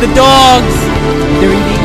the dogs. They're eating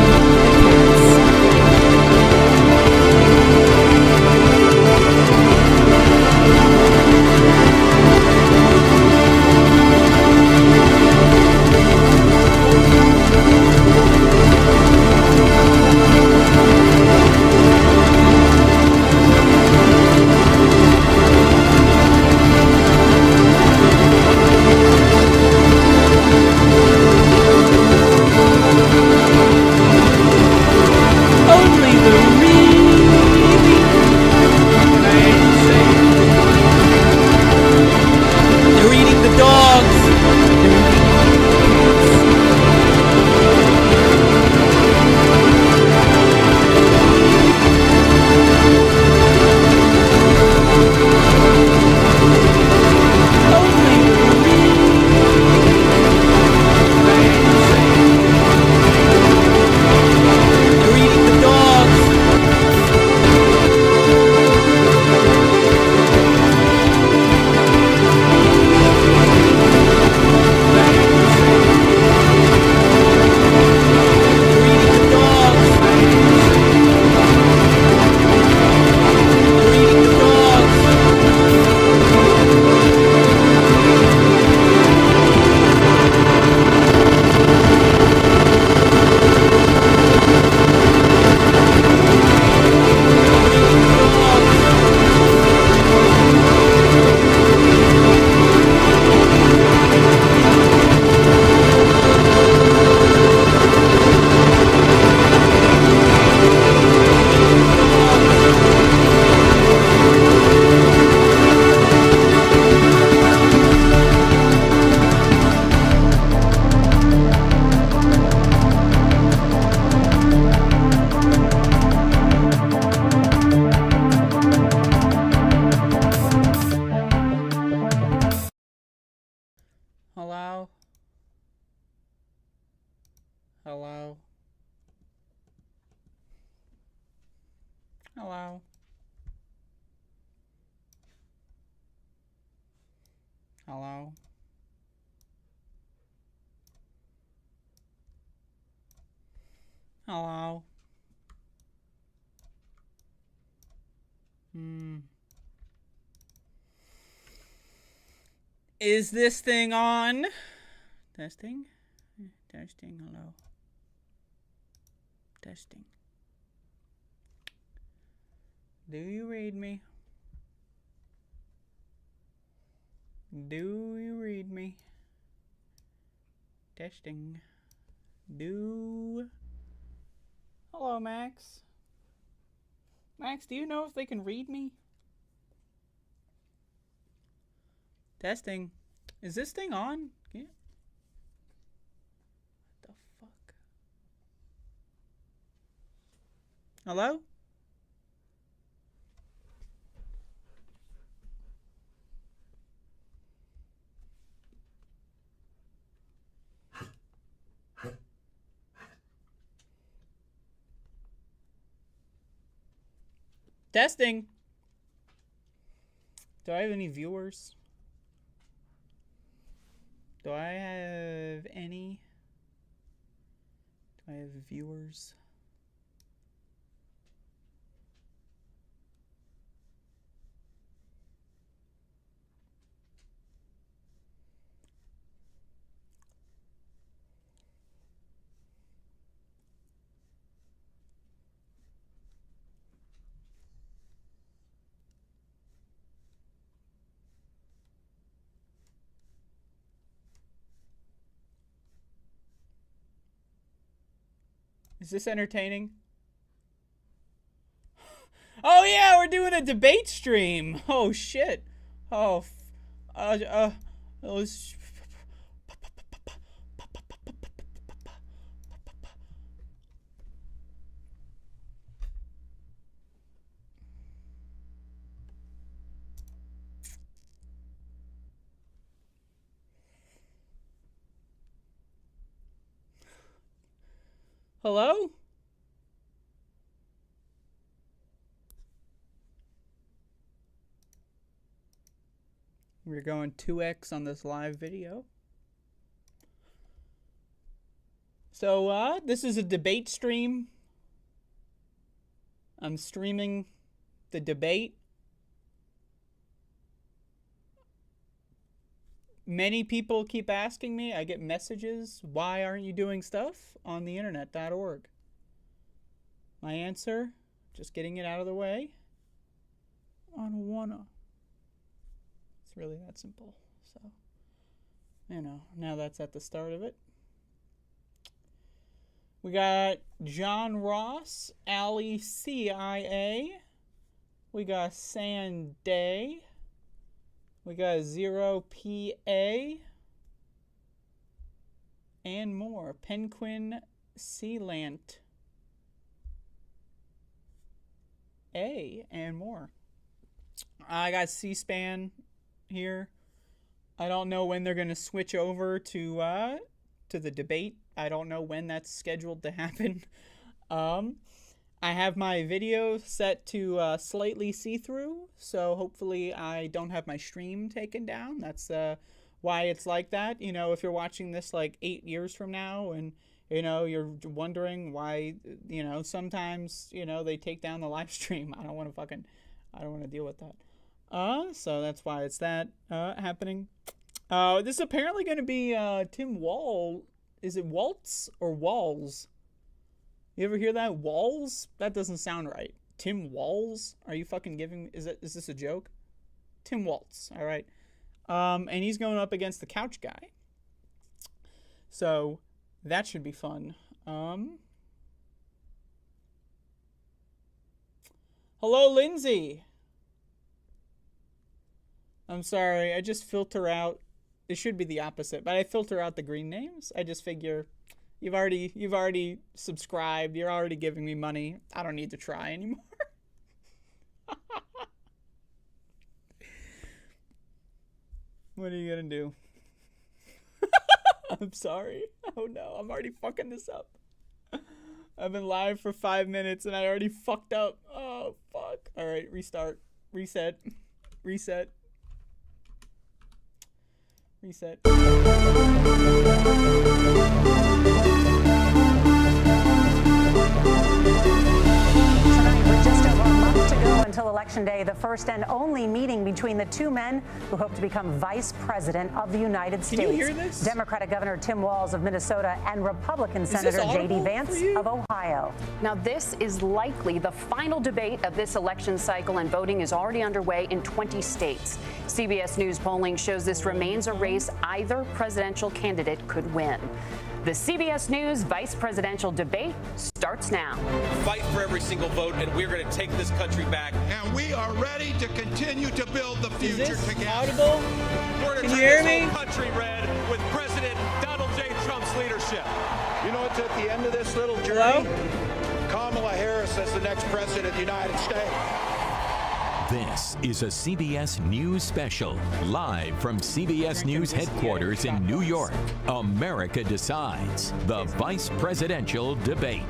the cats. Hello? Hello? Hello? Hello? Hello? Is this thing on? Testing? Testing, hello. Testing. Do you read me? Do you read me? Testing. Do. Hello, Max. Max, do you know if they can read me? Testing. Is this thing on? Yeah. What the fuck? Hello? Testing. Do I have any viewers? Do I have any? Do I have viewers? Is this entertaining? Oh yeah, we're doing a debate stream. Oh shit. Oh, hello? We're going 2x on this live video. So, this is a debate stream. I'm streaming the debate. Many people keep asking me, I get messages, why aren't you doing stuff on the internet.org? My answer, just getting it out of the way, I don't wanna. It's really that simple. So, you know, now that's at the start of it. We got John Ross, Ali CIA. We got Sanday. We got 0PA. And more. Penguin Sealant. A and more. I got C-SPAN here. I don't know when they're going to switch over to the debate. I don't know when that's scheduled to happen. I have my video set to slightly see-through, so hopefully I don't have my stream taken down. That's why it's like that. You know, if you're watching this like 8 years from now and, you know, you're wondering why, you know, sometimes, you know, they take down the live stream. I don't want to deal with that. So that's why it's that happening. This is apparently going to be Tim Wall. Is it Waltz or Walls? You ever hear that? Walls? That doesn't sound right. Tim Walls? Are you fucking giving me... Is this a joke? Tim Waltz, all right. And he's going up against the couch guy. So that should be fun. Hello, Lindsay. I'm sorry, I just filter out... It should be the opposite, but I filter out the green names. I just figure you've already subscribed. You're already giving me money. I don't need to try anymore. What are you gonna do? I'm sorry. Oh no, I'm already fucking this up. I've been live for 5 minutes and I already fucked up. Oh fuck. All right, restart, reset. Reset. With just over a month to go until Election Day, the first and only meeting between the two men who hope to become Vice President of the United States. Can you hear this? Democratic Governor Tim Walz of Minnesota and Republican Senator J.D. Vance of Ohio. Now, this is likely the final debate of this election cycle, and voting is already underway in 20 states. CBS News polling shows this remains a race either presidential candidate could win. The CBS News vice presidential debate starts now. Fight for every single vote, and we're going to take this country back. And we are ready to continue to build the future together. Audible? We're Can to you turn hear this me? whole country red with President Donald J. Trump's leadership. You know what's at the end of this little journey? Hello? Kamala Harris as the next president of the United States. This is a CBS News special, live from CBS News headquarters in New York. America Decides, the Vice Presidential Debate.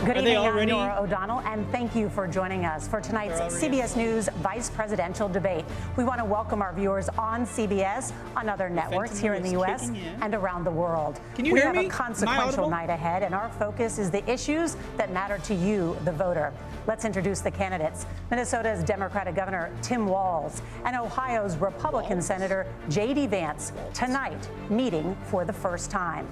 Good evening, I'm Nora O'Donnell, and thank you for joining us for tonight's CBS News Vice Presidential Debate. We want to welcome our viewers on CBS, on other networks here in the U.S. and around the world. Can you we hear have me? a consequential night ahead, and our focus is the issues that matter to you, the voter. Let's introduce the candidates. Minnesota's Democratic Governor Tim Walz and Ohio's Republican Senator J.D. Vance tonight meeting for the first time.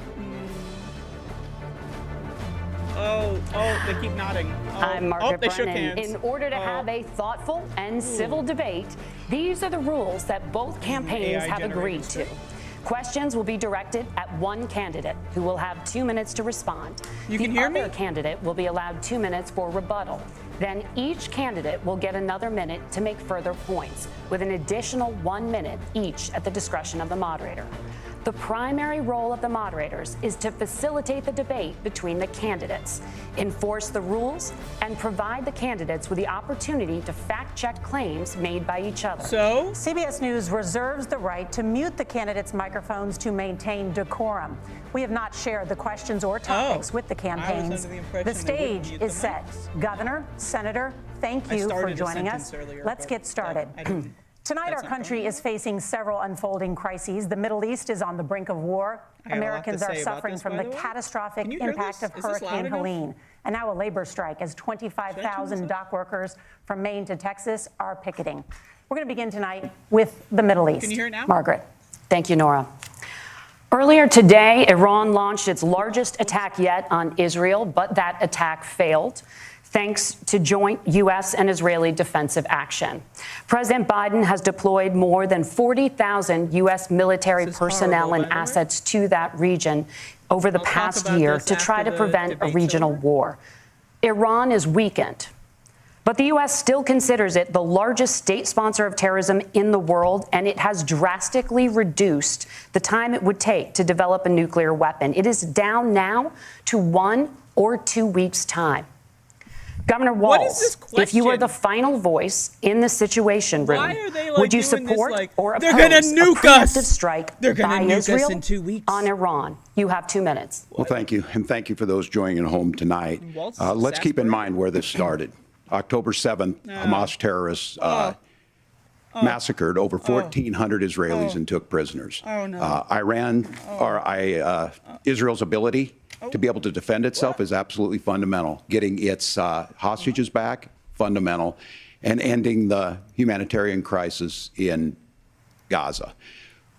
Oh, they keep nodding. I'm Margaret they shook Brennan. hands. In order to have a thoughtful and civil debate, these are the rules that both campaigns have agreed to. Questions will be directed at one candidate who will have 2 minutes to respond. You can hear me? The other candidate will be allowed 2 minutes for rebuttal. Then each candidate will get another minute to make further points, with an additional 1 minute each at the discretion of the moderator. The primary role of the moderators is to facilitate the debate between the candidates, enforce the rules, and provide the candidates with the opportunity to fact-check claims made by each other. So, CBS News reserves the right to mute the candidates' microphones to maintain decorum. We have not shared the questions or topics with the campaigns. The stage is set. Governor, Senator, thank you for joining us. Earlier, Let's get started. Tonight, our country is facing several unfolding crises. The Middle East is on the brink of war. Americans are suffering from the catastrophic impact of Hurricane Helene. And now a labor strike as 25,000 dock workers from Maine to Texas are picketing. We're going to begin tonight with the Middle East. Can you hear it now? Margaret. Thank you, Nora. Earlier today, Iran launched its largest attack yet on Israel, but that attack failed, thanks to joint U.S. and Israeli defensive action. President Biden has deployed more than 40,000 U.S. military personnel and assets to that region over the past year to try to prevent a regional war. Iran is weakened, but the U.S. still considers it the largest state sponsor of terrorism in the world, and it has drastically reduced the time it would take to develop a nuclear weapon. It is down now to 1 or 2 weeks' time. Governor Walz, if you were the final voice in the Situation Room, would you support or oppose a preemptive strike by Israel on Iran? You have 2 minutes. Well, thank you, and thank you for those joining at home tonight. Let's keep in mind where this started. October 7th, Hamas terrorists massacred over 1,400 Israelis and took prisoners. Israel's ability to be able to defend itself is absolutely fundamental. Getting its hostages back, fundamental, and ending the humanitarian crisis in Gaza.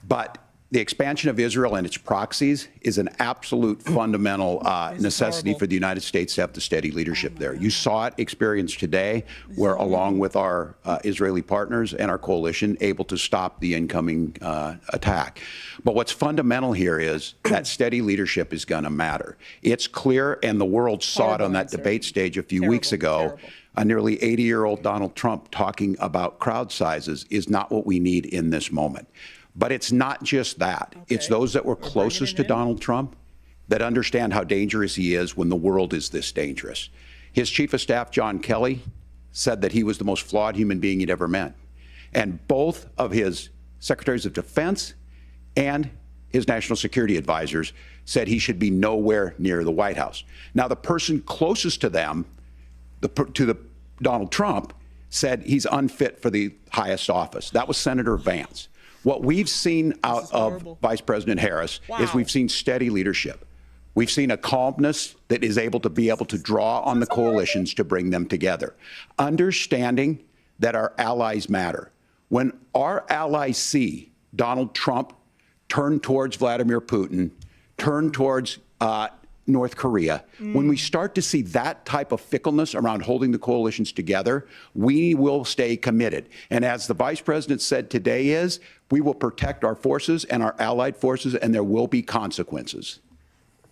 But the expansion of Israel and its proxies is an absolute fundamental necessity for the United States to have the steady leadership there. You saw it experienced today, where along with our Israeli partners and our coalition, able to stop the incoming attack. But what's fundamental here is that steady leadership is going to matter. It's clear, and the world saw it on that debate stage a few weeks ago. A nearly 80-year-old Donald Trump talking about crowd sizes is not what we need in this moment. But it's not just that. It's those that were closest to Donald Trump that understand how dangerous he is when the world is this dangerous. His chief of staff, John Kelly, said that he was the most flawed human being he'd ever met. And both of his secretaries of defense and his national security advisors said he should be nowhere near the White House. Now, the person closest to them, Donald Trump, said he's unfit for the highest office. That was Senator Vance. What we've seen out of Vice President Harris is we've seen steady leadership. We've seen a calmness that is able to draw on the coalitions to bring them together. Understanding that our allies matter. When our allies see Donald Trump turn towards Vladimir Putin, turn towards North Korea, when we start to see that type of fickleness around holding the coalitions together, we will stay committed. And as the Vice President said today we will protect our forces and our allied forces, and there will be consequences.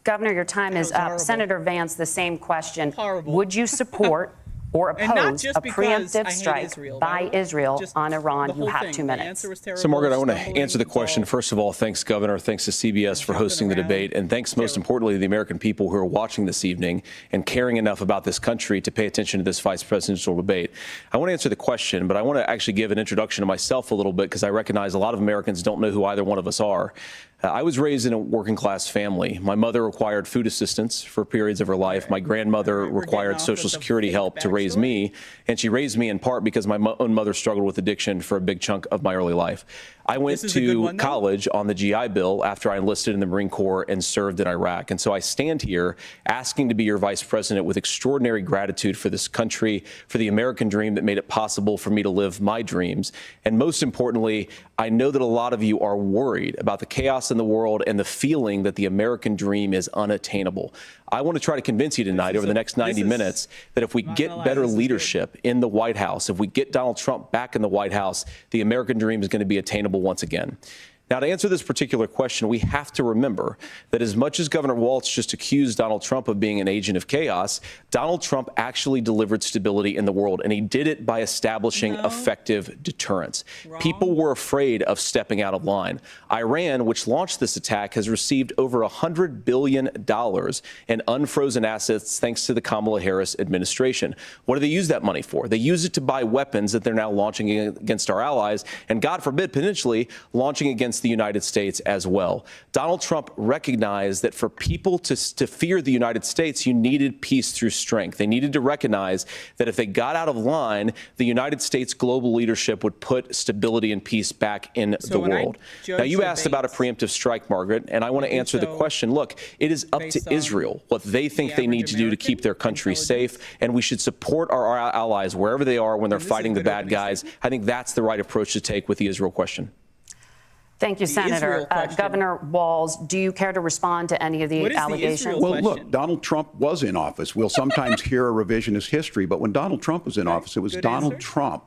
Governor, your time is up. Senator Vance, the same question. Would you support or oppose a preemptive strike by Israel on Iran? You have 2 minutes. So, Margaret, I want to answer the question. First of all, thanks, Governor. Thanks to CBS for hosting the debate. And thanks, most importantly, to the American people who are watching this evening and caring enough about this country to pay attention to this vice presidential debate. I want to answer the question, but I want to actually give an introduction to myself a little bit, because I recognize a lot of Americans don't know who either one of us are. I was raised in a working-class family. My mother required food assistance for periods of her life. My grandmother required Social Security help to raise me, and she raised me in part because my own mother struggled with addiction for a big chunk of my early life. I went to college on the GI Bill after I enlisted in the Marine Corps and served in Iraq. And so I stand here asking to be your vice president with extraordinary gratitude for this country, for the American dream that made it possible for me to live my dreams. And most importantly, I know that a lot of you are worried about the chaos in the world and the feeling that the American dream is unattainable. I want to try to convince you tonight over the next 90 minutes that if we get better leadership in the White House, if we get Donald Trump back in the White House, the American dream is going to be attainable once again. Now, to answer this particular question, we have to remember that as much as Governor Walz just accused Donald Trump of being an agent of chaos, Donald Trump actually delivered stability in the world, and he did it by establishing effective deterrence. People were afraid of stepping out of line. Iran, which launched this attack, has received over $100 billion in unfrozen assets thanks to the Kamala Harris administration. What do they use that money for? They use it to buy weapons that they're now launching against our allies, and God forbid, potentially launching against against the United States as well. Donald Trump recognized that for people to fear the United States, you needed peace through strength. They needed to recognize that if they got out of line, the United States global leadership would put stability and peace back in the world. Now, you asked about a preemptive strike, Margaret, and I want to answer the question. Look, it is up to Israel what they think they need to do to keep their country safe, and we should support our allies wherever they are when they're fighting the bad guys. I think that's the right approach to take with the Israel question. Thank you, Senator. Governor Walz, do you care to respond to any of the allegations? Well, look, Donald Trump was in office. We'll sometimes hear a revisionist history, but when Donald Trump was in office, it was Donald Trump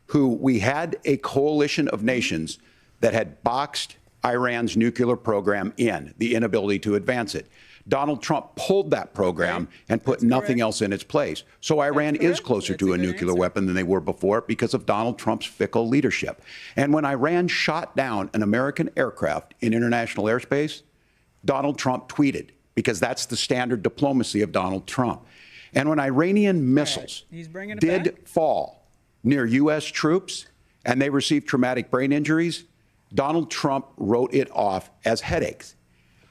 who we had a coalition of nations that had boxed Iran's nuclear program in, the inability to advance it. Donald Trump pulled that program and put nothing else in its place. So Iran is closer to a nuclear weapon than they were before because of Donald Trump's fickle leadership. And when Iran shot down an American aircraft in international airspace, Donald Trump tweeted, because that's the standard diplomacy of Donald Trump. And when Iranian missiles did fall near U.S. troops and they received traumatic brain injuries, Donald Trump wrote it off as headaches.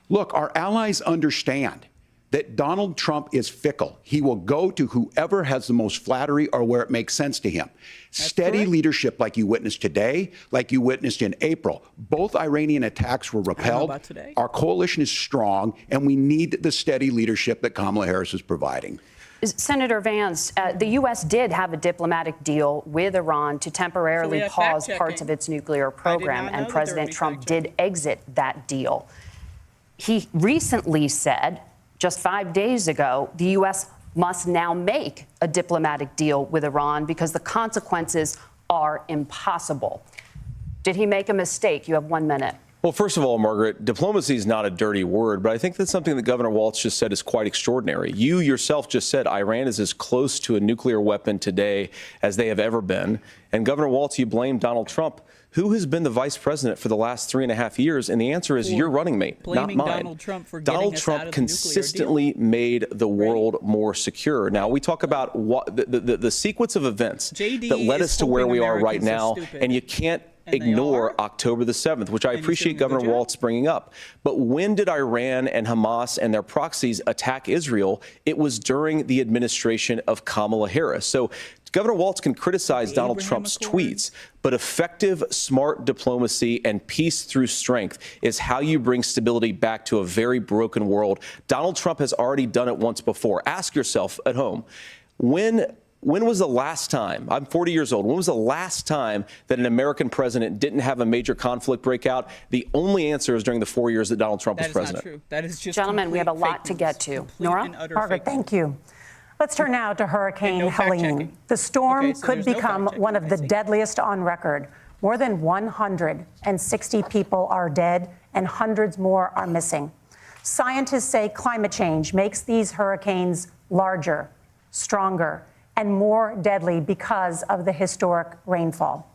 Look, our allies understand that Donald Trump is fickle. He will go to whoever has the most flattery or where it makes sense to him. Steady leadership like you witnessed today, like you witnessed in April. Both Iranian attacks were repelled. Our coalition is strong, and we need the steady leadership that Kamala Harris is providing. Senator Vance, the U.S. did have a diplomatic deal with Iran to temporarily pause parts of its nuclear program, and President Trump did exit that deal. He recently said, just 5 days ago, the U.S. must now make a diplomatic deal with Iran because the consequences are impossible. Did he make a mistake? You have 1 minute. Well, first of all, Margaret, diplomacy is not a dirty word, but I think that's something that Governor Walz just said is quite extraordinary. You yourself just said Iran is as close to a nuclear weapon today as they have ever been. And Governor Walz, you blame Donald Trump. Who has been the vice president for the last 3.5 years? And the answer is your running mate, not mine. Donald Trump for Donald Trump consistently made the world more secure. Now, we talk about the sequence of events that led us to where we are right now, and you can't ignore October the 7th, which I appreciate Governor Walz bringing up. But when did Iran and Hamas and their proxies attack Israel? It was during the administration of Kamala Harris. So Governor Walz can criticize Donald Trump's tweets, but effective, smart diplomacy and peace through strength is how you bring stability back to a very broken world. Donald Trump has already done it once before. Ask yourself at home, when was the last time, I'm 40 years old, when was the last time that an American president didn't have a major conflict break out? The only answer is during the 4 years that Donald Trump was president. That is not true. That is just Gentlemen, we have a lot to get to. Nora? Margaret, thank you. Let's turn now to Hurricane Helene. The storm could become one of the deadliest on record. More than 160 people are dead and hundreds more are missing. Scientists say climate change makes these hurricanes larger, stronger, and more deadly because of the historic rainfall.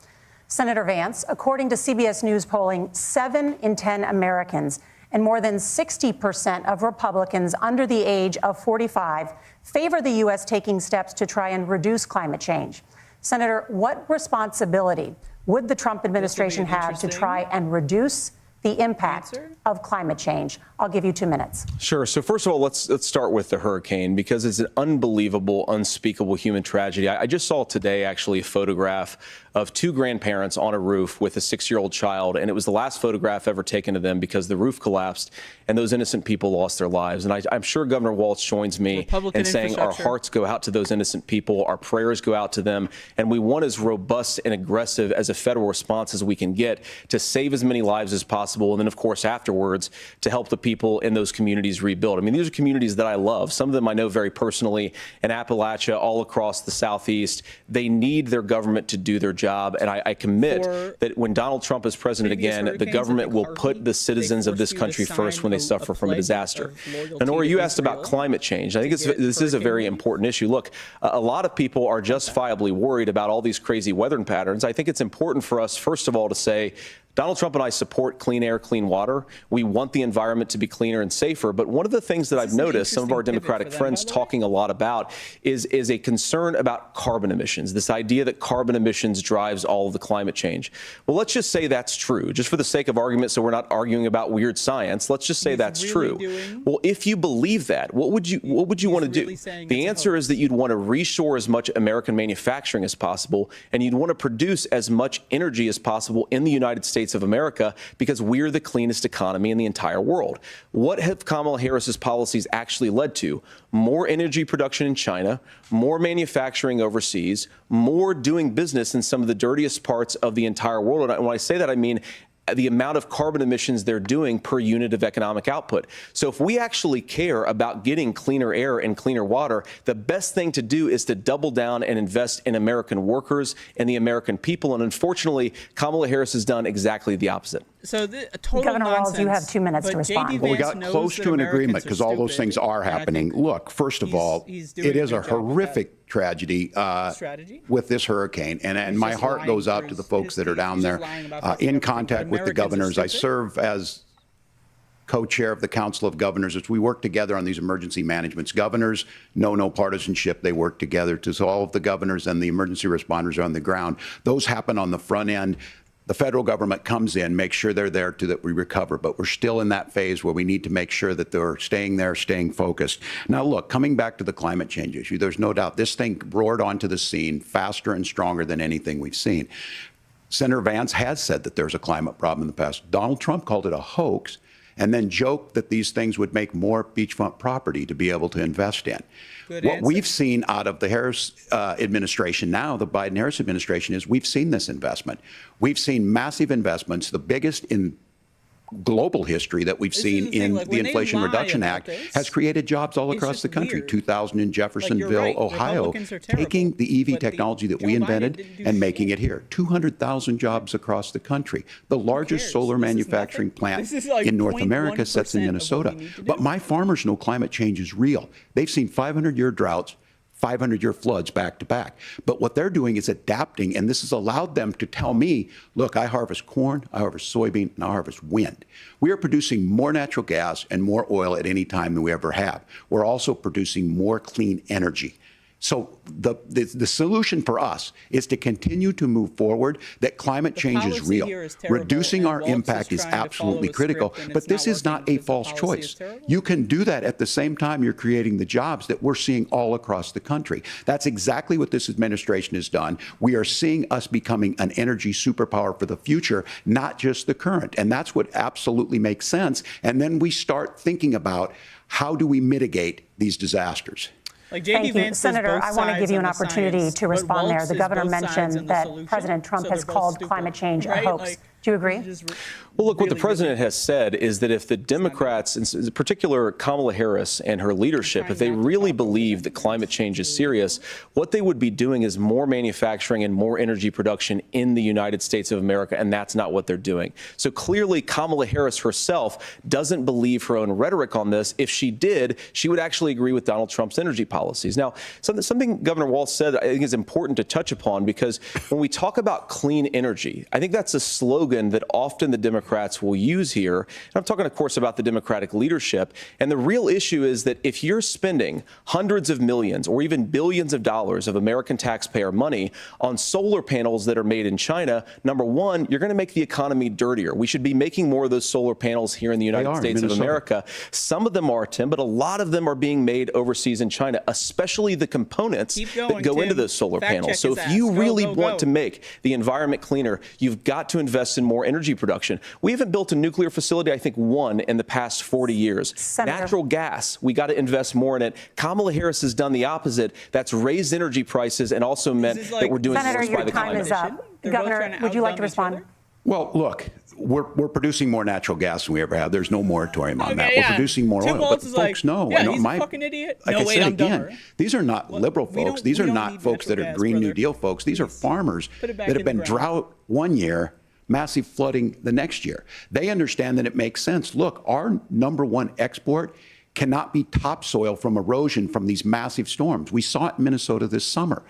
Senator Vance, according to CBS News polling, 7 in 10 Americans and more than 60% of Republicans under the age of 45 favor the U.S. taking steps to try and reduce climate change. Senator, what responsibility would the Trump administration have to try and reduce the impact of climate change? I'll give you 2 minutes. Sure. So first of all, let's start with the hurricane, because it's an unbelievable, unspeakable human tragedy. I just saw today, actually, a photograph of 2 grandparents on a roof with a 6-year-old child, and it was the last photograph ever taken of them because the roof collapsed and those innocent people lost their lives. And I'm sure Governor Walz joins me in saying our hearts go out to those innocent people, our prayers go out to them, and we want as robust and aggressive as a federal response as we can get to save as many lives as possible, and then, of course, afterwards, to help the people in those communities rebuild. I mean, these are communities that I love. Some of them I know very personally in Appalachia, all across the Southeast. They need their government to do their job, and I commit that when Donald Trump is president again, the government will put the citizens of this country first when they suffer from a disaster. And Nora, you asked about climate change. I think this is a very important issue. Look, a lot of people are justifiably worried about all these crazy weather patterns. I think it's important for us, first of all, to say Donald Trump and I support clean air, clean water. We want the environment to be cleaner and safer. But one of the things that I've noticed some of our Democratic friends talking a lot about is a concern about carbon emissions, this idea that carbon emissions drives all of the climate change. Well, let's just say that's true, just for the sake of argument, so we're not arguing about weird science. Let's just say that's true. Well, if you believe that, what would you want to do? The answer is that you'd want to reshore as much American manufacturing as possible, and you'd want to produce as much energy as possible in the United States of America, because we're the cleanest economy in the entire world. What have Kamala Harris's policies actually led to? More energy production in China, more manufacturing overseas, more doing business in some of the dirtiest parts of the entire world. And when I say that, I mean the amount of carbon emissions they're doing per unit of economic output. So if we actually care about getting cleaner air and cleaner water, the best thing to do is to double down and invest in American workers and the American people. And unfortunately, Kamala Harris has done exactly the opposite. So total Governor nonsense, Walz, you have 2 minutes to respond. Well, we got close to an agreement because all those things are happening. Look, first of all, it is a horrific tragedy with this hurricane. And my heart goes out to the folks that are down there in contact with the governors. I serve as co-chair of the Council of Governors as we work together on these emergency managements. Governors know no partisanship. They work together. So all of the governors and the emergency responders are on the ground. Those happen on the front end. The federal government comes in, makes sure they're there to that we recover. But we're still in that phase where we need to make sure that they're staying there, staying focused. Now, look, coming back to the climate change issue, there's no doubt this thing roared onto the scene faster and stronger than anything we've seen. Senator Vance has said that there's a climate problem in the past. Donald Trump called it a hoax and then joked that these things would make more beachfront property to be able to invest in. What we've seen out of the Harris administration now, the Biden-Harris administration, is we've seen this investment. We've seen massive investments, the biggest in global history that we've seen in the Inflation Reduction Act, has created jobs all across the country. 2,000 in Jeffersonville, Ohio, taking the EV technology that we invented and making it here. 200,000 jobs across the country. The largest solar manufacturing plant in North America sits in Minnesota. But my farmers know climate change is real. They've seen 500-year droughts, 500-year floods back to back. But what they're doing is adapting, and this has allowed them to tell me, look, I harvest corn, I harvest soybean, and I harvest wind. We are producing more natural gas and more oil at any time than we ever have. We're also producing more clean energy. So the solution for us is to continue to move forward, that climate change is real. Reducing our impact is absolutely critical, but this is not a false choice. You can do that at the same time you're creating the jobs that we're seeing all across the country. That's exactly what this administration has done. We are seeing us becoming an energy superpower for the future, not just the current. And that's what absolutely makes sense. And then we start thinking about how do we mitigate these disasters. Like Thank you. Senator, I want to give you an opportunity to respond there. The governor mentioned that President Trump has called climate change a hoax. Do you agree? Well, look, what the president has said is that if the Democrats, in particular Kamala Harris and her leadership, if they really believe that climate change is serious, what they would be doing is more manufacturing and more energy production in the United States of America, and that's not what they're doing. So clearly, Kamala Harris herself doesn't believe her own rhetoric on this. If she did, she would actually agree with Donald Trump's energy policies. Now, something Governor Walz said I think is important to touch upon, because when we talk about clean energy, I think that's a slogan that often the Democrats will use here. And I'm talking, of course, about the Democratic leadership. And the real issue is that if you're spending hundreds of millions or even billions of dollars of American taxpayer money on solar panels that are made in China, number one, you're going to make the economy dirtier. We should be making more of those solar panels here in the United States of America. Some of them are, Tim, but a lot of them are being made overseas in China, especially the components that go into those solar panels. So if you really want to make the environment cleaner, you've got to invest in more energy production. We haven't built a nuclear facility, I think, one in the past 40 years. Senator. Natural gas, we got to invest more in it. Kamala Harris has done the opposite. That's raised energy prices and also meant that we're doing Senator, worse by the climate. your time is up. Governor, would you like to respond? Well, look, we're producing more natural gas than we ever have. There's no moratorium on that. We're producing more oil. But folks know, he's a fucking idiot. Like I said again, these are not liberal folks. These are not folks that are Green New Deal folks. These are farmers that have been drought one year, massive flooding the next year. They understand that it makes sense. Look, our number one export cannot be topsoil from erosion from these massive storms. We saw it in Minnesota this summer.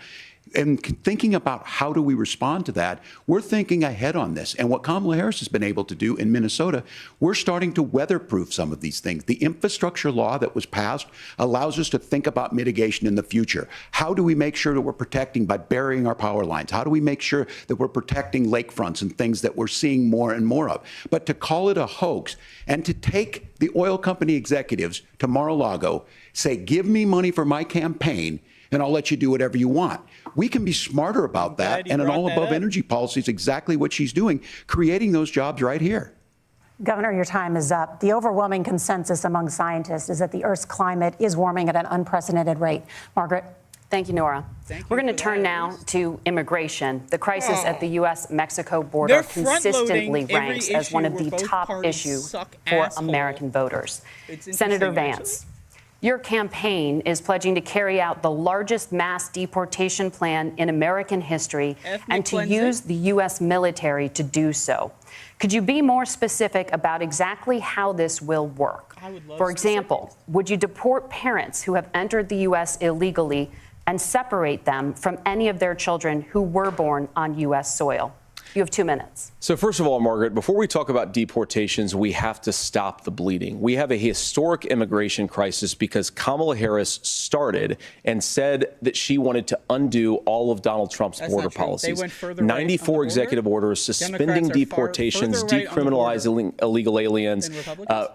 and thinking about how do we respond to that, we're thinking ahead on this. And what Kamala Harris has been able to do in Minnesota, we're starting to weatherproof some of these things. The infrastructure law that was passed allows us to think about mitigation in the future. How do we make sure that we're protecting by burying our power lines? How do we make sure that we're protecting lakefronts and things that we're seeing more and more of? But to call it a hoax and to take the oil company executives to Mar-a-Lago, say, give me money for my campaign, and I'll let you do whatever you want. We can be smarter about that, and an all-above energy policy is exactly what she's doing, creating those jobs right here. Governor, your time is up. The overwhelming consensus among scientists is that the Earth's climate is warming at an unprecedented rate. Margaret? Thank you, Nora. We're going to turn now to immigration. The crisis at the U.S.-Mexico border consistently ranks as one of the top issues for American voters. Senator Vance, your campaign is pledging to carry out the largest mass deportation plan in American history and to use the U.S. military to do so. Could you be more specific about exactly how this will work? For example, would you deport parents who have entered the U.S. illegally and separate them from any of their children who were born on U.S. soil? You have 2 minutes. So first of all, Margaret, before we talk about deportations, we have to stop the bleeding. We have a historic immigration crisis because Kamala Harris started and said that she wanted to undo all of Donald Trump's border policies. 94 executive orders suspending deportations, decriminalizing illegal aliens,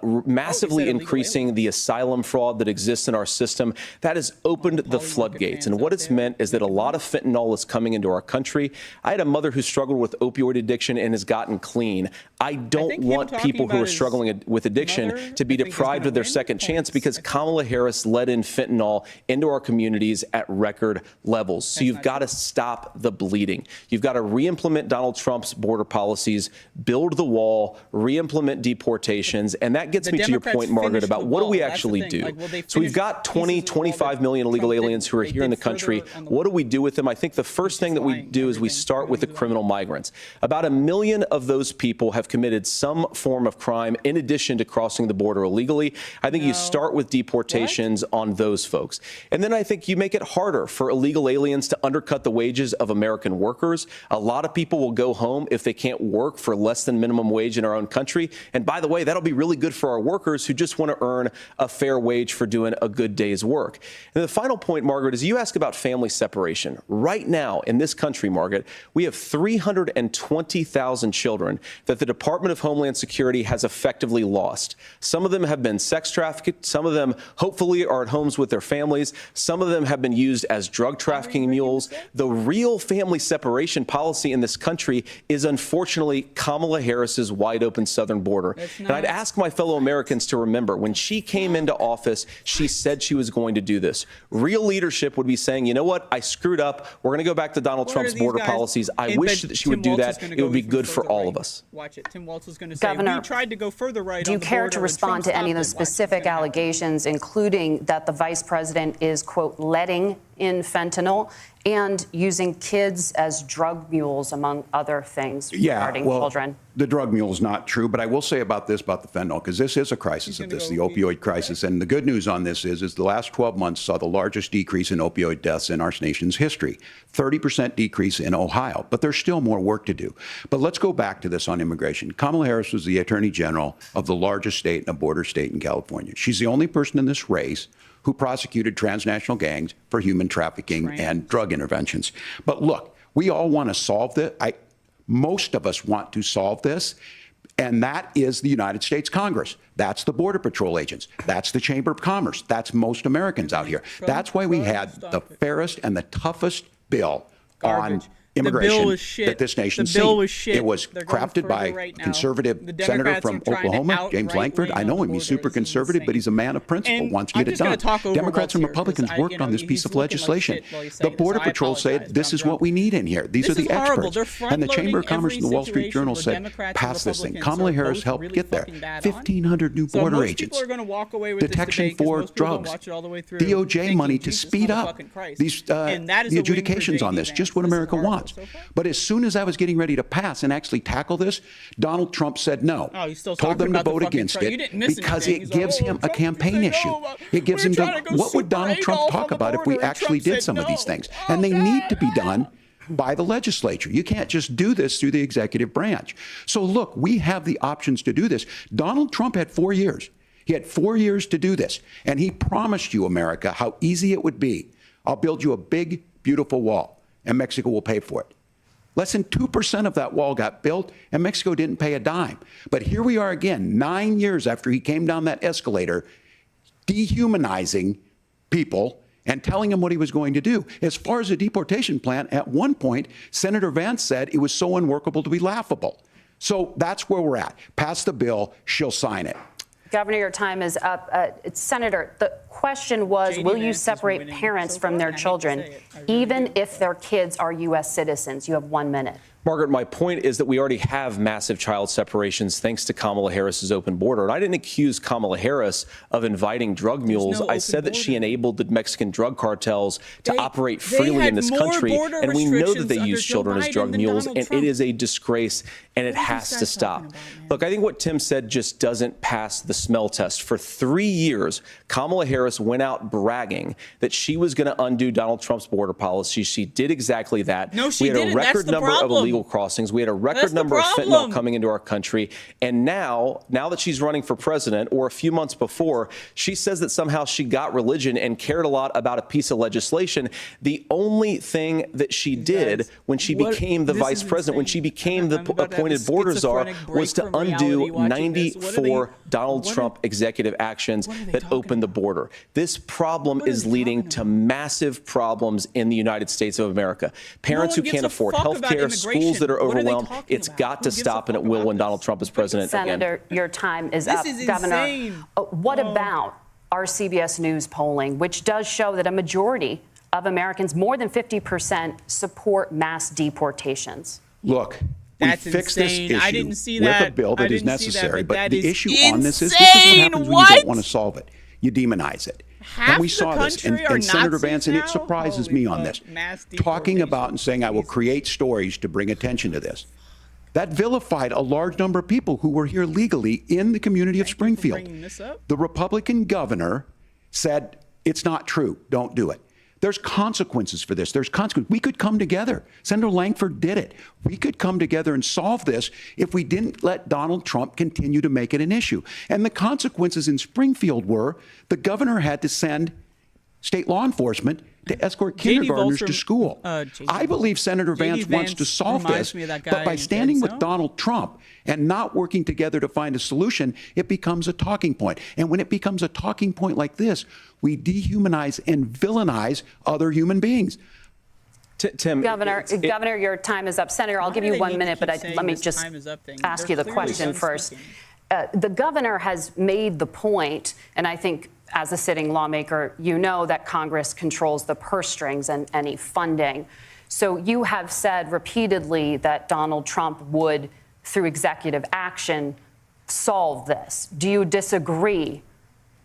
massively increasing the asylum fraud that exists in our system. That has opened the floodgates. And what it's meant is that a lot of fentanyl is coming into our country. I had a mother who struggled with opioid addiction and has gotten clean. I don't want people who are struggling with addiction to be deprived of their second chance because Kamala Harris let in fentanyl into our communities at record levels. So you've got to stop the bleeding. You've got to re-implement Donald Trump's border policies, build the wall, re-implement deportations. And that gets me to your point, Margaret, about what do we actually do? So we've got 25 million illegal aliens who are here in the country. What do we do with them? I think the first thing that we do is we start with the criminal migrants. About 1 million of those people have committed some form of crime in addition to crossing the border illegally. I think you start with deportations on those folks. And then I think you make it harder for illegal aliens to undercut the wages of American workers. A lot of people will go home if they can't work for less than minimum wage in our own country. And by the way, that'll be really good for our workers who just want to earn a fair wage for doing a good day's work. And the final point, Margaret, is you ask about family separation. Right now in this country, Margaret, we have 320,000 children that the Department of Homeland Security has effectively lost. Some of them have been sex trafficked. Some of them hopefully are at homes with their families. Some of them have been used as drug trafficking mules. The real family separation policy in this country is unfortunately Kamala Harris's wide open southern border. And I'd ask my fellow Americans to remember when she came into office, she said she was going to do this. Real leadership would be saying, you know what, I screwed up. We're going to go back to Donald Trump's border policies. I wish that she would do that. It would be good for all of us. Watch it. Tim Walz was going to say, Governor, we tried to go further right. Do you care to respond to any of the specific allegations, including that the vice president is, quote, letting in fentanyl and using kids as drug mules, among other things regarding children? The drug mule is not true, but I will say about this, about the fentanyl, because this is a crisis of this, the opioid crisis. And the good news on this is the last 12 months saw the largest decrease in opioid deaths in our nation's history, 30% decrease in Ohio, but there's still more work to do. But let's go back to this on immigration. Kamala Harris was the Attorney General of the largest state and a border state in California. She's the only person in this race who prosecuted transnational gangs for human trafficking and drug interventions. But look, we all want to solve this. Most of us want to solve this, and that is the United States Congress. That's the Border Patrol agents. That's the Chamber of Commerce. That's most Americans out here. That's why we had the fairest and the toughest bill on immigration that this nation's seen. It was crafted by conservative senator from Oklahoma, James Lankford. I know him. He's super conservative, but he's a man of principle, wants to get it done. Democrats and Republicans worked on this piece of legislation. The Border Patrol said, this is what we need in here. These are the experts. And the Chamber of Commerce and the Wall Street Journal said, pass this thing. Kamala Harris helped get there. 1,500 new border agents. Detection for drugs. DOJ money to speed up the adjudications on this. Just what America wants. response. But as soon as I was getting ready to pass and actually tackle this, Donald Trump said no. Oh, he's still told them to talking about vote the fucking against Trump. You it didn't miss because anything. it He's gives like, him oh, a campaign Trump issue. said no, It gives we're him trying to go what would Super Donald Trump Adolf talk on the about if we border, and actually Trump did said some of these no. things? Oh, And they need to be God. done by the legislature. You can't just do this through the executive branch. So look, we have the options to do this. Donald Trump had 4 years. He had 4 years to do this. And he promised you, America, how easy it would be. I'll build you a big, beautiful wall, and Mexico will pay for it. Less than 2% of that wall got built, and Mexico didn't pay a dime. But here we are again, 9 years after he came down that escalator, dehumanizing people and telling them what he was going to do. As far as the deportation plan, at one point, Senator Vance said it was so unworkable to be laughable. So that's where we're at. Pass the bill, she'll sign it. Governor, your time is up. Senator, the question was, will you separate parents from their children, even if their kids are U.S. citizens? You have 1 minute. Margaret, my point is that we already have massive child separations thanks to Kamala Harris's open border. And I didn't accuse Kamala Harris of inviting drug mules. I said that she enabled the Mexican drug cartels to operate freely in this country. And we know that they use children as drug mules. And it is a disgrace, and it has to stop. Look, I think what Tim said just doesn't pass the smell test. For 3 years, Kamala Harris went out bragging that she was going to undo Donald Trump's border policy. She did exactly that. No, she didn't. didn't. We had a That's record the number of problem. illegal crossings. We had a record number of fentanyl coming into our country. And now that she's running for president, or a few months before, she says that somehow she got religion and cared a lot about a piece of legislation. The only thing that she did when she became the vice president, when she became the appointed border czar, was to undo 94 Donald Trump executive actions that opened the border. This problem is leading to massive problems in the United States of America. Parents who can't afford health care, schools that are overwhelmed. It's got to stop, and it will when Donald Trump is president again. Senator, your time is up. Governor, what about our CBS News polling, which does show that a majority of Americans, more than 50%, support mass deportations? Lolook, we fix this issue I didn't see that. with a bill that is necessary, but the issue on this is what happens when you don't want to solve it. You demonize it. And we saw this, and Senator Vance, and it surprises me on this, talking about and saying, I will create stories to bring attention to this. That vilified a large number of people who were here legally in the community of Springfield. The Republican governor said, it's not true, don't do it. There's consequences for this. There's consequences. We could come together. Senator Langford did it. We could come together and solve this if we didn't let Donald Trump continue to make it an issue. And the consequences in Springfield were the governor had to send state law enforcement to escort kindergartners to school. I believe Senator Vance wants to solve this, but by standing with Donald Trump and not working together to find a solution, it becomes a talking point. And when it becomes a talking point like this, we dehumanize and villainize other human beings. Tim, Governor, your time is up. Senator, I'll give you 1 minute, but let me just ask you the question first. The governor has made the point, and I think as a sitting lawmaker, you know that Congress controls the purse strings and any funding. So you have said repeatedly that Donald Trump would, through executive action, solve this. Do you disagree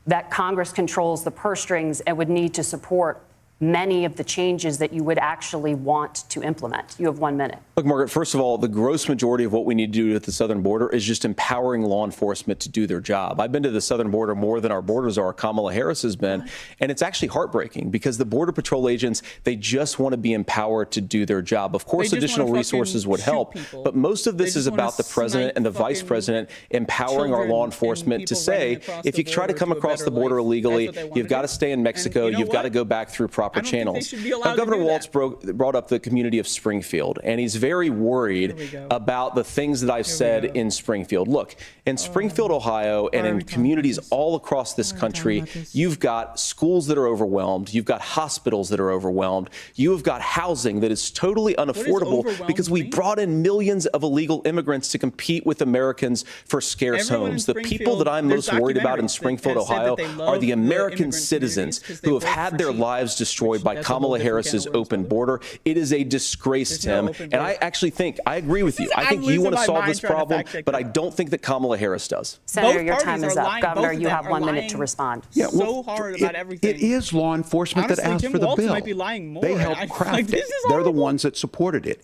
that Congress controls the purse strings and would need to support many of the changes that you would actually want to implement? You have 1 minute. Look, Margaret, first of all, the gross majority of what we need to do at the southern border is just empowering law enforcement to do their job. I've been to the southern border more than our borders are. Kamala Harris has been. And it's actually heartbreaking because the Border Patrol agents, they just want to be empowered to do their job. Of course, additional resources would help. But most of this is about the president and the vice president empowering our law enforcement to say, if you try to come across the border illegally, you've got to stay in Mexico. You've got to go back through proper channels. Now, Governor Walz brought up the community of Springfield, and he's very worried about the things that I've said in Springfield. Look, in Springfield, Ohio, and in communities all across this country, you've got schools that are overwhelmed. You've got hospitals that are overwhelmed. You have got housing that is totally unaffordable because we brought in millions of illegal immigrants to compete with Americans for scarce homes. The people that I'm most worried about in Springfield, Ohio, are the American citizens who have had their lives destroyed destroyed by that's a whole Kamala different Harris's can of worms, open brother. border. It is a disgrace, There's no Tim. open And border. I actually think, I agree with you. I I'm think you losing want to my solve mind this trying to problem, fact check but that. I don't think that Kamala Harris does. Senator, Both your parties time are is up. lying. Governor, Both of you them have are 1 minute to lying. respond. Yeah, So hard about everything. It is law enforcement Honestly, that asked Tim for the Walton bill. might be lying more. They helped craft Like, it. this is They're the horrible. ones that supported it.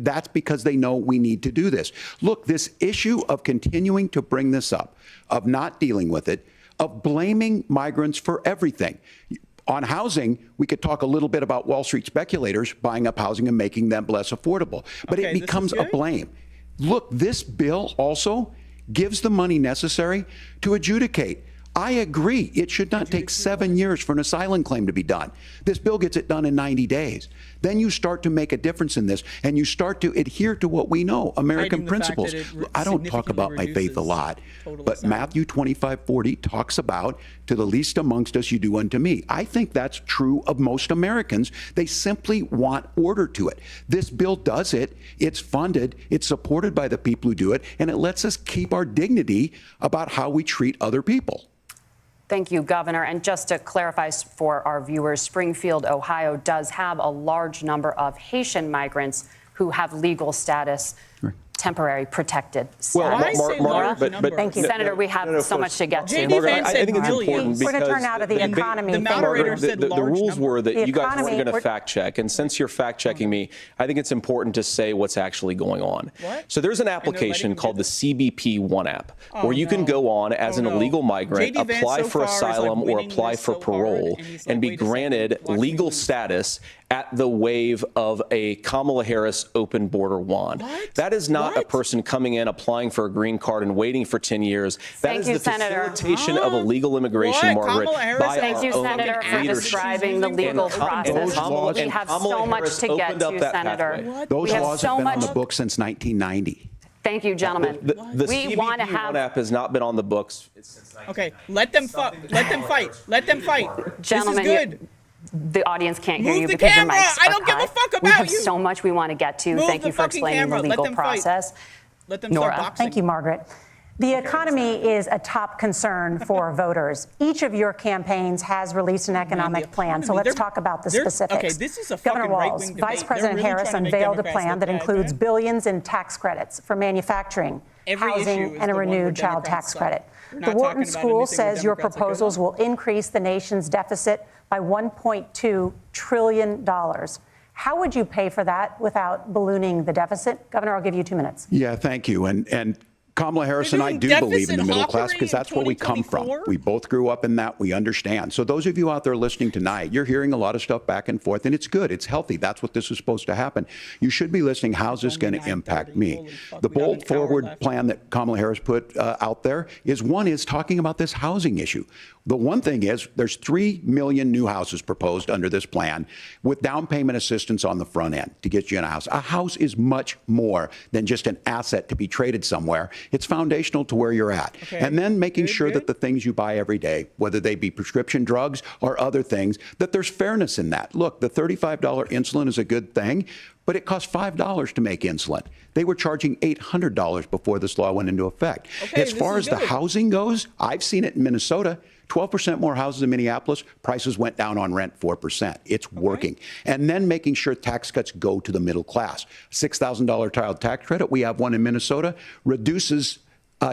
That's because they know we need to do this. Look, this issue of continuing to bring this up, of not dealing with it, of blaming migrants for everything. On housing, we could talk a little bit about Wall Street speculators buying up housing and making them less affordable. But Okay, it this is becomes a good. blame. Look, this bill also gives the money necessary to adjudicate. I agree. It should not take 7 years for an asylum claim to be done. This bill gets it done in 90 days. Then you start to make a difference in this, and you start to adhere to what we know, American Hiding the fact principles. that it I don't talk about my faith a significantly lot, total but asylum. Matthew 25:40 talks about, to the least amongst us you do unto me. I think that's true of most Americans. They simply want order to it. This bill does it. It's funded. It's supported by the people who do it, and it lets us keep our dignity about how we treat other people. Thank you, Governor. And just to clarify for our viewers, Springfield, Ohio does have a large number of Haitian migrants who have legal status, temporary protected Well, status. Why say large number? Thank you, Senator. We have so much to get to. JD Margaret, Vance I said think it's millions. important We're because going to turn out of the economy. the moderator Thank the, you. said the large rules number. were that The you guys weren't economy- going to we're- fact check. And since you're fact checking me, I think it's important to say what's actually going on. What? So there's an letting application him called do the CBP One app, where you can no. go on as an no. illegal migrant, JD Vance apply so for far is, like, asylum or winning apply this for so hard, parole, and he's and like, be wait a second, granted watch me legal lose. status at the wave of a Kamala Harris open border wand. What? That is not a What? person coming in, applying for a green card and waiting for 10 years. That Thank is you, the Senator. facilitation of illegal immigration, What? Margaret, Kamala Harris by Thank our Thank you, own Senator, for leadership. describing the legal And process. those We have Kamala so much Harris to get opened up to, that Senator. pathway. Those We have laws so have been on much. the books since 1990. Thank you, gentlemen. The We want to CBP One have app has not been on the books since Okay, let them fight. Let them fight. Let them fight. Gentlemen, this is good. the audience can't hear Move you the because your camera. mics I are don't give a cut. fuck We about have you. so much we want to get to. Move Thank the you for fucking explaining camera. the Let legal them fight. process. Let them Nora. start boxing. Thank you, Margaret. The economy is a top concern for voters. Each of your campaigns has released an economic plan, so economy, let's talk about the they're- specifics. okay, this is a Governor fucking Walz, right-wing Vice debate. President They're really Harris trying to make unveiled a Democrats plan look that bad, includes man. billions in tax credits for manufacturing, Every issue housing, is and a the one where renewed child Democrats tax suck. credit. We're The not Wharton talking about School anything where says your Democrats are good proposals on. will increase the nation's deficit by $1.2 trillion. How would you pay for that without ballooning the deficit? Governor, I'll give you 2 minutes. Yeah, thank you. And Kamala Harris They're and I doing do believe in the deficit middle class hawkery because in that's where we come from. 2024? We both grew up in that. We understand. So those of you out there listening tonight, you're hearing a lot of stuff back and forth, and it's good. It's healthy. That's what this is supposed to happen. You should be listening. How's this going to impact me? Holy fuck, The we got an bold hour forward left. plan that Kamala Harris put out there is talking about this housing issue. The one thing is there's 3 million new houses proposed under this plan with down payment assistance on the front end to get you in a house. A house is much more than just an asset to be traded somewhere. It's foundational to where you're at. Okay. And then making Good, sure good. that the things you buy every day, whether they be prescription drugs or other things, that there's fairness in that. Look, the $35 insulin is a good thing, but it costs $5 to make insulin. They were charging $800 before this law went into effect. Okay, As this far is as the good. housing goes, I've seen it in Minnesota. 12% more houses in Minneapolis, prices went down on rent 4%. It's working. And then making sure tax cuts go to the middle class. $6,000 child tax credit, we have one in Minnesota, reduces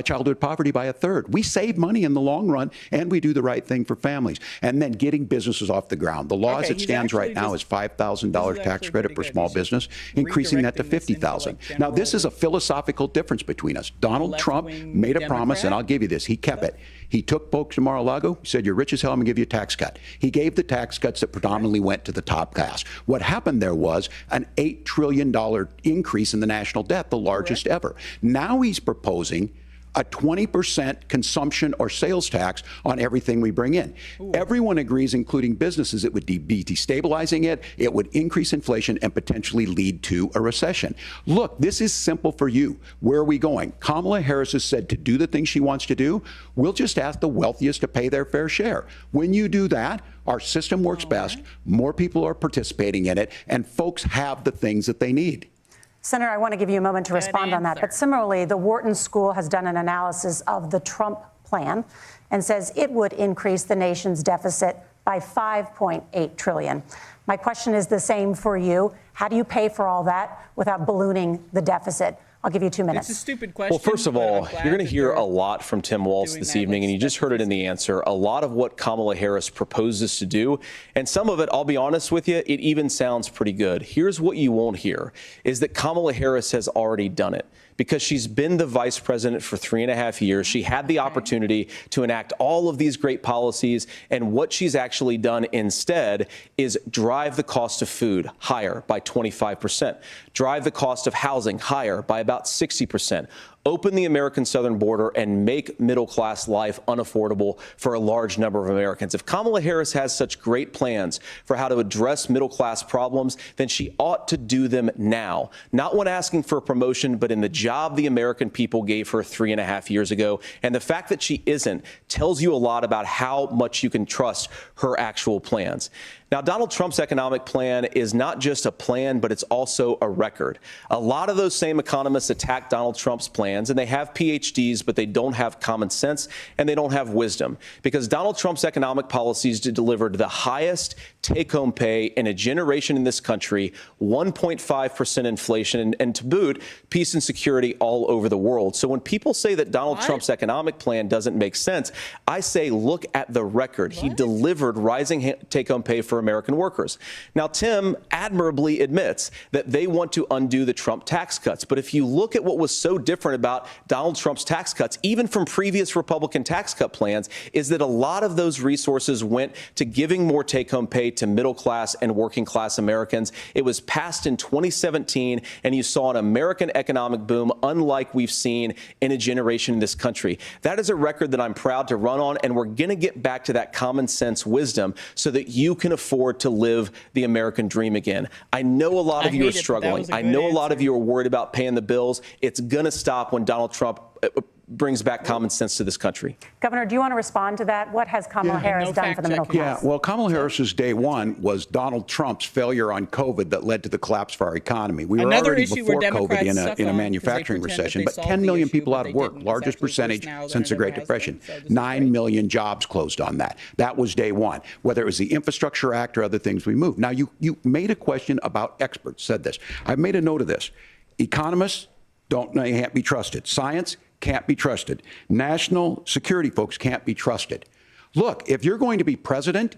childhood poverty by 1/3. We save money in the long run, and we do the right thing for families. And then getting businesses off the ground. The law as Okay, it he's stands right actually now just- is $5,000 this is tax actually credit pretty for good. small He's just business, increasing that to redirecting this into, $50,000. like, Now, this is a general philosophical difference between us. Donald Trump left-wing made a promise, and Democrat? I'll give you this. He kept it. He took folks to Mar-a-Lago, said, you're rich as hell, I'm going to give you a tax cut. He gave the tax cuts that predominantly went to the top class. What happened there was an $8 trillion increase in the national debt, the largest ever. Now he's proposing a 20% consumption or sales tax on everything we bring in. Everyone agrees, including businesses, it would be destabilizing it, it would increase inflation and potentially lead to a recession. Look, this is simple for you. Where are we going? Kamala Harris has said to do the things she wants to do, we'll just ask the wealthiest to pay their fair share. When you do that, our system works best, more people are participating in it, and folks have the things that they need. Senator, I want to give you a moment to respond on that. answer. But similarly, the Wharton School has done an analysis of the Trump plan and says it would increase the nation's deficit by $5.8 trillion. My question is the same for you. How do you pay for all that without ballooning the deficit? I'll give you 2 minutes. It's a stupid question. Well, first of all, you're going to hear a lot from Tim Walz this evening, and you just heard it in the answer. A lot of what Kamala Harris proposes to do, and some of it, I'll be honest with you, it even sounds pretty good. Here's what you won't hear, is that Kamala Harris has already done it. Because she's been the vice president for 3.5 years. She had the opportunity to enact all of these great policies. And what she's actually done instead is drive the cost of food higher by 25%, drive the cost of housing higher by about 60%. Open the American southern border and make middle-class life unaffordable for a large number of Americans. If Kamala Harris has such great plans for how to address middle-class problems, then she ought to do them now. Not when asking for a promotion, but in the job the American people gave her 3.5 years ago. And the fact that she isn't tells you a lot about how much you can trust her actual plans. Now, Donald Trump's economic plan is not just a plan, but it's also a record. A lot of those same economists attack Donald Trump's plans, and they have PhDs, but they don't have common sense and they don't have wisdom, because Donald Trump's economic policies delivered the highest take-home pay in a generation in this country, 1.5% inflation, and to boot, peace and security all over the world. So when people say that Donald Trump's economic plan doesn't make sense, I say look at the record. He delivered rising take-home pay for American workers. Now, Tim admirably admits that they want to undo the Trump tax cuts. But if you look at what was so different about Donald Trump's tax cuts, even from previous Republican tax cut plans, is that a lot of those resources went to giving more take-home pay to middle-class and working-class Americans. It was passed in 2017, and you saw an American economic boom unlike we've seen in a generation in this country. That is a record that I'm proud to run on, and we're going to get back to that common sense wisdom so that you can afford to live the American dream again. I know a lot of you are struggling. I know a lot of you are worried about paying the bills. It's going to stop when Donald Trump brings back common sense to this country. Governor, do you want to respond to that? What has Kamala Harris done for the middle class? Yeah, well, Kamala Harris's day one was Donald Trump's failure on COVID that led to the collapse of our economy. We were already before COVID in a manufacturing recession, but 10 million people out of work, largest percentage since the Great Depression. 9 million jobs closed on that. That was day one, whether it was the Infrastructure Act or other things we moved. Now, you made a question about experts, said this. I've made a note of this. Economists can't be trusted. Science can't be trusted. National security folks can't be trusted. Look, if you're going to be president,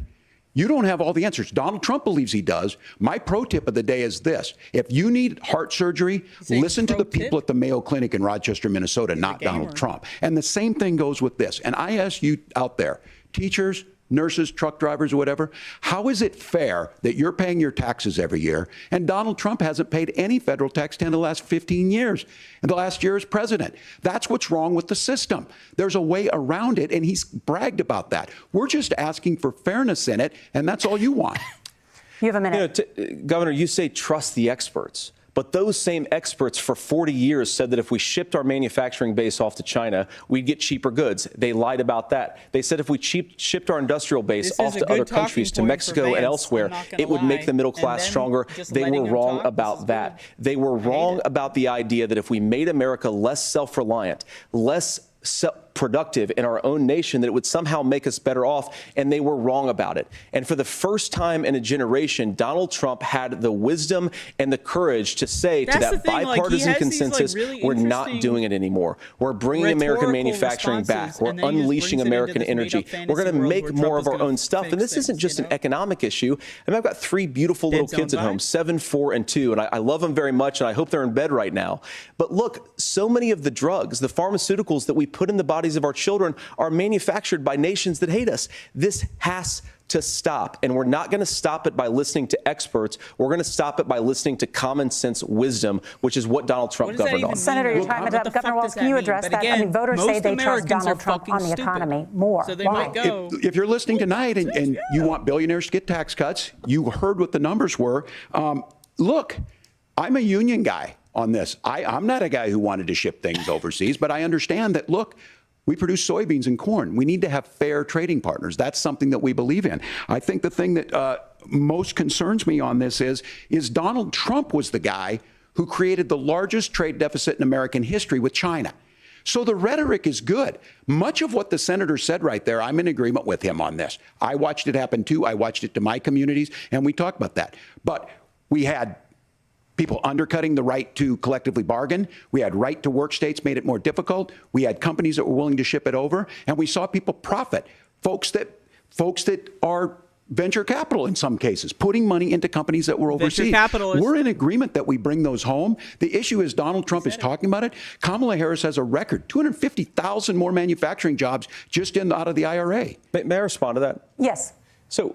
you don't have all the answers. Donald Trump believes he does. My pro tip of the day is this. If you need heart surgery, listen to the people at the Mayo Clinic in Rochester, Minnesota, not Donald Trump. And the same thing goes with this. And I ask you out there, teachers, nurses, truck drivers, or whatever, how is it fair that you're paying your taxes every year and Donald Trump hasn't paid any federal tax in the last 15 years, and the last year as president? That's what's wrong with the system. There's a way around it, and he's bragged about that. We're just asking for fairness in it, and that's all you want. You have a minute. Governor, you say trust the experts. But those same experts for 40 years said that if we shipped our manufacturing base off to China, we'd get cheaper goods. They lied about that. They said if we shipped our industrial base off to other countries, to Mexico and elsewhere, it would make the middle class stronger. They were wrong about that. They were wrong about the idea that if we made America less self-reliant, less productive in our own nation, that it would somehow make us better off, and they were wrong about it. And for the first time in a generation, Donald Trump had the wisdom and the courage to say to that bipartisan consensus, we're not doing it anymore. We're bringing American manufacturing back. We're unleashing American energy. We're going to make more of our own stuff. And this isn't just an economic issue. I mean, I've got 3 beautiful little kids at home, 7, 4, and 2, and I love them very much, and I hope they're in bed right now. But look, so many of the drugs, the pharmaceuticals that we put in the bodies of our children are manufactured by nations that hate us. This has to stop, and we're not going to stop it by listening to experts. We're going to stop it by listening to common sense wisdom, which is what Donald Trump governed on. Senator, your time is up. Governor Walz, can you address that? I mean, voters say they trust Donald Trump on the economy more. So they might go. If you're listening tonight and you want billionaires to get tax cuts, you heard what the numbers were. Look, I'm a union guy on this. I'm not a guy who wanted to ship things overseas, but I understand that, look, we produce soybeans and corn. We need to have fair trading partners. That's something that we believe in. I think the thing that most concerns me on this is Donald Trump was the guy who created the largest trade deficit in American history with China. So the rhetoric is good. Much of what the senator said right there, I'm in agreement with him on this. I watched it happen too. I watched it to my communities, and we talked about that. But we had people undercutting the right to collectively bargain. We had right to work states made it more difficult. We had companies that were willing to ship it over, and we saw people profit. Folks that are venture capital in some cases, putting money into companies that were overseas. We're in agreement that we bring those home. The issue is Donald Trump is talking about it. Kamala Harris has a record, 250,000 more manufacturing jobs just out of the IRA. May I respond to that? Yes. So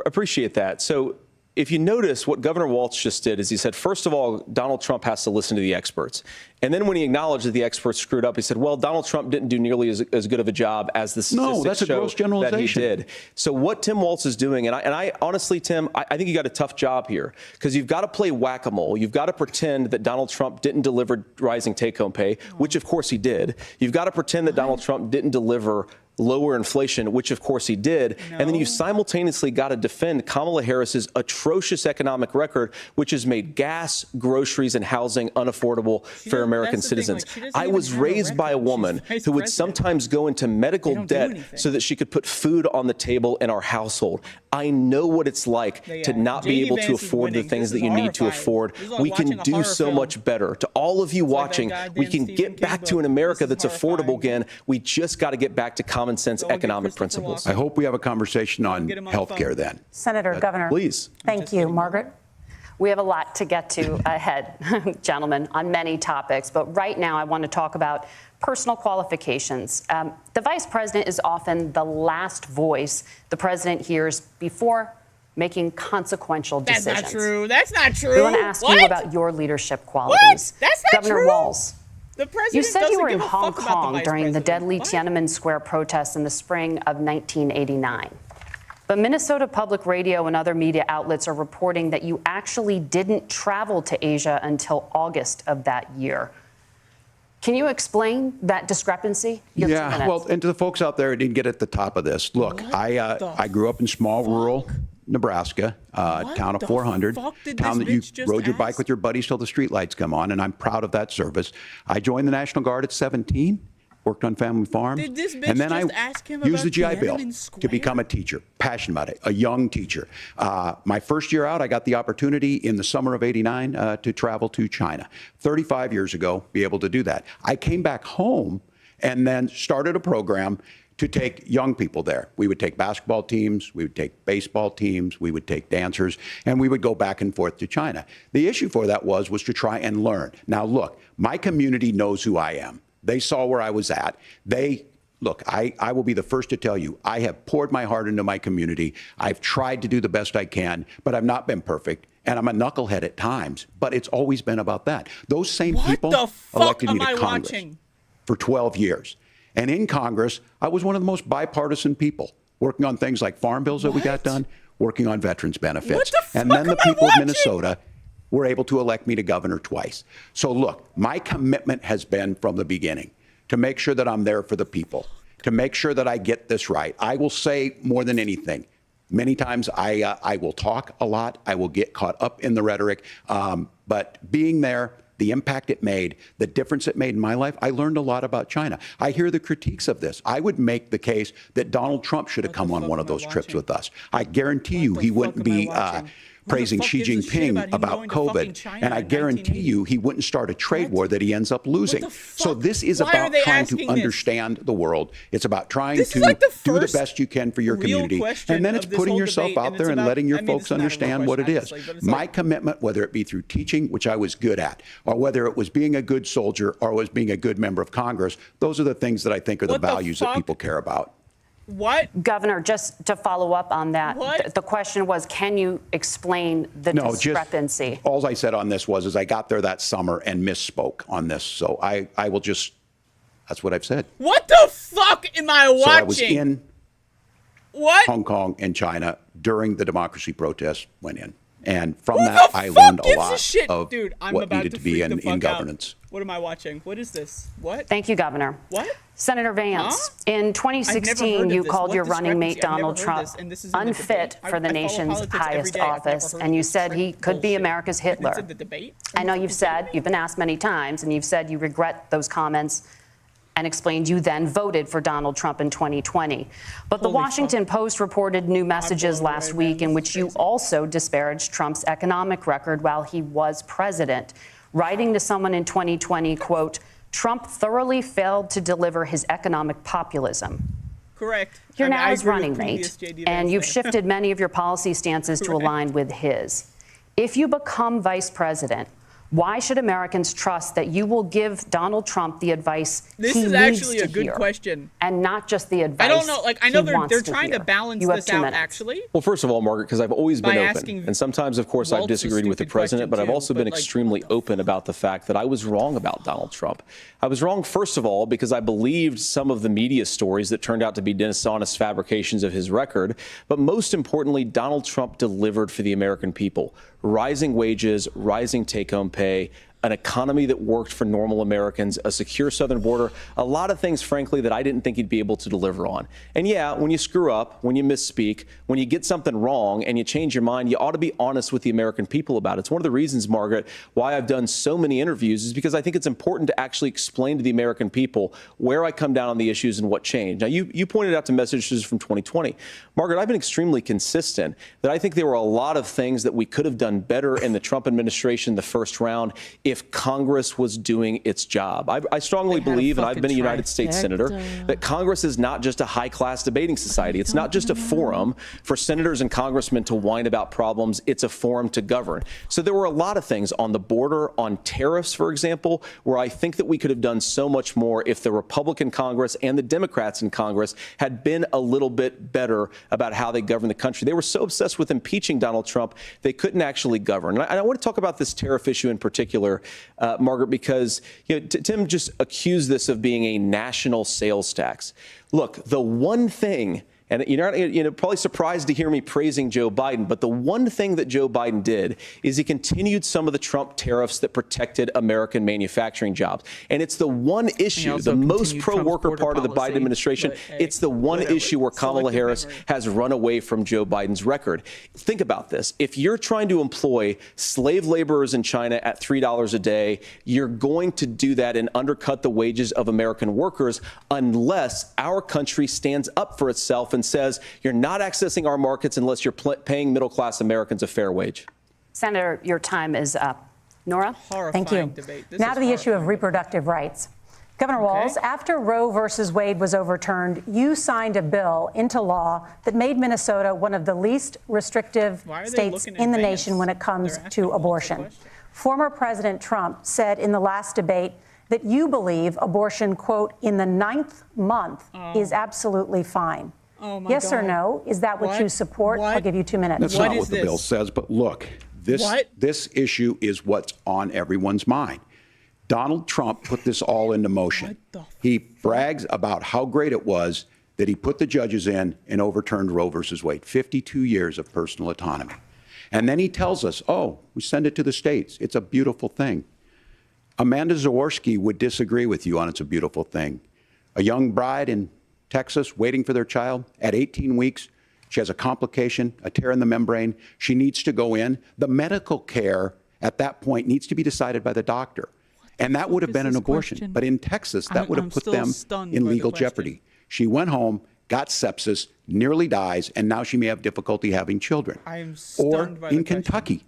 appreciate that. So if you notice, what Governor Walz just did is he said, first of all, Donald Trump has to listen to the experts. And then when he acknowledged that the experts screwed up, he said, well, Donald Trump didn't do nearly as good of a job as the statistics show that he did. So what Tim Walz is doing, and I honestly, Tim, I think you got a tough job here, because you've got to play whack-a-mole. You've got to pretend that Donald Trump didn't deliver rising take-home pay, which of course he did. You've got to pretend that Donald Trump didn't deliver lower inflation, which of course he did. And then you simultaneously got to defend Kamala Harris's atrocious economic record, which has made gas, groceries, and housing unaffordable for American citizens. I was raised by a woman who would sometimes go into medical debt so that she could put food on the table in our household. I know what it's like to not be able to afford the things that you need to afford. We can do so much better. To all of you watching, we can get back to an America that's affordable again. We just got to get back to common sense economic principles. I hope we have a conversation on health care then. Senator, Governor. Please. Thank you. Margaret? We have a lot to get to ahead, gentlemen, on many topics. But right now, I want to talk about personal qualifications. The vice president is often the last voice the president hears before making consequential decisions. That's not true. That's not true. We want to ask you about your leadership qualities. That's not Governor true. Walz. You said you were in Hong the Kong during the deadly Tiananmen Square protests in the spring of 1989. But Minnesota Public Radio and other media outlets are reporting that you actually didn't travel to Asia until August of that year. Can you explain that discrepancy? Yeah, well, and to the folks out there who didn't get at the top of this, look, I grew up in small rural Nebraska, town of 400, town that you rode your bike with your buddies till the streetlights come on, and I'm proud of that service. I joined the National Guard at 17, worked on family farms, and then I used the GI Bill to become a teacher, passionate about it, a young teacher. My first year out, I got the opportunity in the summer of '89 to travel to China. 35 years ago, be able to do that. I came back home and then started a program to take young people there. We would take basketball teams, we would take baseball teams, we would take dancers, and we would go back and forth to China. The issue for that was to try and learn. Now, look, my community knows who I am. They saw where I was at. Look, I will be the first to tell you, I have poured my heart into my community. I've tried to do the best I can, but I've not been perfect. And I'm a knucklehead at times, but it's always been about that. Those same people elected me to Congress for 12 years. And in Congress, I was one of the most bipartisan people, working on things like farm bills that we got done, working on veterans benefits. And then the people of Minnesota were able to elect me to governor twice. So look, my commitment has been from the beginning to make sure that I'm there for the people, to make sure that I get this right. I will say more than anything, many times I will talk a lot, I will get caught up in the rhetoric, but being there, the impact it made, the difference it made in my life, I learned a lot about China. I hear the critiques of this. I would make the case that Donald Trump should have come on one of those trips with us. I guarantee you he wouldn't be praising Xi Jinping about COVID, and I guarantee you he wouldn't start a trade war that he ends up losing. So this is about trying to understand the world. It's about trying to do the best you can for your community, and then it's putting yourself out there and letting your folks understand what it is. My commitment, whether it be through teaching, which I was good at, or whether it was being a good soldier or was being a good member of Congress, those are the things that I think are the values that people care about. What? Governor, just to follow up on that, the question was, can you explain the discrepancy? All I said on this was I got there that summer and misspoke on this. So I will just, that's what I've said. What the fuck am I watching? So I was in Hong Kong and China during the democracy protests, went in. And from that, I learned a lot of what needed to be in governance. What am I watching? What is this? What? Thank you, Governor. What? Senator Vance, in 2016, you called your running mate Donald Trump unfit for the nation's highest office, and you said he could be America's Hitler. I know you've been asked many times, and you've said you regret those comments and explained you then voted for Donald Trump in 2020. But the Washington Post reported new messages last week in which you also disparaged Trump's economic record while he was president, writing to someone in 2020, quote, "Trump thoroughly failed to deliver his economic populism." Correct. You're now his running mate, and you've shifted many of your policy stances to align with his. If you become vice president, why should Americans trust that you will give Donald Trump the advice this he is needs actually to a good hear, question, and not just the advice I don't know. Like, I know he they're trying to balance this out, actually. Well, first of all, Margaret, because I've always been By open, and sometimes, of course, I've disagreed with the president, but I've also been extremely open about the fact that I was wrong about Donald Trump. I was wrong, first of all, because I believed some of the media stories that turned out to be dishonest fabrications of his record. But most importantly, Donald Trump delivered for the American people. Rising wages, rising take-home pay, an economy that worked for normal Americans, a secure southern border, a lot of things, frankly, that I didn't think he'd be able to deliver on. And yeah, when you screw up, when you misspeak, when you get something wrong and you change your mind, you ought to be honest with the American people about it. It's one of the reasons, Margaret, why I've done so many interviews is because I think it's important to actually explain to the American people where I come down on the issues and what changed. Now, you pointed out to messages from 2020. Margaret, I've been extremely consistent that I think there were a lot of things that we could have done better in the Trump administration the first round if Congress was doing its job. I strongly believe, and I've been a United States Senator, that Congress is not just a high-class debating society. It's not just a forum for senators and congressmen to whine about problems. It's a forum to govern. So there were a lot of things on the border, on tariffs, for example, where I think that we could have done so much more if the Republican Congress and the Democrats in Congress had been a little bit better about how they govern the country. They were so obsessed with impeaching Donald Trump, they couldn't actually govern. And I want to talk about this tariff issue in particular, Margaret, because Tim just accused this of being a national sales tax. Look, the one thing, and you're probably surprised to hear me praising Joe Biden, but the one thing that Joe Biden did is he continued some of the Trump tariffs that protected American manufacturing jobs. And it's the one issue, the most pro-worker part of the Biden administration, it's the one issue where Kamala Harris has run away from Joe Biden's record. Think about this. If you're trying to employ slave laborers in China at $3 a day, you're going to do that and undercut the wages of American workers unless our country stands up for itself and says you're not accessing our markets unless you're paying middle-class Americans a fair wage. Senator, your time is up. Nora? Thank you. Now to the issue of reproductive rights. Governor Walz, after Roe versus Wade was overturned, you signed a bill into law that made Minnesota one of the least restrictive states in the nation when it comes to abortion. Former President Trump said in the last debate that you believe abortion, quote, in the 9th month is absolutely fine. Yes or no? Is that what you support? I'll give you 2 minutes. That's not what the bill says. But look, this issue is what's on everyone's mind. Donald Trump put this all into motion. He brags about how great it was that he put the judges in and overturned Roe versus Wade. 52 years of personal autonomy. And then he tells us, oh, we send it to the states. It's a beautiful thing. Amanda Zaworski would disagree with you on it's a beautiful thing. A young bride in Texas waiting for their child at 18 weeks. She has a complication, a tear in the membrane. She needs to go in. The medical care at that point needs to be decided by the doctor. And that would have been an abortion. But in Texas, that would have put them in legal jeopardy. She went home, got sepsis, nearly dies, and now she may have difficulty having children. Or in Kentucky,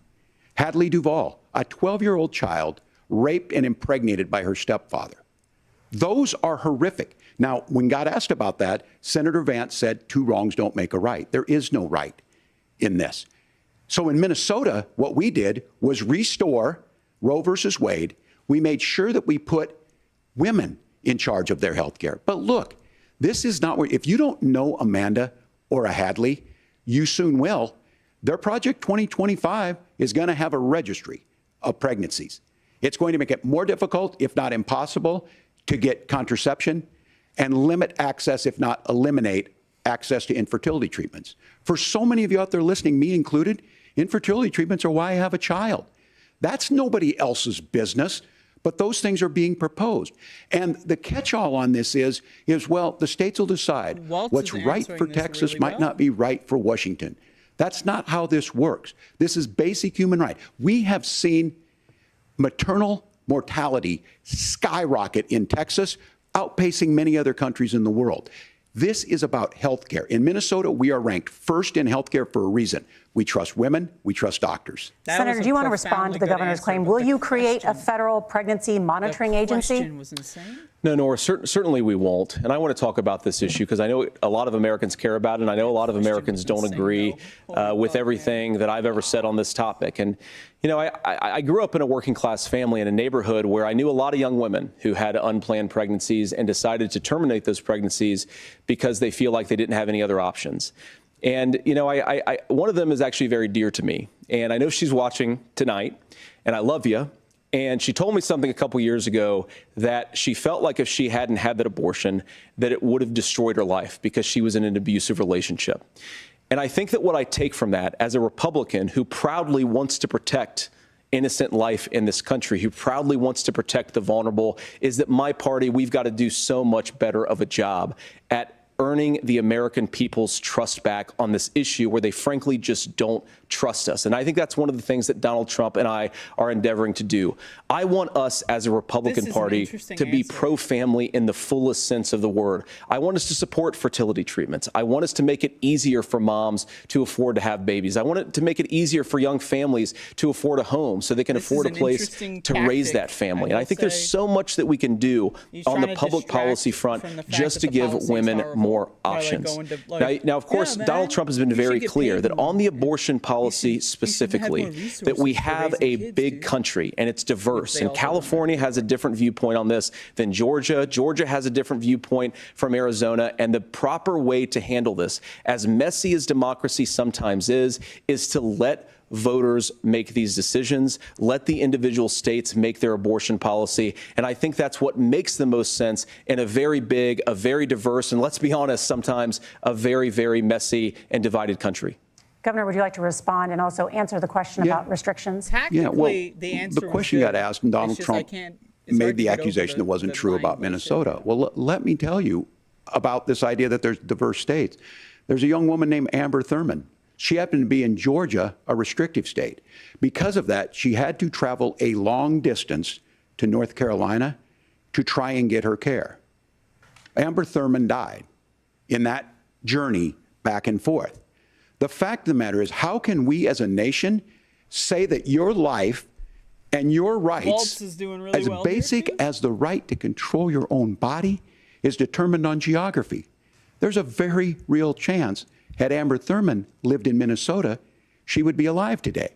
Hadley Duvall, a 12-year-old child raped and impregnated by her stepfather. Those are horrific. Now, when God asked about that, Senator Vance said 2 wrongs don't make a right. There is no right in this. So in Minnesota, what we did was restore Roe versus Wade. We made sure that we put women in charge of their health care. But look, this is not where, if you don't know Amanda or a Hadley, you soon will. Their Project 2025 is going to have a registry of pregnancies. It's going to make it more difficult, if not impossible, to get contraception and limit access, if not eliminate access to infertility treatments. For so many of you out there listening, me included, infertility treatments are why I have a child. That's nobody else's business, but those things are being proposed. And the catch-all on this is well, the states will decide what's right for Texas might not be right for Washington. That's not how this works. This is basic human right. We have seen maternal mortality skyrocket in Texas outpacing many other countries in the world. This is about health care. In Minnesota, we are ranked first in health care for a reason. We trust women. We trust doctors. Senator, do you want to respond to the governor's claim? Will you create a federal pregnancy monitoring agency? The question was insane. No, Nora, certainly we won't. And I want to talk about this issue because I know a lot of Americans care about it, and I know a lot of Americans don't agree with everything that I've ever said on this topic. And, you know, I grew up in a working class family in a neighborhood where I knew a lot of young women who had unplanned pregnancies and decided to terminate those pregnancies because they feel like they didn't have any other options. And, you know, one of them is actually very dear to me. And I know she's watching tonight, and I love you. And she told me something a couple years ago that she felt like if she hadn't had that abortion, that it would have destroyed her life because she was in an abusive relationship. And I think that what I take from that as a Republican who proudly wants to protect innocent life in this country, who proudly wants to protect the vulnerable, is that my party, we've got to do so much better of a job at earning the American people's trust back on this issue where they frankly just don't trust us. And I think that's one of the things that Donald Trump and I are endeavoring to do. I want us as a Republican Party to be pro-family in the fullest sense of the word. I want us to support fertility treatments. I want us to make it easier for moms to afford to have babies. I want it to make it easier for young families to afford a home so they can afford a place to raise that family. And I think there's so much that we can do on the public policy front just to give women more options. Now, of course, Donald Trump has been very clear that on the abortion policy specifically, that we have a big country and it's diverse. And California has a different viewpoint on this than Georgia. Georgia has a different viewpoint from Arizona. And the proper way to handle this, as messy as democracy sometimes is to let voters make these decisions, let the individual states make their abortion policy. And I think that's what makes the most sense in a very big, a very diverse, and let's be honest, sometimes a very, very messy and divided country. Governor, would you like to respond and also answer the question about restrictions? The question got asked, and Donald Trump made the accusation that wasn't true about Minnesota. Well, let me tell you about this idea that there's diverse states. There's a young woman named Amber Thurman. She happened to be in Georgia, a restrictive state. Because of that, she had to travel a long distance to North Carolina to try and get her care. Amber Thurman died in that journey back and forth. The fact of the matter is, how can we as a nation say that your life and your rights, as basic as the right to control your own body, is determined on geography? There's a very real chance, had Amber Thurman lived in Minnesota, she would be alive today.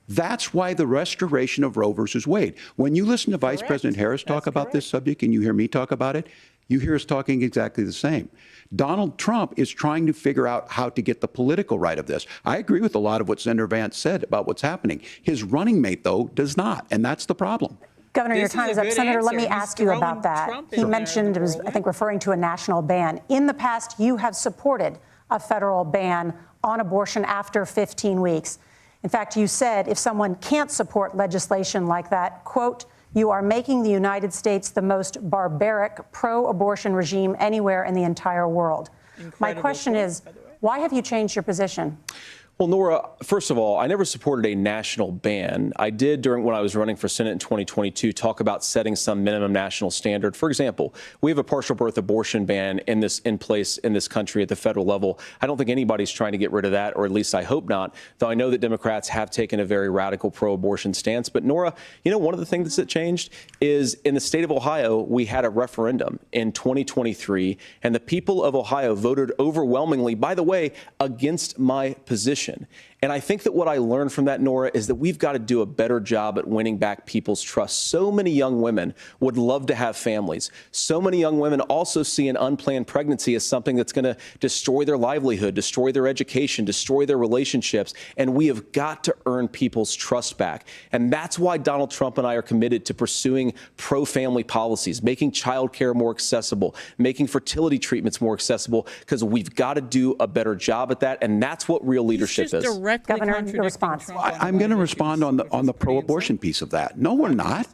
That's why the restoration of Roe versus Wade. When you listen to Vice President Harris talk about this subject and you hear me talk about it, you hear us talking exactly the same. Donald Trump is trying to figure out how to get the political right of this. I agree with a lot of what Senator Vance said about what's happening. His running mate, though, does not, and that's the problem. Governor, your time is up. Senator, let me ask you about that. He mentioned, I think, referring to a national ban. In the past, you have supported a federal ban on abortion after 15 weeks. In fact, you said if someone can't support legislation like that, quote, you are making the United States the most barbaric pro-abortion regime anywhere in the entire world. My question is, why have you changed your position? Well, Nora, first of all, I never supported a national ban. I did when I was running for Senate in 2022 talk about setting some minimum national standard. For example, we have a partial birth abortion ban in place in this country at the federal level. I don't think anybody's trying to get rid of that, or at least I hope not, though I know that Democrats have taken a very radical pro-abortion stance. But Nora, you know, one of the things that changed is in the state of Ohio, we had a referendum in 2023, and the people of Ohio voted overwhelmingly, by the way, against my position. And I think that what I learned from that, Nora, is that we've got to do a better job at winning back people's trust. So many young women would love to have families. So many young women also see an unplanned pregnancy as something that's going to destroy their livelihood, destroy their education, destroy their relationships. And we have got to earn people's trust back. And that's why Donald Trump and I are committed to pursuing pro-family policies, making childcare more accessible, making fertility treatments more accessible, because we've got to do a better job at that. And that's what real leadership is. Governor, your response. I'm going to respond on the pro-abortion piece of that. No, we're not.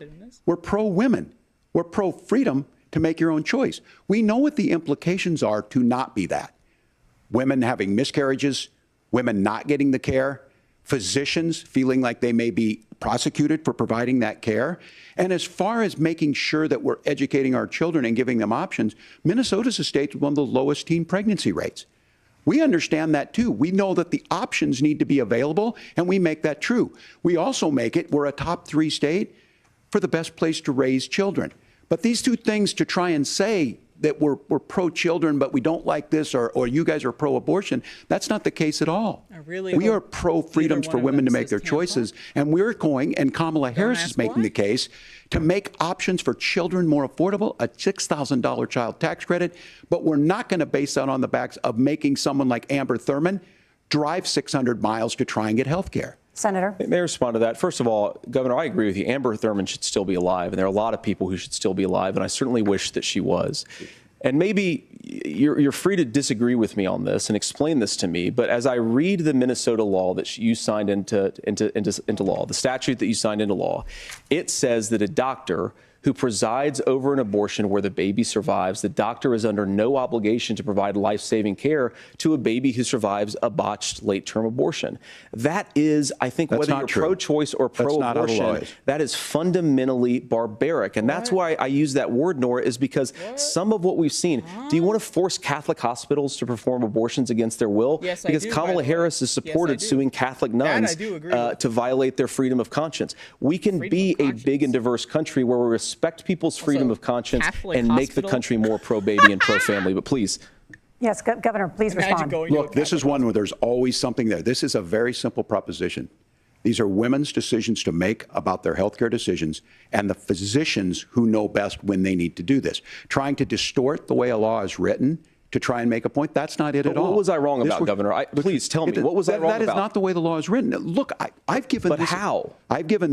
We're pro-women. We're pro-freedom to make your own choice. We know what the implications are to not be that. Women having miscarriages, women not getting the care, physicians feeling like they may be prosecuted for providing that care. And as far as making sure that we're educating our children and giving them options, Minnesota's a state with one of the lowest teen pregnancy rates. We understand that too. We know that the options need to be available, and we make that true. We also make it, we're a top 3 state for the best place to raise children. But these two things, to try and say that we're pro-children, but we don't like this, or you guys are pro-abortion, that's not the case at all. We are pro-freedoms for women to make their choices, and we're going, and Kamala Harris is making the case, to make options for children more affordable, a $6,000 child tax credit, but we're not going to base that on the backs of making someone like Amber Thurman drive 600 miles to try and get health care. Senator? May I respond to that? First of all, Governor, I agree with you. Amber Thurman should still be alive, and there are a lot of people who should still be alive, and I certainly wish that she was. And maybe you're free to disagree with me on this and explain this to me, but as I read the Minnesota law that you signed into law, the statute that you signed into law, it says that a doctor who presides over an abortion where the baby survives, the doctor is under no obligation to provide life-saving care to a baby who survives a botched late-term abortion. That is, I think, whether you're pro-choice or pro-abortion, that is fundamentally barbaric. And that's why I use that word, Nora, is because some of what we've seen. Do you want to force Catholic hospitals to perform abortions against their will? Yes, because I do, Kamala Harris has supported suing Catholic nuns to violate their freedom of conscience. We can be a big and diverse country where we respect people's freedom of conscience and make the country more pro-baby and pro-family. But please. Yes, Governor, please respond. Look, this is one where there's always something there. This is a very simple proposition. These are women's decisions to make about their healthcare decisions, and the physicians who know best when they need to do this. Trying to distort the way a law is written to try and make a point, that's not it at all. What was I wrong about, Governor? Please tell me, what was I wrong about? That is not the way the law is written. Look, I've given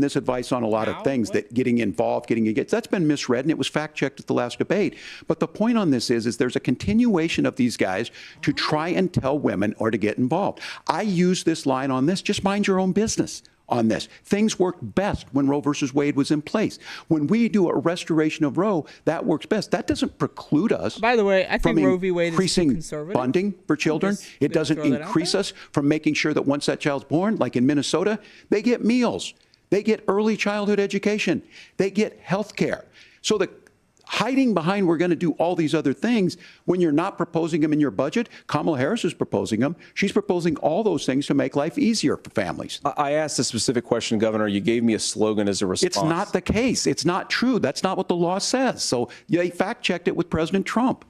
this advice on a lot of things, that getting involved, getting engaged, that's been misread, and it was fact-checked at the last debate. But the point on this is there's a continuation of these guys to try and tell women or to get involved. I use this line on this, just mind your own business on this. Things worked best when Roe versus Wade was in place. When we do a restoration of Roe, that works best. That doesn't preclude us. By the way, I think Roe v. Wade is increasing conservative funding for children. It doesn't increase us from making sure that once that child's born, like in Minnesota, they get meals. They get early childhood education. They get health care. So the hiding behind we're going to do all these other things when you're not proposing them in your budget. Kamala Harris is proposing them. She's proposing all those things to make life easier for families. I asked a specific question, Governor. You gave me a slogan as a response. It's not the case. It's not true. That's not what the law says. So they fact-checked it with President Trump.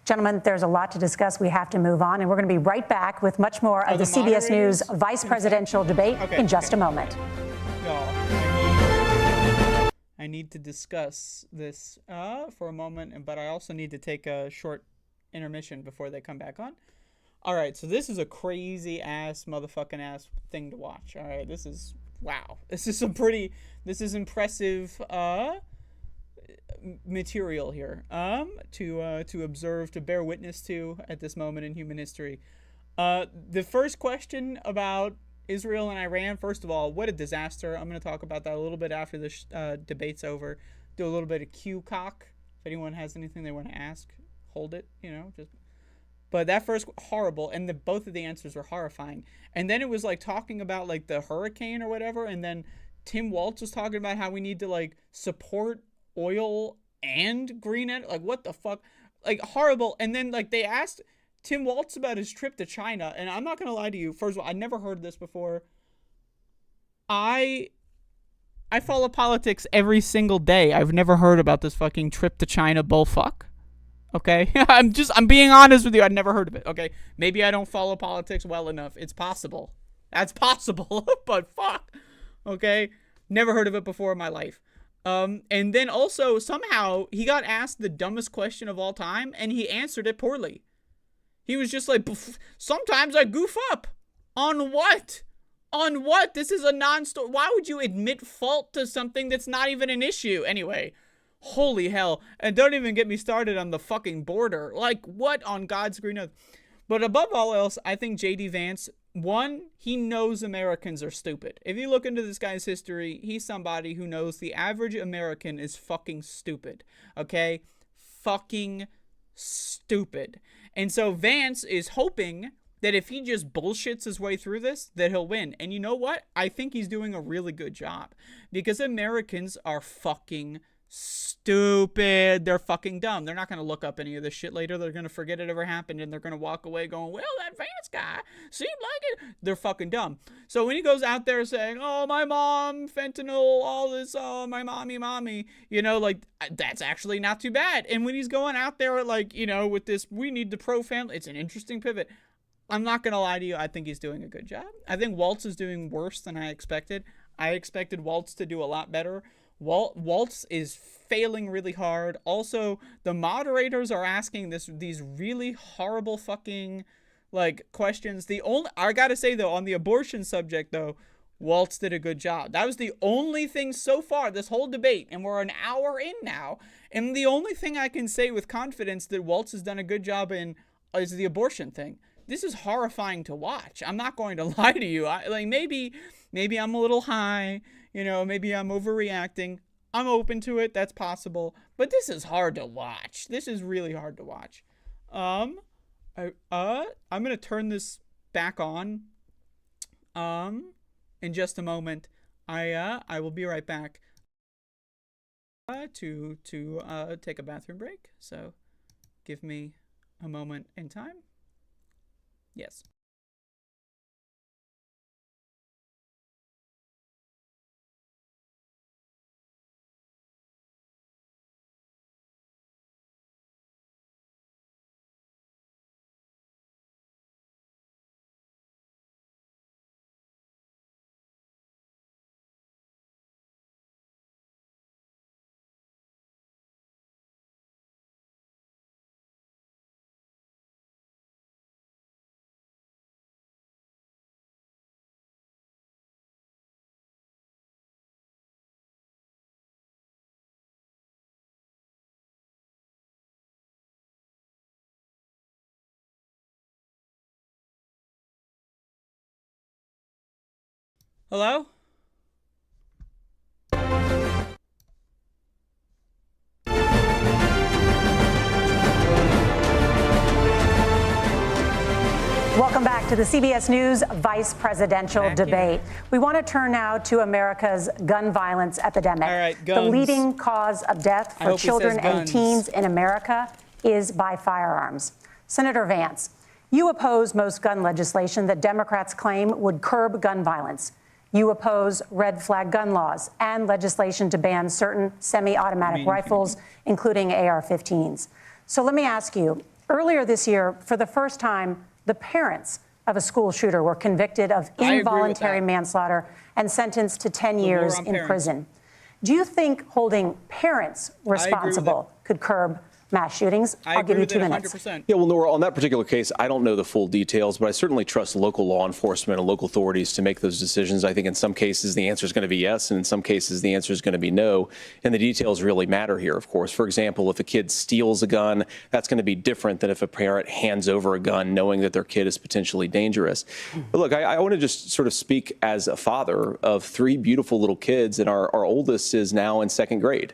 Gentlemen, there's a lot to discuss. We have to move on, and we're going to be right back with much more of the CBS News vice presidential debate in just a moment. I need to discuss this for a moment, but I also need to take a short intermission before they come back on. All right, so this is a crazy ass motherfucking ass thing to watch. All right, this is wow. This is impressive material here to observe, to bear witness to at this moment in human history. The first question about Israel and Iran, first of all, what a disaster. I'm going to talk about that a little bit after this debate's over. Do a little bit of Q-cock. If anyone has anything they want to ask, hold it, But that first, horrible, and both of the answers were horrifying. And then it was like talking about like the hurricane or whatever, and then Tim Walz was talking about how we need to like support oil and green energy. Like, what the fuck? Like, horrible. And then like they asked Tim Walz about his trip to China, and I'm not going to lie to you. First of all, I never heard this before. I follow politics every single day. I've never heard about this fucking trip to China bullfuck. Okay? I'm being honest with you. I've never heard of it. Okay? Maybe I don't follow politics well enough. It's possible. That's possible. But fuck. Okay? Never heard of it before in my life. And then also, somehow, he got asked the dumbest question of all time, and he answered it poorly. He was just like, sometimes I goof up. On what? On what? This is a non-story. Why would you admit fault to something that's not even an issue? Anyway, holy hell. And don't even get me started on the fucking border. Like, what on God's green earth? But above all else, I think J.D. Vance, one, he knows Americans are stupid. If you look into this guy's history, he's somebody who knows the average American is fucking stupid. Okay? Fucking stupid. And so Vance is hoping that if he just bullshits his way through this, that he'll win. And you know what? I think he's doing a really good job, because Americans are fucking stupid. They're fucking dumb. They're not going to look up any of this shit later. They're going to forget it ever happened, and they're going to walk away going, well, that Vance guy seemed like it. They're fucking dumb. So when he goes out there saying, oh, my mom, fentanyl, all this, oh, my mommy, you know, like, that's actually not too bad. And when he's going out there, like, you know, with this, we need the pro-family, it's an interesting pivot. I'm not going to lie to you. I think he's doing a good job. I think Waltz is doing worse than I expected. I expected Waltz to do a lot better. Waltz is failing really hard. Also, the moderators are asking these really horrible fucking like questions. I gotta say though, on the abortion subject though, Waltz did a good job. That was the only thing so far this whole debate, and we're an hour in now, and the only thing I can say with confidence that Waltz has done a good job in is the abortion thing. This is horrifying to watch. I'm not going to lie to you. Maybe I'm a little high. You know, maybe I'm overreacting. I'm open to it. That's possible. But this is hard to watch. This is really hard to watch. I'm going to turn this back on in just a moment. I will be right back to take a bathroom break. So give me a moment in time. Yes. Hello? Welcome back to the CBS News vice presidential debate. We want to turn now to America's gun violence epidemic. All right, the guns. leading cause of death for children and teens in America is by firearms. Senator Vance, you oppose most gun legislation that Democrats claim would curb gun violence. You oppose red flag gun laws and legislation to ban certain semi-automatic rifles, including AR-15s. So let me ask you, earlier this year, for the first time, the parents of a school shooter were convicted of involuntary manslaughter and sentenced to 10 years in prison. Do you think holding parents responsible could curb mass shootings? I'll give you 2 minutes. 100%. Yeah, well, Nora, on that particular case, I don't know the full details, but I certainly trust local law enforcement and local authorities to make those decisions. I think in some cases the answer is going to be yes, and in some cases the answer is going to be no. And the details really matter here, of course. For example, if a kid steals a gun, that's going to be different than if a parent hands over a gun knowing that their kid is potentially dangerous. But look, I want to just sort of speak as a father of 3 beautiful little kids, and our oldest is now in 2nd grade.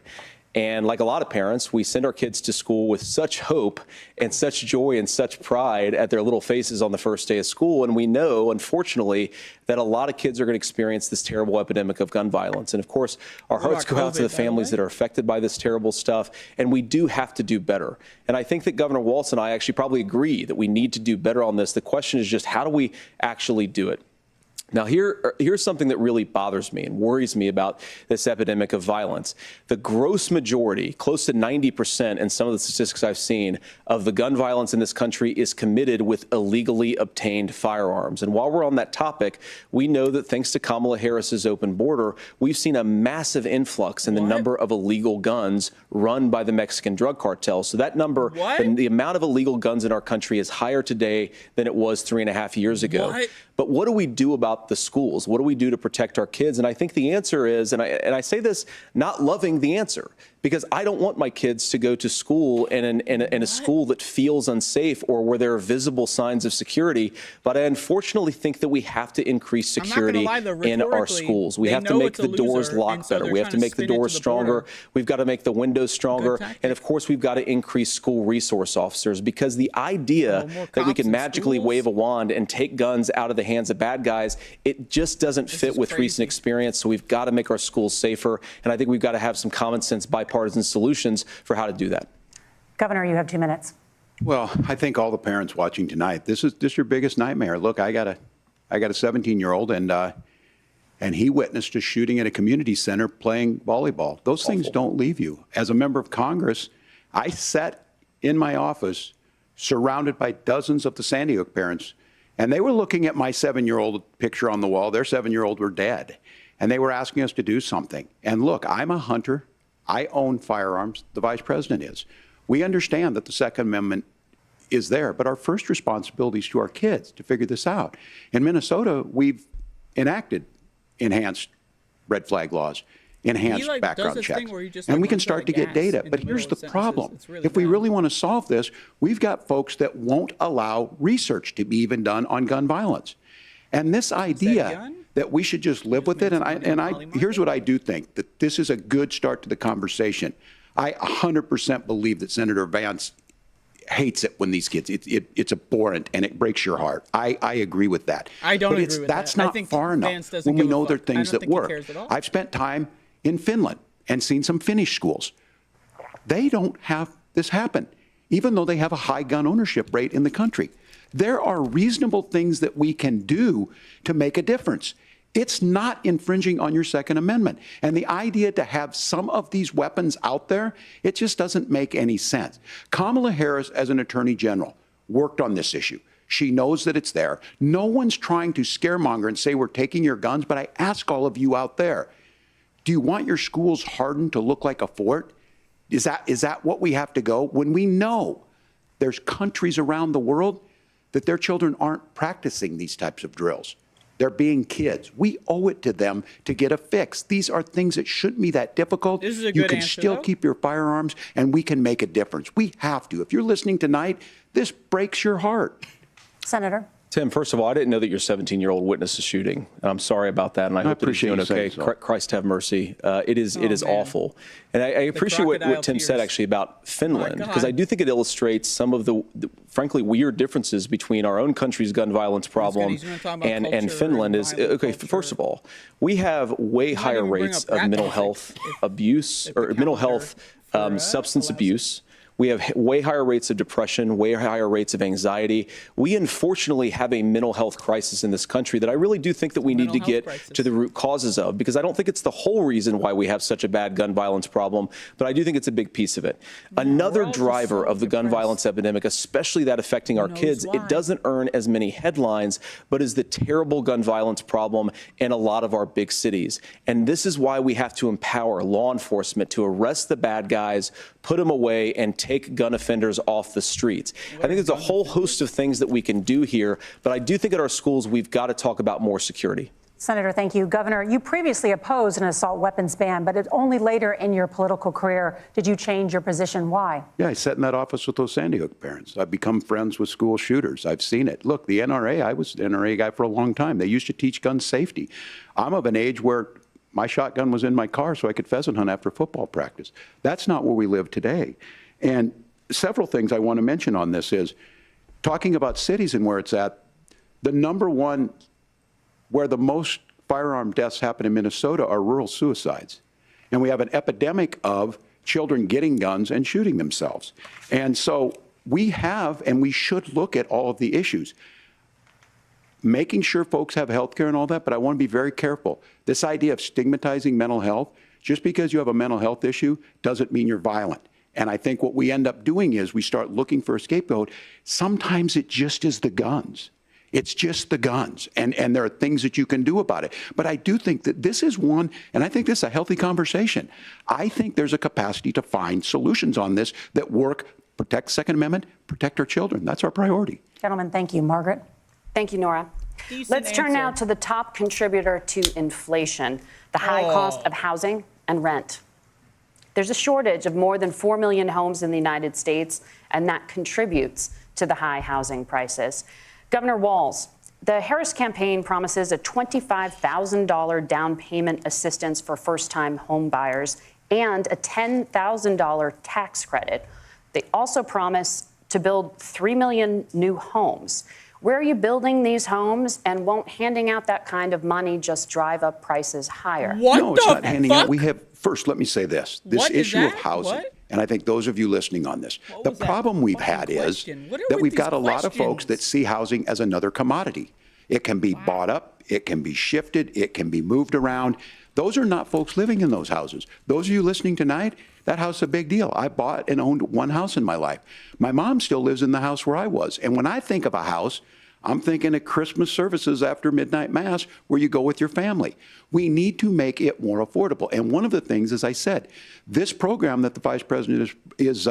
And like a lot of parents, we send our kids to school with such hope and such joy and such pride at their little faces on the first day of school. And we know, unfortunately, that a lot of kids are going to experience this terrible epidemic of gun violence. And of course, our hearts go out to the families that are affected by this terrible stuff. And we do have to do better. And I think that Governor Waltz and I actually probably agree that we need to do better on this. The question is just, how do we actually do it? Now, here's something that really bothers me and worries me about this epidemic of violence. The gross majority, close to 90% in some of the statistics I've seen, of the gun violence in this country is committed with illegally obtained firearms. And while we're on that topic, we know that thanks to Kamala Harris's open border, we've seen a massive influx in the number of illegal guns run by the Mexican drug cartel. So that number, the amount of illegal guns in our country is higher today than it was 3.5 years ago. But what do we do about the schools? What do we do to protect our kids? And I think the answer is, and I say this not loving the answer, because I don't want my kids to go to school in a school that feels unsafe or where there are visible signs of security. But I unfortunately think that we have to increase security in our schools. We have to make the doors lock better. We have to make the doors stronger. We've got to make the windows stronger. And of course, we've got to increase school resource officers, because the idea that we can magically wave a wand and take guns out of the hands of bad guys, it just doesn't fit with recent experience. So we've got to make our schools safer. And I think we've got to have some common sense bipartisan solutions for how to do that. Governor, you have 2 minutes. Well, I think all the parents watching tonight, this is your biggest nightmare. Look, I got a 17-year-old, and he witnessed a shooting at a community center playing volleyball. Those things don't leave you. As a member of Congress, I sat in my office surrounded by dozens of the Sandy Hook parents, and they were looking at my 7-year-old picture on the wall. Their 7-year-old were dead, and they were asking us to do something. And look, I'm a hunter. I own firearms. The vice president is. We understand that the Second Amendment is there, but our first responsibility is to our kids to figure this out. In Minnesota, we've enacted enhanced red flag laws, enhanced background checks, and we can start to get data. But here's the problem. If we really want to solve this, we've got folks that won't allow research to be even done on gun violence. And this idea that we should just live with it, and here's what I do think, that this is a good start to the conversation. I 100% believe that Senator Vance hates it when these kids, it's abhorrent and it breaks your heart. I agree with that. I don't agree with that. That's not far enough when we know there are things that work. I've spent time in Finland and seen some Finnish schools. They don't have this happen, even though they have a high gun ownership rate in the country. There are reasonable things that we can do to make a difference. It's not infringing on your Second Amendment. And the idea to have some of these weapons out there, it just doesn't make any sense. Kamala Harris, as an attorney general, worked on this issue. She knows that it's there. No one's trying to scaremonger and say we're taking your guns, but I ask all of you out there, do you want your schools hardened to look like a fort? Is that what we have to go? When we know there's countries around the world that their children aren't practicing these types of drills. They're being kids. We owe it to them to get a fix. These are things that shouldn't be that difficult. This is a good you can answer, still though. keep your firearms, and we can make a difference. We have to. If you're listening tonight, this breaks your heart. Senator. Tim, first of all, I didn't know that your 17-year-old witnessed a shooting. I'm sorry about that, and I hope that he's doing okay. Christ have mercy. It is awful. And I appreciate what Tim said, actually, about Finland, because I do think it illustrates some of the frankly, weird differences between our own country's gun violence problem and Finland. Okay, first of all, we have way higher rates of mental health abuse, or mental health substance abuse. We have way higher rates of depression, way higher rates of anxiety. We unfortunately have a mental health crisis in this country that I really do think that we need to get to the root causes of, because I don't think it's the whole reason why we have such a bad gun violence problem, but I do think it's a big piece of it. Another driver of the gun violence epidemic, especially that affecting our kids, it doesn't earn as many headlines, but is the terrible gun violence problem in a lot of our big cities. And this is why we have to empower law enforcement to arrest the bad guys, put them away, and take gun offenders off the streets. I think there's a whole host of things that we can do here, but I do think at our schools we've got to talk about more security. Senator, thank you. Governor, you previously opposed an assault weapons ban, but it's only later in your political career did you change your position. Why? Yeah, I sat in that office with those Sandy Hook parents. I've become friends with school shooters. I've seen it. Look, the NRA, I was an NRA guy for a long time. They used to teach gun safety. I'm of an age where my shotgun was in my car so I could pheasant hunt after football practice. That's not where we live today. And several things I want to mention on this is talking about cities and where it's at. The number one where the most firearm deaths happen in Minnesota are rural suicides. And we have an epidemic of children getting guns and shooting themselves. And so we have, and we should look at all of the issues. Making sure folks have health care and all that, but I want to be very careful. This idea of stigmatizing mental health, just because you have a mental health issue doesn't mean you're violent. And I think what we end up doing is we start looking for a scapegoat. Sometimes it just is the guns. It's just the guns. And there are things that you can do about it. But I do think that this is one, and I think this is a healthy conversation. I think there's a capacity to find solutions on this that work, protect Second Amendment, protect our children. That's our priority. Gentlemen, thank you. Margaret? Thank you, Nora. Let's turn now to the top contributor to inflation, the high cost of housing and rent. There's a shortage of more than 4 million homes in the United States, and that contributes to the high housing prices. Governor Walz, the Harris campaign promises a $25,000 down payment assistance for first-time home buyers and a $10,000 tax credit. They also promise to build 3 million new homes. Where are you building these homes, and won't handing out that kind of money just drive up prices higher? No, it's not handing out. We have, first, let me say this. This issue of housing, What? and I think those of you listening on this, the problem we've had is that we've got a lot of folks that see housing as another commodity. It can be bought up, it can be shifted, it can be moved around. Those are not folks living in those houses. Those of you listening tonight, that house is a big deal. I bought and owned one house in my life. My mom still lives in the house where I was. And when I think of a house, I'm thinking of Christmas services after midnight mass where you go with your family. We need to make it more affordable. And one of the things, as I said, this program that the Vice President is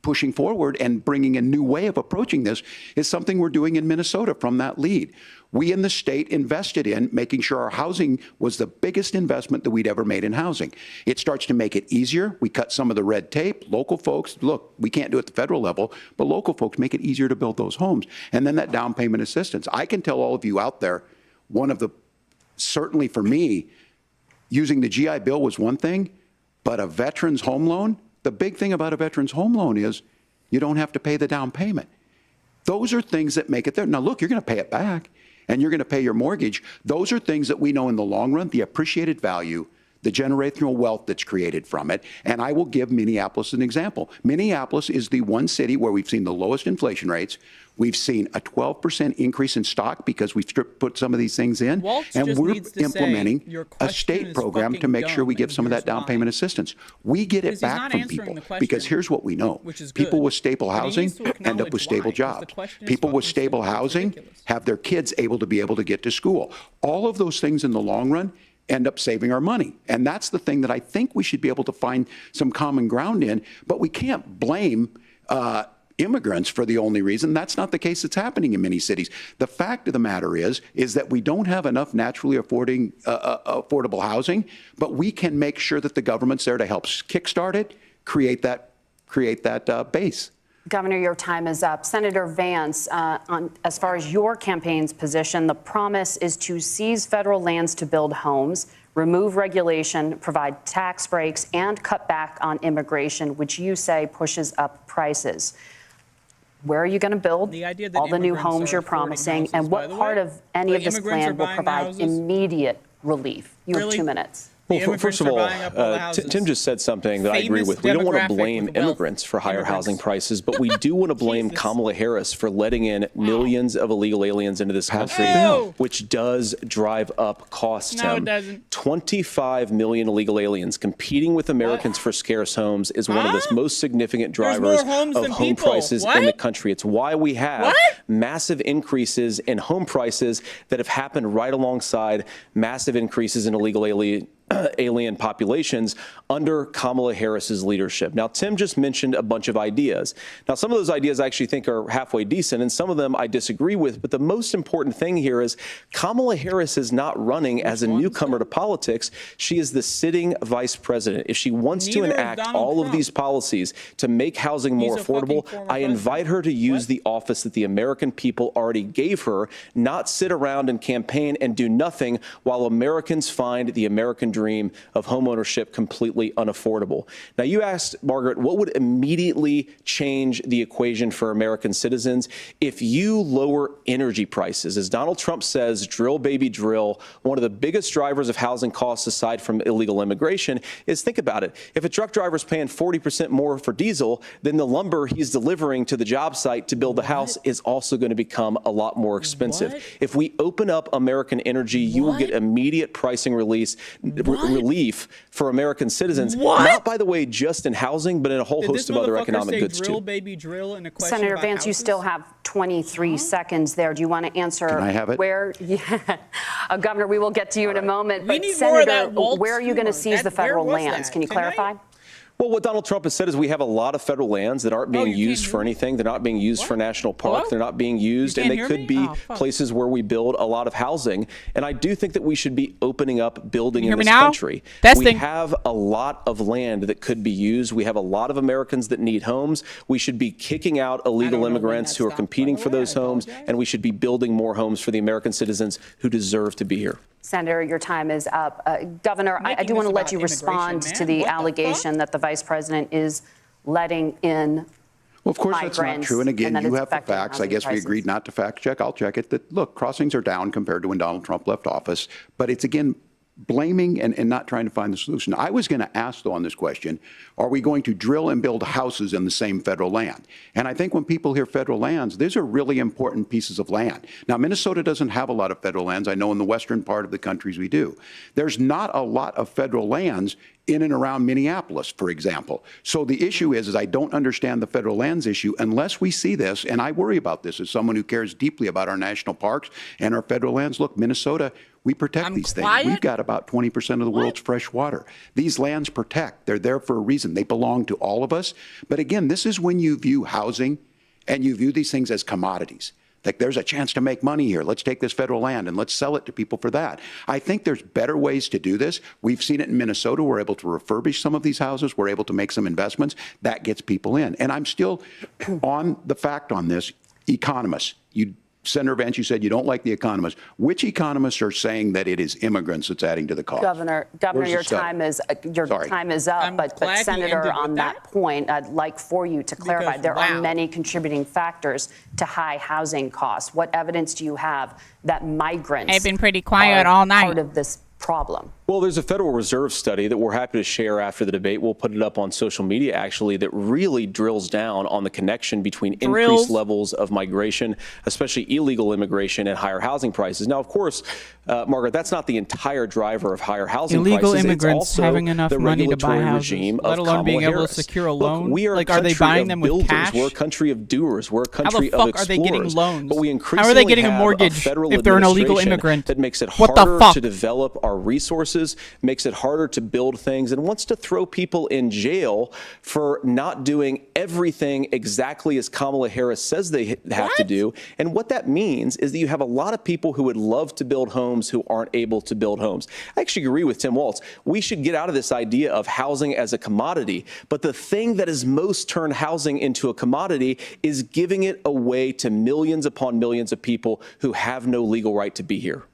pushing forward and bringing a new way of approaching this is something we're doing in Minnesota from that lead. We in the state invested in making sure our housing was the biggest investment that we'd ever made in housing. It starts to make it easier. We cut some of the red tape. Local folks, look, we can't do it at the federal level, but local folks make it easier to build those homes. And then that down payment assistance. I can tell all of you out there, one of the, certainly for me, using the GI Bill was one thing, but a veteran's home loan, the big thing about a veteran's home loan is you don't have to pay the down payment. Those are things that make it there. Now, look, you're going to pay it back, and you're going to pay your mortgage. Those are things that we know in the long run, the appreciated value, the generational wealth that's created from it. And I will give Minneapolis an example. Minneapolis is the one city where we've seen the lowest inflation rates. We've seen a 12% increase in stock because we've put some of these things in. And we're implementing a state program to make sure we give some of that down payment assistance. We get it back from people because here's what we know. People with stable housing end up with stable jobs. People with stable housing have their kids able to get to school. All of those things in the long run end up saving our money. And that's the thing that I think we should be able to find some common ground in, but we can't blame immigrants for the only reason. That's not the case that's happening in many cities. The fact of the matter is that we don't have enough naturally affordable housing, but we can make sure that the government's there to help kickstart it, create that base. Governor, your time is up. Senator Vance, as far as your campaign's position, the promise is to seize federal lands to build homes, remove regulation, provide tax breaks, and cut back on immigration, which you say pushes up prices. Where are you going to build all the new homes you're promising, and what part of any of this plan will provide immediate relief? You have 2 minutes. Well, first of all, Tim just said something that I agree with. We don't want to blame immigrants for higher housing prices, but we do want to blame Kamala Harris for letting in millions of illegal aliens into this country, which does drive up costs. No, it doesn't. 25 million illegal aliens competing with Americans for scarce homes is one of the most significant drivers of home prices in the country. It's why we have massive increases in home prices that have happened right alongside massive increases in illegal alien populations under Kamala Harris's leadership. Now, Tim just mentioned a bunch of ideas. Now, some of those ideas I actually think are halfway decent, and some of them I disagree with. But the most important thing here is Kamala Harris is not running as a newcomer to politics. She is the sitting vice president. If she wants to enact all of these policies to make housing more affordable, I invite her to use the office that the American people already gave her, not sit around and campaign and do nothing while Americans find the American dream of homeownership completely unaffordable. Now, you asked, Margaret, what would immediately change the equation for American citizens if you lower energy prices? As Donald Trump says, drill, baby, drill. One of the biggest drivers of housing costs, aside from illegal immigration, is, think about it. If a truck driver is paying 40% more for diesel, then the lumber he's delivering to the job site to build the house is also going to become a lot more expensive. If we open up American energy, you will get immediate pricing relief for American citizens, not, by the way, just in housing, but in a whole host of other economic goods, drill, too. Baby, drill in a question Senator about Vance, houses? you still have 23 seconds there. Do you want to answer? Can I have it? Where, Governor, we will get to you in a moment. We but need Senator, more of that Waltz where are you going to humor. seize the federal lands? Can you clarify? Well, what Donald Trump has said is we have a lot of federal lands that aren't being used for anything. They're not being used for national park. Hello? They're not being used, and they could be places where we build a lot of housing. And I do think that we should be opening up building in this country. We have a lot of land that could be used. We have a lot of Americans that need homes. We should be kicking out illegal immigrants who are competing for those homes, and we should be building more homes for the American citizens who deserve to be here. Senator, your time is up. Governor, I do want to let you respond to the allegation that the vice president is letting in Well, of course, that's not true. And again, you have the facts. I guess we agreed not to fact check. I'll check it. That, look, crossings are down compared to when Donald Trump left office. But it's, again, blaming and not trying to find the solution. I was going to ask, though, on this question, are we going to drill and build houses in the same federal land? And I think when people hear federal lands, these are really important pieces of land. Now, Minnesota doesn't have a lot of federal lands. I know in the western part of the countries we do. There's not a lot of federal lands in and around Minneapolis, for example. So the issue is I don't understand the federal lands issue unless we see this, and I worry about this as someone who cares deeply about our national parks and our federal lands. Look, Minnesota, we protect these things. We've got about 20% of the world's fresh water. These lands protect. They're there for a reason. They belong to all of us. But again, this is when you view housing and you view these things as commodities. Like, there's a chance to make money here. Let's take this federal land and let's sell it to people for that. I think there's better ways to do this. We've seen it in Minnesota. We're able to refurbish some of these houses. We're able to make some investments. That gets people in. And I'm still on the fact on this. Economists, Senator Vance, you said you don't like the economists. Which economists are saying that it is immigrants that's adding to the cost? Governor, your time is up. But Senator, on that point, I'd like for you to clarify. There are many contributing factors to high housing costs. What evidence do you have that migrants I've been pretty quiet all night. Part of this problem? Well, there's a Federal Reserve study that we're happy to share after the debate. We'll put it up on social media, actually, that really drills down on the connection between increased levels of migration, especially illegal immigration, and higher housing prices. Now, of course, Margaret, that's not the entire driver of higher housing prices. Illegal immigrants having enough money to buy houses, let alone being able to secure a loan. Look, we are like, are they buying them with cash? We're a country of doers. We're a country of explorers. How the fuck are they getting loans? But we increasingly How are they getting a mortgage if they're an illegal immigrant? That makes it harder to develop our resources, makes it harder to build things, and wants to throw people in jail for not doing everything exactly as Kamala Harris says they have to do. And what that means is that you have a lot of people who would love to build homes who aren't able to build homes. I actually agree with Tim Walz. We should get out of this idea of housing as a commodity. But the thing that has most turned housing into a commodity is giving it away to millions upon millions of people who have no legal right to be here.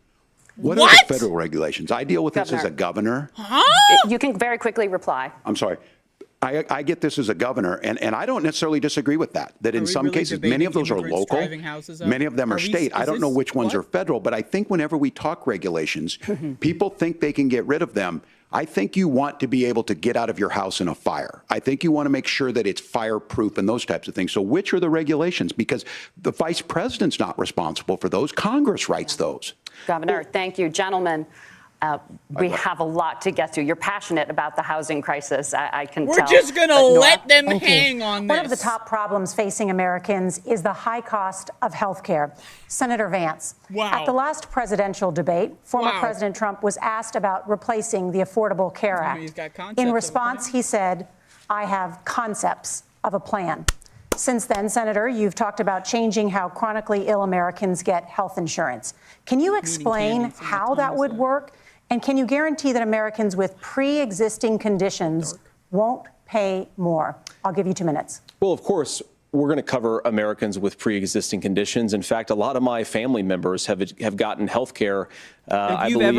What are the federal regulations? I deal with this as a governor. You can very quickly reply. I'm sorry. I get this as a governor, and I don't necessarily disagree with that. That in some cases, many of those are local, many of them are state. I don't know which ones are federal, but I think whenever we talk regulations, people think they can get rid of them. I think you want to be able to get out of your house in a fire. I think you want to make sure that it's fireproof and those types of things. So which are the regulations? Because the vice president's not responsible for those. Congress writes those. Governor, thank you. Gentlemen, we have a lot to get to. You're passionate about the housing crisis, I can tell. We're just going to let them hang on this. One of the top problems facing Americans is the high cost of health care. Senator Vance, at the last presidential debate, former President Trump was asked about replacing the Affordable Care Act. In response, he said, I have concepts of a plan. Since then, Senator, you've talked about changing how chronically ill Americans get health insurance. Can you explain how that would work? And can you guarantee that Americans with pre-existing conditions won't pay more? I'll give you 2 minutes. Well, of course, we're going to cover Americans with pre-existing conditions. In fact, a lot of my family members have gotten health care. I believe,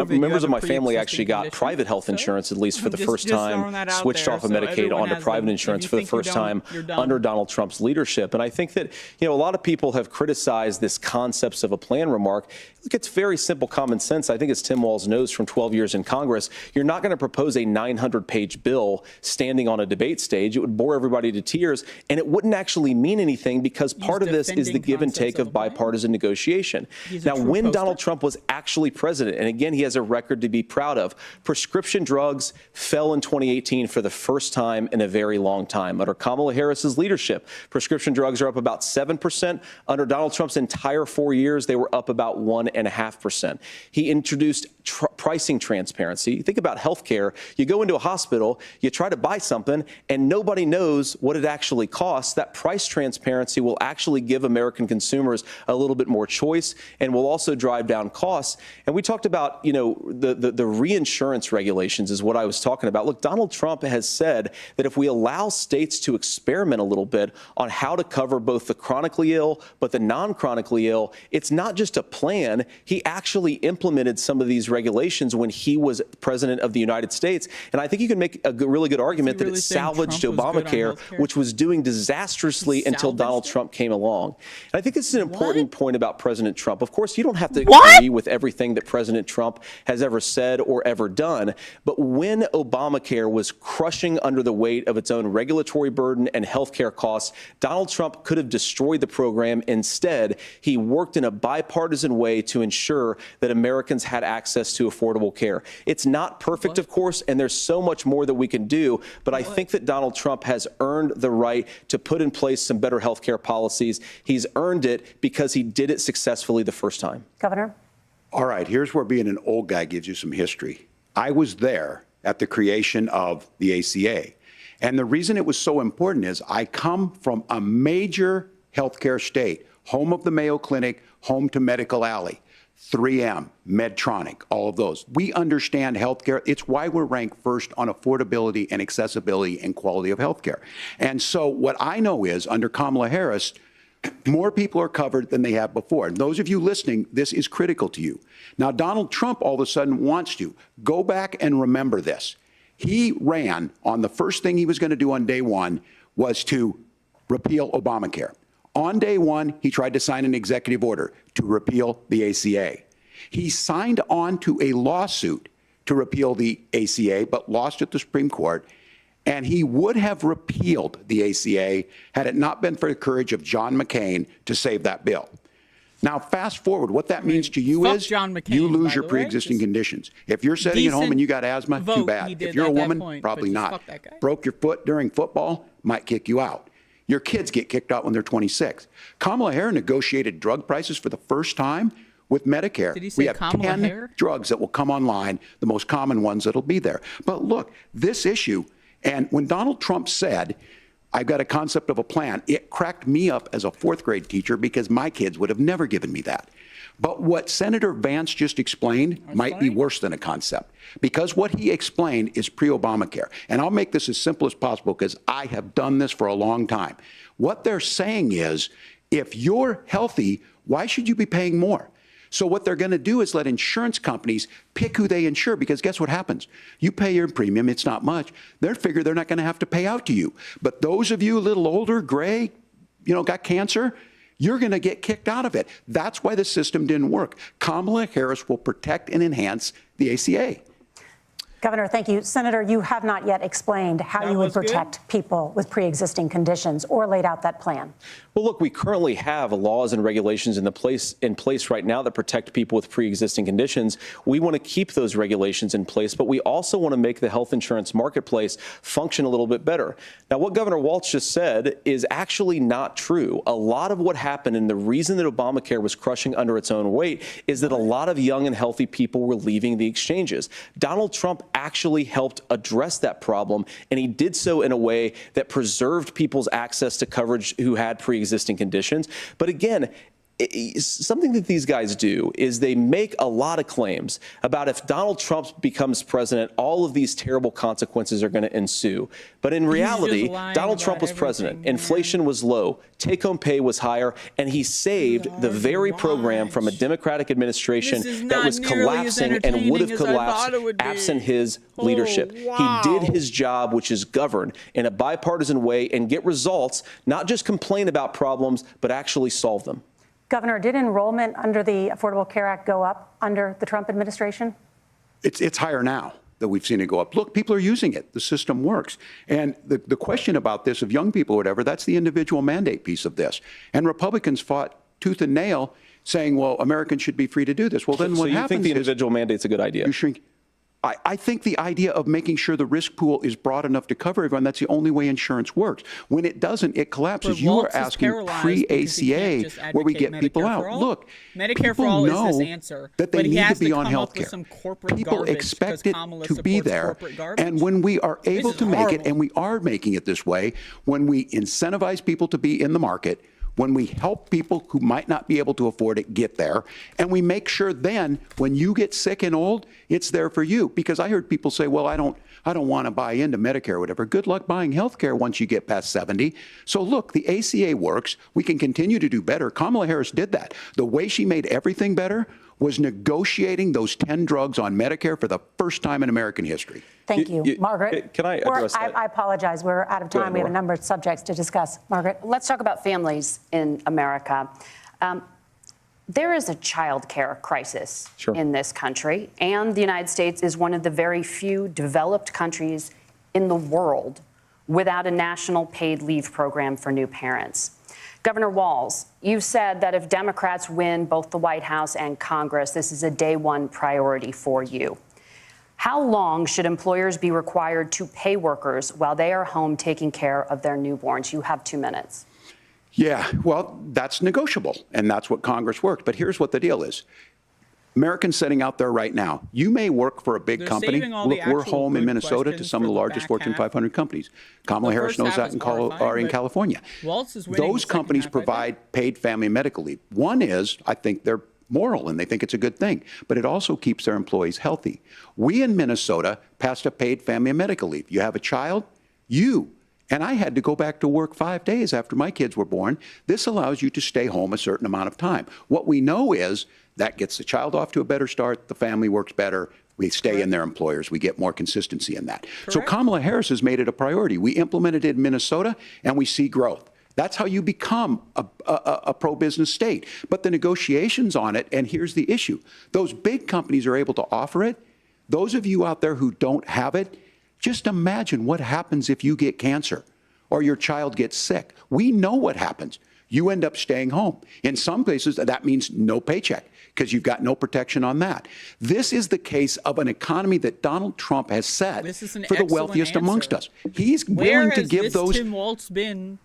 members of my family actually got private health insurance, at least for the first time, switched off of Medicaid onto private insurance for the first time under Donald Trump's leadership. And I think that, a lot of people have criticized this concepts of a plan remark. Look, it's very simple common sense. I think as Tim Walz knows from 12 years in Congress, you're not going to propose a 900-page bill standing on a debate stage. It would bore everybody to tears, and it wouldn't didn't actually mean anything because part of this is the give and take of bipartisan negotiation. Now, when Donald Trump was actually president, and again, he has a record to be proud of, prescription drugs fell in 2018 for the first time in a very long time. Under Kamala Harris's leadership, prescription drugs are up about 7%. Under Donald Trump's entire 4 years, they were up about 1.5%. He introduced pricing transparency. Think about healthcare. You go into a hospital, you try to buy something, and nobody knows what it actually costs. That price transparency will actually give American consumers a little bit more choice and will also drive down costs. And we talked about, the reinsurance regulations is what I was talking about. Look, Donald Trump has said that if we allow states to experiment a little bit on how to cover both the chronically ill but the non-chronically ill, it's not just a plan. He actually implemented some of these regulations when he was president of the United States. And I think you can make a really good argument that it salvaged Obamacare, which was doing disastrously until Donald Trump came along. And I think this is an important point about President Trump. Of course, you don't have to agree with everything that President Trump has ever said or ever done. But when Obamacare was crushing under the weight of its own regulatory burden and health care costs, Donald Trump could have destroyed the program. Instead, he worked in a bipartisan way to ensure that Americans had access to affordable care. It's not perfect, of course, and there's so much more that we can do, but I think that Donald Trump has earned the right to put in place some better health care policies. He's earned it because he did it successfully the first time. Governor? All right, here's where being an old guy gives you some history. I was there at the creation of the ACA, and the reason it was so important is I come from a major healthcare state, home of the Mayo Clinic, home to Medical Alley. 3M, Medtronic, all of those. We understand healthcare. It's why we're ranked first on affordability and accessibility and quality of healthcare. And so what I know is under Kamala Harris, more people are covered than they have before. And those of you listening, this is critical to you. Now, Donald Trump all of a sudden wants to go back and remember this. He ran on the first thing he was going to do on day one was to repeal Obamacare. On day one, he tried to sign an executive order to repeal the ACA. He signed on to a lawsuit to repeal the ACA, but lost at the Supreme Court. And he would have repealed the ACA had it not been for the courage of John McCain to save that bill. Now, fast forward, what that means to you is you lose your pre-existing conditions. If you're sitting at home and you got asthma, too bad. If you're a woman, probably not. Broke your foot during football, might kick you out. Your kids get kicked out when they're 26. Kamala Harris negotiated drug prices for the first time with Medicare. Did he say we have Kamala 10 Harris? drugs that will come online, the most common ones that'll be there. But look, this issue, and when Donald Trump said, I've got a concept of a plan, it cracked me up as a fourth grade teacher because my kids would have never given me that. But what Senator Vance just explained might be worse than a concept, because what he explained is pre-Obamacare. And I'll make this as simple as possible because I have done this for a long time. What they're saying is, if you're healthy, why should you be paying more? So what they're going to do is let insurance companies pick who they insure, because guess what happens? You pay your premium, it's not much. They figure they're not going to have to pay out to you. But those of you a little older, gray, got cancer, you're going to get kicked out of it. That's why the system didn't work. Kamala Harris will protect and enhance the ACA. Governor, thank you. Senator, you have not yet explained how you would protect people with pre-existing conditions or laid out that plan. Well, look, we currently have laws and regulations in place right now that protect people with pre-existing conditions. We want to keep those regulations in place, but we also want to make the health insurance marketplace function a little bit better. Now, what Governor Walz just said is actually not true. A lot of what happened, and the reason that Obamacare was crushing under its own weight, is that a lot of young and healthy people were leaving the exchanges. Donald Trump actually helped address that problem, and he did so in a way that preserved people's access to coverage who had pre-existing conditions. But again, something that these guys do is they make a lot of claims about if Donald Trump becomes president, all of these terrible consequences are going to ensue. But in reality, Donald Trump was president. Inflation was low. Take-home pay was higher. And he saved the very program from a Democratic administration that was collapsing and would have collapsed absent his leadership. He did his job, which is govern in a bipartisan way and get results, not just complain about problems, but actually solve them. Governor, did enrollment under the Affordable Care Act go up under the Trump administration? It's higher now. that we've seen it go up. Look, people are using it. The system works. And the question about this of young people or whatever, that's the individual mandate piece of this. And Republicans fought tooth and nail saying, well, Americans should be free to do this. Well, then what happens is... So you think the individual mandate's a good idea? You shrink. I think the idea of making sure the risk pool is broad enough to cover everyone, that's the only way insurance works. When it doesn't, it collapses. You are asking pre-ACA where we get people out. Look, Medicare for all is this answer, that they need to be on health care. People expect it to be there. And when we are able to make it, and we are making it this way, when we incentivize people to be in the market, when we help people who might not be able to afford it get there, and we make sure then when you get sick and old, it's there for you. Because I heard people say, well, I don't want to buy into Medicare or whatever. Good luck buying health care once you get past 70. So look, the ACA works. We can continue to do better. Kamala Harris did that. The way she made everything better was negotiating those 10 drugs on Medicare for the first time in American history. Thank you. Margaret? Can I address that? I apologize. We're out of time. Ahead, we have a number of subjects to discuss. Margaret? Let's talk about families in America. There is a child care crisis in this country, and the United States is one of the very few developed countries in the world without a national paid leave program for new parents. Governor Walz, you've said that if Democrats win both the White House and Congress, this is a day one priority for you. How long should employers be required to pay workers while they are home taking care of their newborns? You have 2 minutes. Yeah, well, that's negotiable, and that's what Congress worked. But here's what the deal is. Americans sitting out there right now, you may work for a big company. Look, we're home in Minnesota to some of the largest Fortune 500 companies. Kamala Harris knows that in California. Those companies provide paid family and medical leave. One is, I think they're moral and they think it's a good thing, but it also keeps their employees healthy. We in Minnesota passed a paid family and medical leave. You have a child, and I had to go back to work 5 days after my kids were born. This allows you to stay home a certain amount of time. What we know is that gets the child off to a better start, the family works better, we stay in their employers, we get more consistency in that. So Kamala Harris has made it a priority. We implemented it in Minnesota and we see growth. That's how you become a pro-business state. But the negotiations on it, and here's the issue, those big companies are able to offer it. Those of you out there who don't have it, just imagine what happens if you get cancer or your child gets sick. We know what happens. You end up staying home. In some places, that means no paycheck because you've got no protection on that. This is the case of an economy that Donald Trump has set for the wealthiest amongst us. He's willing to give those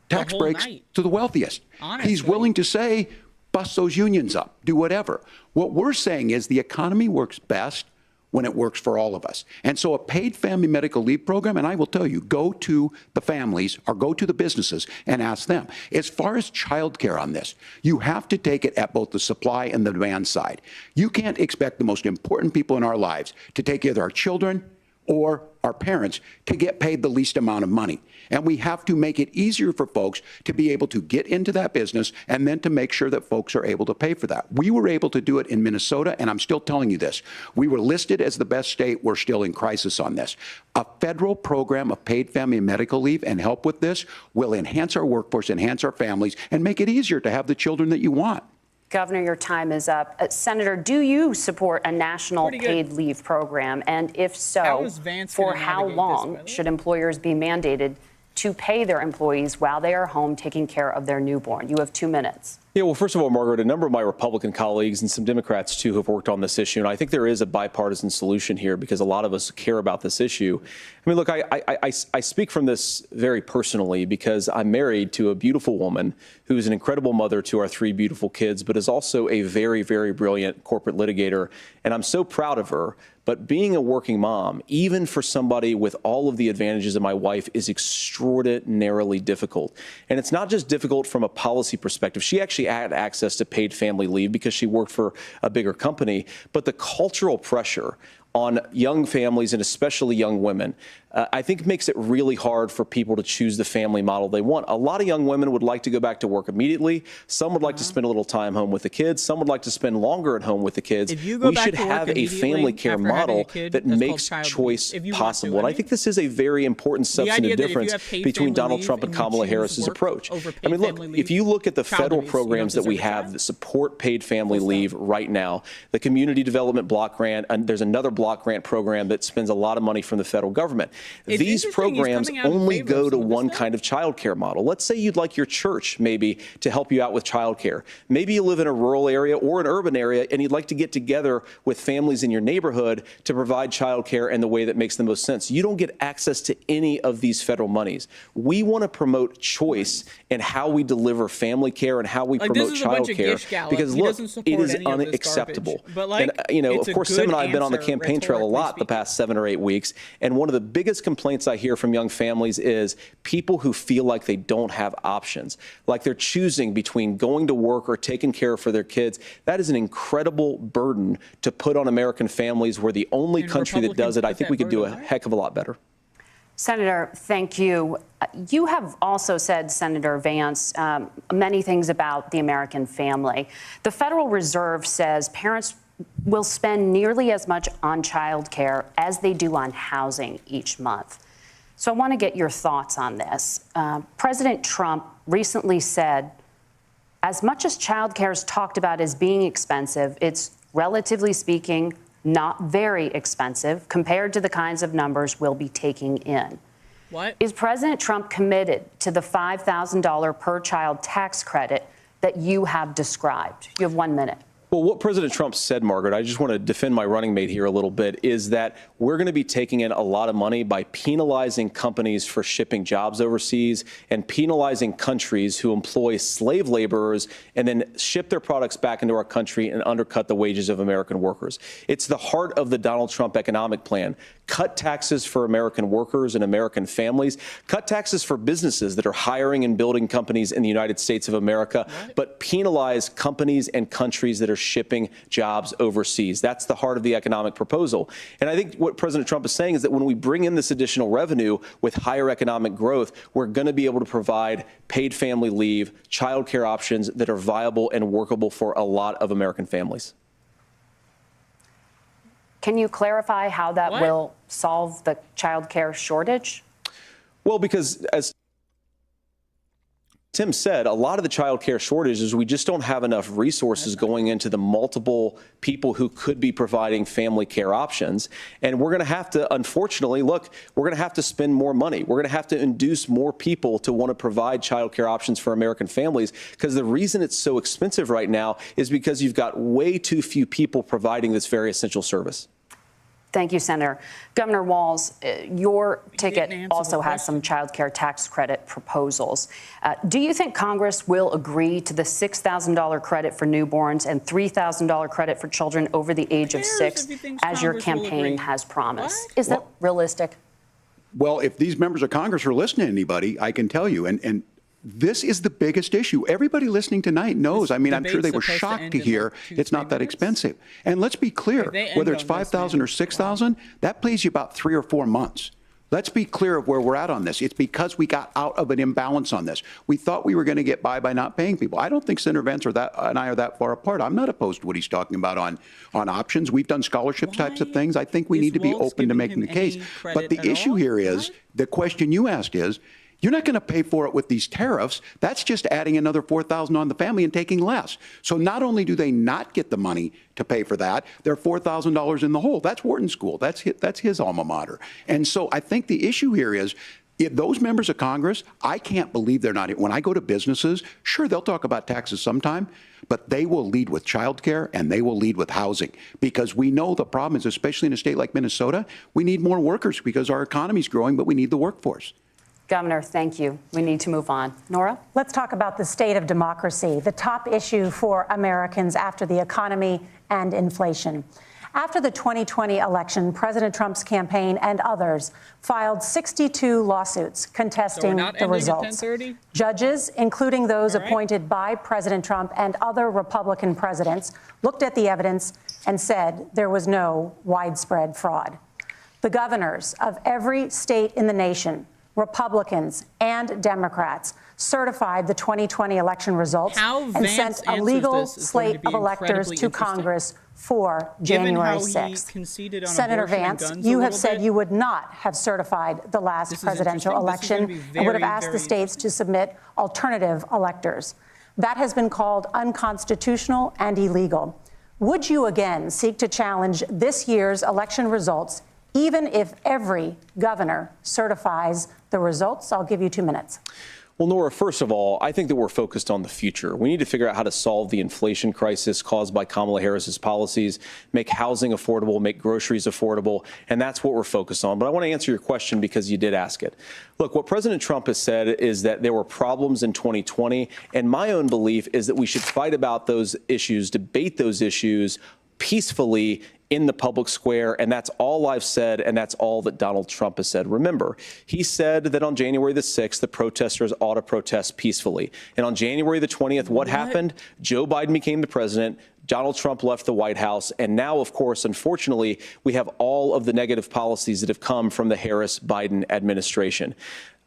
tax breaks to the wealthiest. He's willing to say, bust those unions up, do whatever. What we're saying is the economy works best when it works for all of us. And so a paid family medical leave program, and I will tell you, go to the families or go to the businesses and ask them. As far as childcare on this, you have to take it at both the supply and the demand side. You can't expect the most important people in our lives to take either our children or our parents to get paid the least amount of money. And we have to make it easier for folks to be able to get into that business and then to make sure that folks are able to pay for that. We were able to do it in Minnesota, and I'm still telling you this. We were listed as the best state. We're still in crisis on this. A federal program of paid family and medical leave and help with this will enhance our workforce, enhance our families, and make it easier to have the children that you want. Governor, your time is up. Senator, do you support a national paid leave program? And if so, for how long should employers be mandated to pay their employees while they are home taking care of their newborn? You have 2 minutes. Yeah, well, first of all, Margaret, a number of my Republican colleagues and some Democrats, too, have worked on this issue. And I think there is a bipartisan solution here because a lot of us care about this issue. I mean, look, I speak from this very personally because I'm married to a beautiful woman who's an incredible mother to our 3 beautiful kids, but is also a very, very brilliant corporate litigator. And I'm so proud of her. But being a working mom, even for somebody with all of the advantages of my wife, is extraordinarily difficult. And it's not just difficult from a policy perspective. She actually had access to paid family leave because she worked for a bigger company. But the cultural pressure on young families and especially young women I think makes it really hard for people to choose the family model they want. A lot of young women would like to go back to work immediately. Some would like to spend a little time home with the kids. Some would like to spend longer at home with the kids. We should have a family care model that makes choice possible. And I think this is a very important substantive difference between Donald Trump and Kamala Harris's approach. I mean, look, if you look at the federal programs that we have that support paid family leave right now, the Community Development Block Grant, and there's another block grant program that spends a lot of money from the federal government. These programs only go to one kind of child care model. Let's say you'd like your church maybe to help you out with child care. Maybe you live in a rural area or an urban area and you'd like to get together with families in your neighborhood to provide child care in the way that makes the most sense. You don't get access to any of these federal monies. We want to promote choice in how we deliver family care and how we promote child care, because look, it is unacceptable. And you know, of course, Sim and I have been on the campaign trail a lot the past 7 or 8 weeks, and one of the biggest complaints I hear from young families is people who feel like they don't have options, like they're choosing between going to work or taking care for their kids. That is an incredible burden to put on American families. We're the only country that does it. I think we could do a heck of a lot better. Senator, thank you. You have also said, Senator Vance, many things about the American family. The Federal Reserve says parents will spend nearly as much on child care as they do on housing each month. So I want to get your thoughts on this. President Trump recently said, as much as child care is talked about as being expensive, it's relatively speaking not very expensive compared to the kinds of numbers we'll be taking in. What? Is President Trump committed to the $5,000 per child tax credit that you have described? You have 1 minute. Well, what President Trump said, Margaret, I just want to defend my running mate here a little bit, is that we're going to be taking in a lot of money by penalizing companies for shipping jobs overseas and penalizing countries who employ slave laborers and then ship their products back into our country and undercut the wages of American workers. It's the heart of the Donald Trump economic plan. Cut taxes for American workers and American families. Cut taxes for businesses that are hiring and building companies in the United States of America, but penalize companies and countries that are shipping jobs overseas. That's the heart of the economic proposal. And I think what President Trump is saying is that when we bring in this additional revenue with higher economic growth, we're going to be able to provide paid family leave, child care options that are viable and workable for a lot of American families. Can you clarify how that will solve the child care shortage? Well, because as Tim said, a lot of the child care shortage is we just don't have enough resources going into the multiple people who could be providing family care options. And we're going to have to, unfortunately, look, we're going to have to spend more money. We're going to have to induce more people to want to provide child care options for American families, because the reason it's so expensive right now is because you've got way too few people providing this very essential service. Thank you, Senator. Governor Walz, your ticket also has some child care tax credit proposals. Do you think Congress will agree to the $6,000 credit for newborns and $3,000 credit for children over the age of 6, as your campaign has promised? Is that realistic? Well, if these members of Congress are listening to anybody, I can tell you, and this is the biggest issue. Everybody listening tonight knows. I mean, I'm sure they were shocked to hear it's not that expensive. And let's be clear, whether it's $5,000 or $6,000, that pays you about 3 or 4 months. Let's be clear of where we're at on this. It's because we got out of an imbalance on this. We thought we were going to get by not paying people. I don't think Senator Vance and I are that far apart. I'm not opposed to what he's talking about on options. We've done scholarships types of things. I think we need to be open to making the case. But the issue here is, the question you asked is, you're not going to pay for it with these tariffs. That's just adding another $4,000 on the family and taking less. So not only do they not get the money to pay for that, they're $4,000 in the hole. That's Wharton School. That's his alma mater. And so I think the issue here is, if those members of Congress, I can't believe they're not. When I go to businesses, sure, they'll talk about taxes sometime, but they will lead with child care and they will lead with housing, because we know the problem is, especially in a state like Minnesota, we need more workers because our economy's growing, but we need the workforce. Governor, thank you. We need to move on. Nora? Let's talk about the state of democracy, the top issue for Americans after the economy and inflation. After the 2020 election, President Trump's campaign and others filed 62 lawsuits contesting the results. Judges, including those appointed by President Trump and other Republican presidents, looked at the evidence and said there was no widespread fraud. The governors of every state in the nation, Republicans and Democrats, certified the 2020 election results and sent a legal slate of electors to Congress for January 6th. Senator Vance, you have said you would not have certified the last presidential election and would have asked the states to submit alternative electors. That has been called unconstitutional and illegal. Would you again seek to challenge this year's election results, even if every governor certifies the results? I'll give you 2 minutes. Well, Nora, first of all, I think that we're focused on the future. We need to figure out how to solve the inflation crisis caused by Kamala Harris's policies, make housing affordable, make groceries affordable, and that's what we're focused on. But I want to answer your question because you did ask it. Look, what President Trump has said is that there were problems in 2020, and my own belief is that we should fight about those issues, debate those issues peacefully in the public square, and that's all I've said, and that's all that Donald Trump has said. Remember, he said that on January the 6th, the protesters ought to protest peacefully. And on January the 20th, what happened? Joe Biden became the president. Donald Trump left the White House. And now, of course, unfortunately, we have all of the negative policies that have come from the Harris-Biden administration.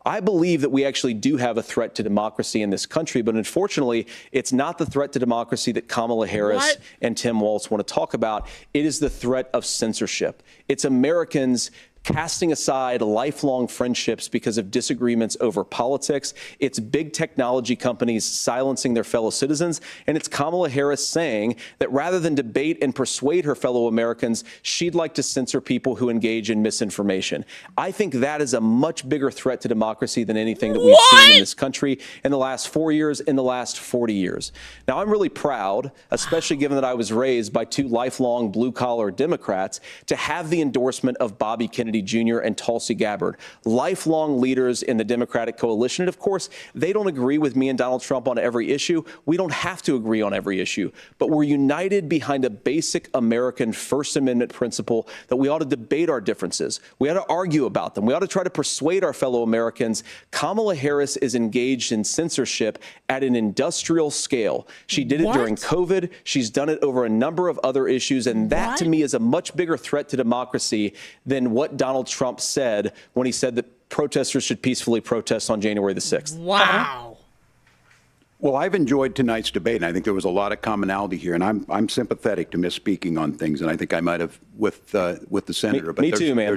I believe that we actually do have a threat to democracy in this country, but unfortunately, it's not the threat to democracy that Kamala Harris and Tim Walz want to talk about. It is the threat of censorship. It's Americans casting aside lifelong friendships because of disagreements over politics. It's big technology companies silencing their fellow citizens. And it's Kamala Harris saying that rather than debate and persuade her fellow Americans, she'd like to censor people who engage in misinformation. I think that is a much bigger threat to democracy than anything that we've seen in this country in the last 4 years, in the last 40 years. Now, I'm really proud, especially given that I was raised by two lifelong blue-collar Democrats, to have the endorsement of Bobby Kennedy Jr. and Tulsi Gabbard, lifelong leaders in the Democratic coalition. And of course, they don't agree with me and Donald Trump on every issue. We don't have to agree on every issue, but we're united behind a basic American First Amendment principle that we ought to debate our differences. We ought to argue about them. We ought to try to persuade our fellow Americans. Kamala Harris is engaged in censorship at an industrial scale. She did it during COVID. She's done it over a number of other issues. And that, to me, is a much bigger threat to democracy than what Donald Trump said when he said that protesters should peacefully protest on January the 6th. Wow. Well, I've enjoyed tonight's debate, and I think there was a lot of commonality here. And I'm sympathetic to misspeaking on things, and I think I might have with the senator. Me too, man.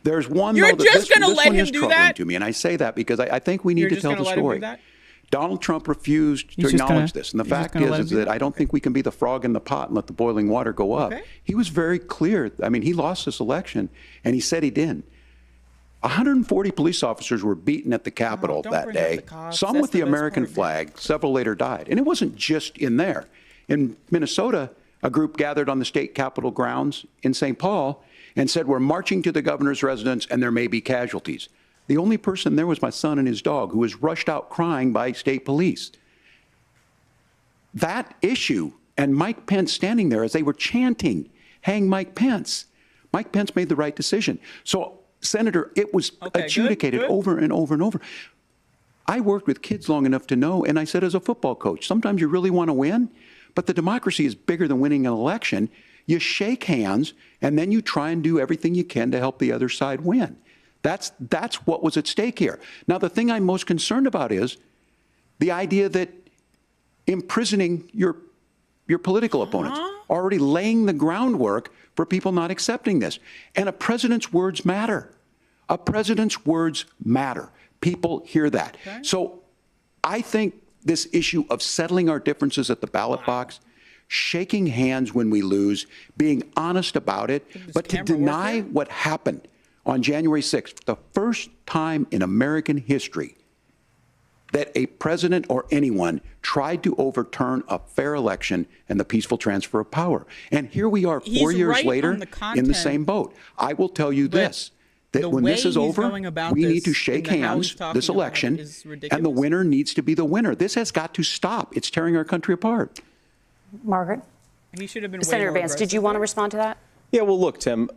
There's one. You're though, just going to let him do troubling that? to me, and I say that because I think we need to tell the story. Donald Trump refused to acknowledge this. And the fact is that I don't think we can be the frog in the pot and let the boiling water go up. He was very clear. I mean, he lost this election, and he said he didn't. 140 police officers were beaten at the Capitol that day, some with the American flag. Several later died. And it wasn't just in there. In Minnesota, a group gathered on the state Capitol grounds in St. Paul and said, we're marching to the governor's residence, and there may be casualties. The only person there was my son and his dog, who was rushed out crying by state police. That issue, and Mike Pence standing there as they were chanting, hang Mike Pence. Mike Pence made the right decision. So, Senator, it was adjudicated over and over and over. I worked with kids long enough to know, and I said as a football coach, sometimes you really want to win, but the democracy is bigger than winning an election. You shake hands, and then you try and do everything you can to help the other side win. That's what was at stake here. Now, the thing I'm most concerned about is the idea that imprisoning your political opponents, already laying the groundwork for people not accepting this. And a president's words matter. A president's words matter. People hear that. So I think this issue of settling our differences at the ballot box, shaking hands when we lose, being honest about it, but to deny what happened on January 6th, the first time in American history that a president or anyone tried to overturn a fair election and the peaceful transfer of power. And here we are 4 years later in the same boat. I will tell you this, that when this is over, we need to shake hands this election, and the winner needs to be the winner. This has got to stop. It's tearing our country apart. Margaret? He should have been Senator Vance, did you want to respond to that? Yeah, well, look, Tim,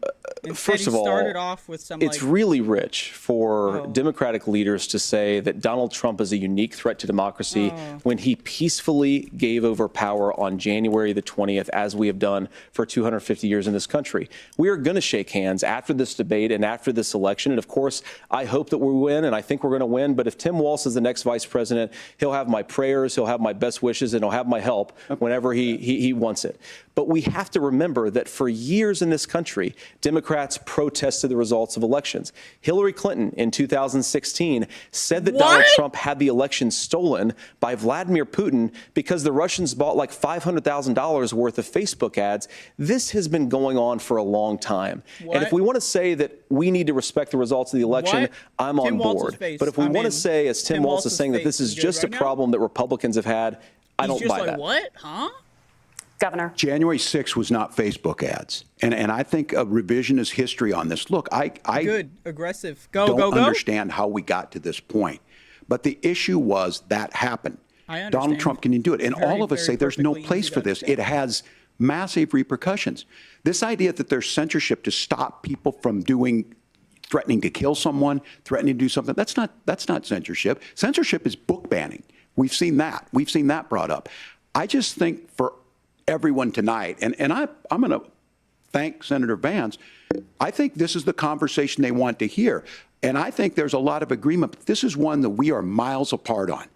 First of all, started off with some, it's really rich for Democratic leaders to say that Donald Trump is a unique threat to democracy when he peacefully gave over power on January the 20th, as we have done for 250 years in this country. We are going to shake hands after this debate and after this election. And of course, I hope that we win, and I think we're going to win. But if Tim Walz is the next vice president, he'll have my prayers, he'll have my best wishes, and he'll have my help whenever he wants it. But we have to remember that for years in this country, Democrats protested the results of elections. Hillary Clinton in 2016 said that Donald Trump had the election stolen by Vladimir Putin because the Russians bought like $500,000 worth of Facebook ads. This has been going on for a long time. And if we want to say that we need to respect the results of the election, I'm on board. But if we want to say, as Tim Walz is saying, that this is just a problem that Republicans have had, I don't buy that. What? Huh? Governor. January 6th was not Facebook ads. And I think a revisionist history on this. Look, I Good, aggressive. don't understand how we got to this point. But the issue was that happened. Donald Trump can do it. And all of us say there's no place for this. It has massive repercussions. This idea that there's censorship to stop people from threatening to kill someone, threatening to do something, that's not censorship. Censorship is book banning. We've seen that. We've seen that brought up. I just think for everyone tonight, and I'm going to thank Senator Vance, I think this is the conversation they want to hear. And I think there's a lot of agreement, but this is one that we are miles apart on.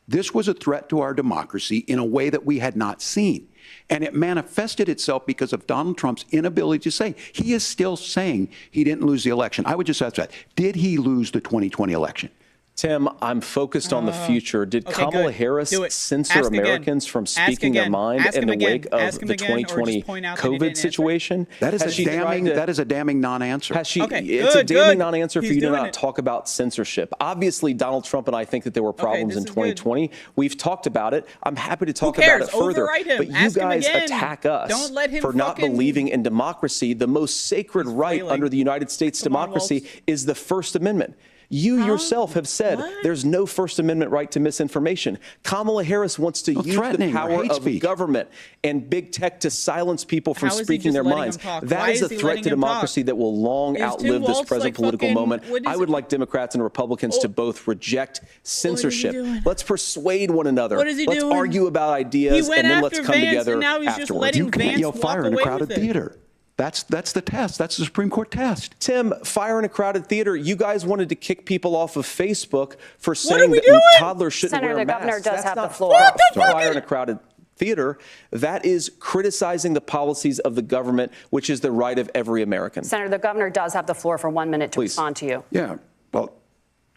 This was a threat to our democracy in a way that we had not seen. And it manifested itself because of Donald Trump's inability to say. He is still saying he didn't lose the election. I would just ask that. Did he lose the 2020 election? Tim, I'm focused on the future. Did Kamala Harris censor Americans from speaking their mind in the wake of the 2020 COVID situation? That is a damning non-answer. It's a damning non-answer for you to not talk about censorship. Obviously, Donald Trump and I think that there were problems in 2020. We've talked about it. I'm happy to talk about it further. But you guys attack us for not believing in democracy. The most sacred right under the United States democracy is the First Amendment. You yourself have said there's no First Amendment right to misinformation. Kamala Harris wants to use the power of government and big tech to silence people from speaking their minds. That is a threat to democracy that will long outlive this present political moment. I would like Democrats and Republicans to both reject censorship. Let's persuade one another. Let's argue about ideas, and then let's come together afterwards. You can't yell fire in a crowded theater. That's the test. That's the Supreme Court test. Tim, fire in a crowded theater. You guys wanted to kick people off of Facebook for saying that toddlers shouldn't wear masks. Senator, the governor does have the floor. Fire in a crowded theater. That is criticizing the policies of the government, which is the right of every American. Senator, the governor does have the floor for 1 minute to respond to you. Yeah. Well,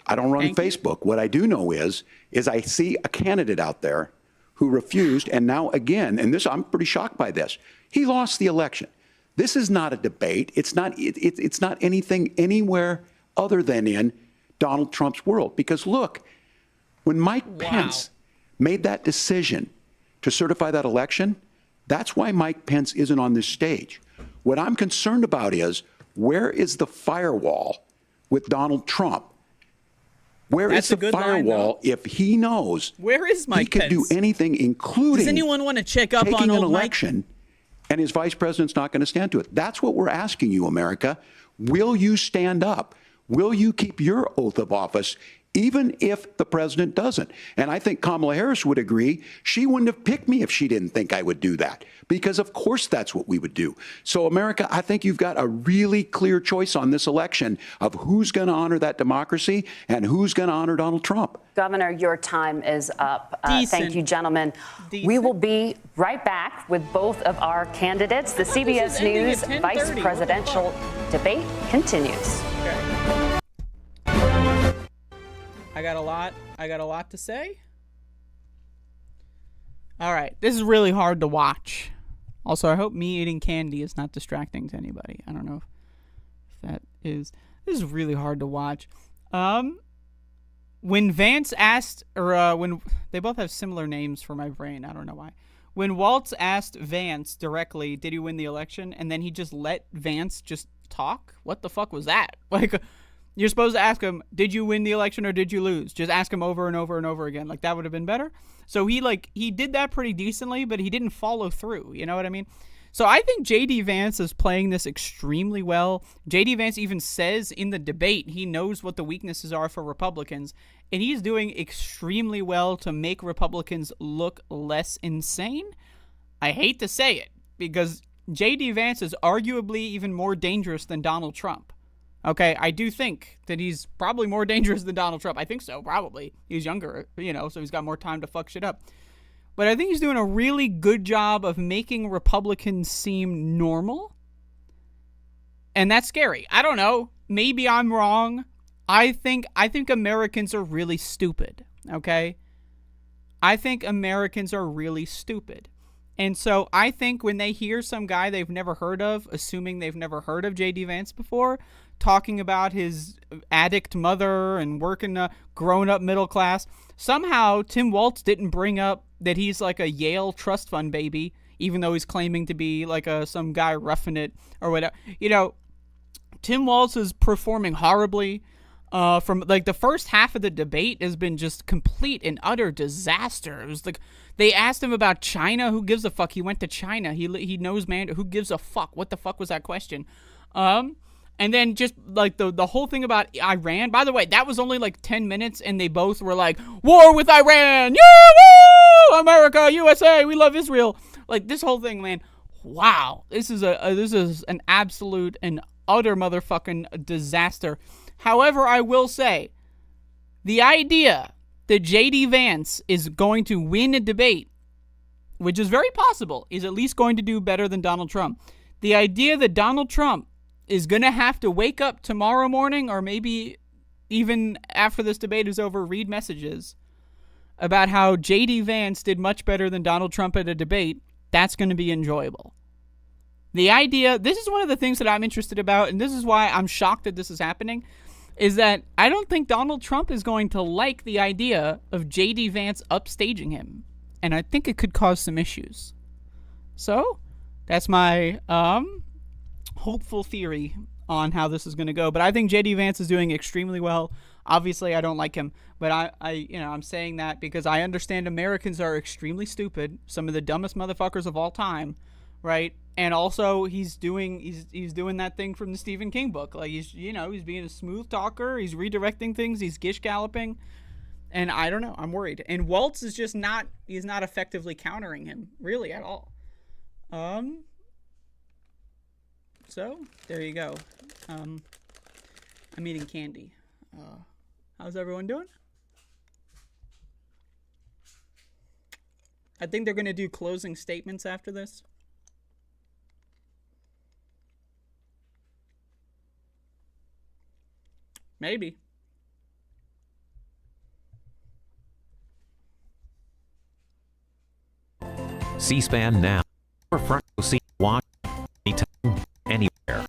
I don't run Facebook. What I do know is I see a candidate out there who refused, and now again, and this I'm pretty shocked by this. He lost the election. This is not a debate. It's not anything anywhere other than in Donald Trump's world. Because look, when Mike Pence made that decision to certify that election, that's why Mike Pence isn't on this stage. What I'm concerned about is, where is the firewall with Donald Trump? Where is the firewall if he knows where is Mike he could do anything, including Does anyone want to check up on an election? And his vice president's not going to stand to it. That's what we're asking you, America. Will you stand up? Will you keep your oath of office, even if the president doesn't? And I think Kamala Harris would agree. She wouldn't have picked me if she didn't think I would do that, because of course that's what we would do. So, America, I think you've got a really clear choice on this election of who's going to honor that democracy and who's going to honor Donald Trump. Governor, your time is up. Thank you, gentlemen. We will be right back with both of our candidates. The CBS News Vice Presidential Debate continues. I got a lot to say. All right, this is really hard to watch. Also, I hope me eating candy is not distracting to anybody. I don't know if that is. This is really hard to watch. When Vance asked, or when they both have similar names for my brain, I don't know why. When Walz asked Vance directly, did he win the election? And then he just let Vance just talk? What the fuck was that? Like, you're supposed to ask him, did you win the election or did you lose? Just ask him over and over and over again. Like, that would have been better. So he did that pretty decently, but he didn't follow through. You know what I mean? So I think J.D. Vance is playing this extremely well. J.D. Vance even says in the debate he knows what the weaknesses are for Republicans, and he's doing extremely well to make Republicans look less insane. I hate to say it, because J.D. Vance is arguably even more dangerous than Donald Trump. Okay, I do think that he's probably more dangerous than Donald Trump. I think so, probably. He's younger, so he's got more time to fuck shit up. But I think he's doing a really good job of making Republicans seem normal. And that's scary. I don't know. Maybe I'm wrong. I think Americans are really stupid, okay? I think Americans are really stupid. And so I think when they hear some guy they've never heard of, assuming they've never heard of J.D. Vance before, talking about his addict mother and working a grown-up middle class, somehow Tim Walz didn't bring up that he's like a Yale trust fund baby, even though he's claiming to be like some guy roughing it or whatever. Tim Walz is performing horribly. From like the first half of the debate has been just complete and utter disaster. It was like they asked him about China. Who gives a fuck? He went to China. He knows man. Who gives a fuck? What the fuck was that question? And then just like the whole thing about Iran. By the way, that was only like 10 minutes, and they both were like, war with Iran. Yeah, America, USA, we love Israel. Like this whole thing, man. Wow, this is an absolute and utter motherfucking disaster. However, I will say, the idea that J.D. Vance is going to win a debate, which is very possible, is at least going to do better than Donald Trump. The idea that Donald Trump is going to have to wake up tomorrow morning, or maybe even after this debate is over, read messages about how J.D. Vance did much better than Donald Trump at a debate, that's going to be enjoyable. The idea, this is one of the things that I'm interested about, and this is why I'm shocked that this is happening, is that I don't think Donald Trump is going to like the idea of J.D. Vance upstaging him. And I think it could cause some issues. So, that's my hopeful theory on how this is going to go. But I think J.D. Vance is doing extremely well. Obviously, I don't like him. But I'm saying that because I understand Americans are extremely stupid. Some of the dumbest motherfuckers of all time, right? And also, he's doing that thing from the Stephen King book. Like he's being a smooth talker. He's redirecting things. He's gish galloping, and I don't know. I'm worried. And Walz is just not. He's not effectively countering him really at all. So there you go. I'm eating candy. How's everyone doing? I think they're gonna do closing statements after this. Maybe. C-SPAN now. Or front row seat watch anytime, anywhere.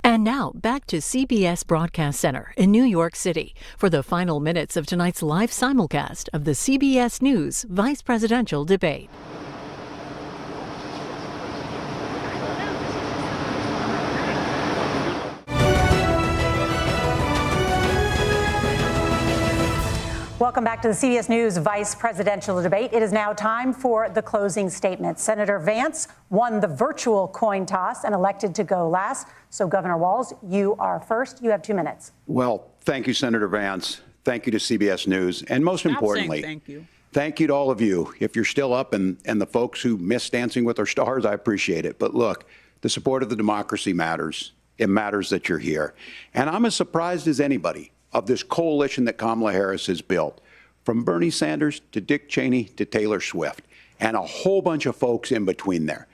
And now back to CBS Broadcast Center in New York City for the final minutes of tonight's live simulcast of the CBS News Vice Presidential Debate. Welcome back to the CBS News Vice Presidential Debate. It is now time for the closing statements. Senator Vance won the virtual coin toss and elected to go last. So, Governor Walz, you are first. You have 2 minutes. Well, thank you, Senator Vance. Thank you to CBS News. And most importantly, thank you to all of you. If you're still up and the folks who miss Dancing with Our Stars, I appreciate it. But look, the support of the democracy matters. It matters that you're here. And I'm as surprised as anybody of this coalition that Kamala Harris has built, from Bernie Sanders to Dick Cheney to Taylor Swift, and a whole bunch of folks in between there.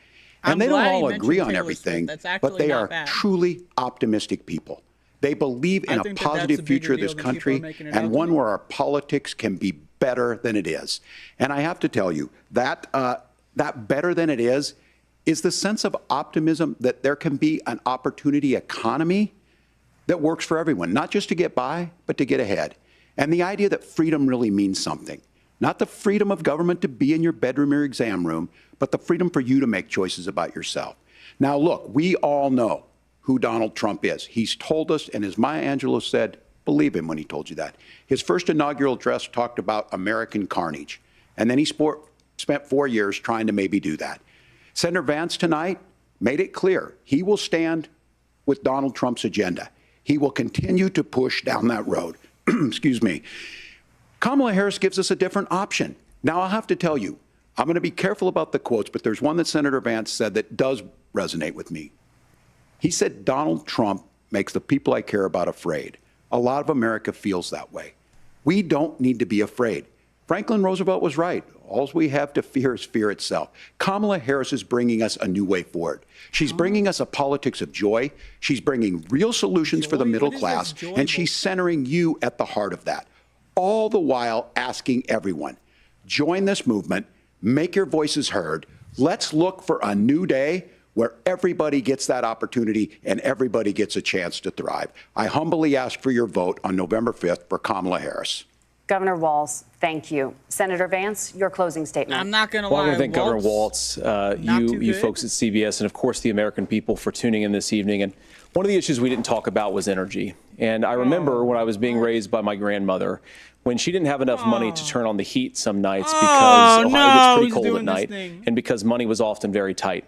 And they don't all agree on everything, but they are truly optimistic people. They believe in a positive future of this country and one where our politics can be better than it is. And I have to tell you, that better than it is the sense of optimism that there can be an opportunity economy that works for everyone, not just to get by, but to get ahead. And the idea that freedom really means something. Not the freedom of government to be in your bedroom or exam room, but the freedom for you to make choices about yourself. Now, look, we all know who Donald Trump is. He's told us, and as Maya Angelou said, believe him when he told you that. His first inaugural address talked about American carnage. And then he spent 4 years trying to maybe do that. Senator Vance tonight made it clear he will stand with Donald Trump's agenda. He will continue to push down that road. Excuse me. Kamala Harris gives us a different option. Now, I'll have to tell you, I'm going to be careful about the quotes, but there's one that Senator Vance said that does resonate with me. He said, Donald Trump makes the people I care about afraid. A lot of America feels that way. We don't need to be afraid. Franklin Roosevelt was right. All we have to fear is fear itself. Kamala Harris is bringing us a new way forward. She's bringing us a politics of joy. She's bringing real solutions for the middle class, and she's centering you at the heart of that. All the while asking everyone, join this movement, make your voices heard. Let's look for a new day where everybody gets that opportunity and everybody gets a chance to thrive. I humbly ask for your vote on November 5th for Kamala Harris. Governor Walz, thank you. Senator Vance, your closing statement. I'm not going to lie. I want to thank Walz, Governor Walz, you folks at CBS, and of course the American people for tuning in this evening. And one of the issues we didn't talk about was energy. And I remember when I was being raised by my grandmother, when she didn't have enough money to turn on the heat some nights because Ohio gets pretty cold at night, and because money was often very tight.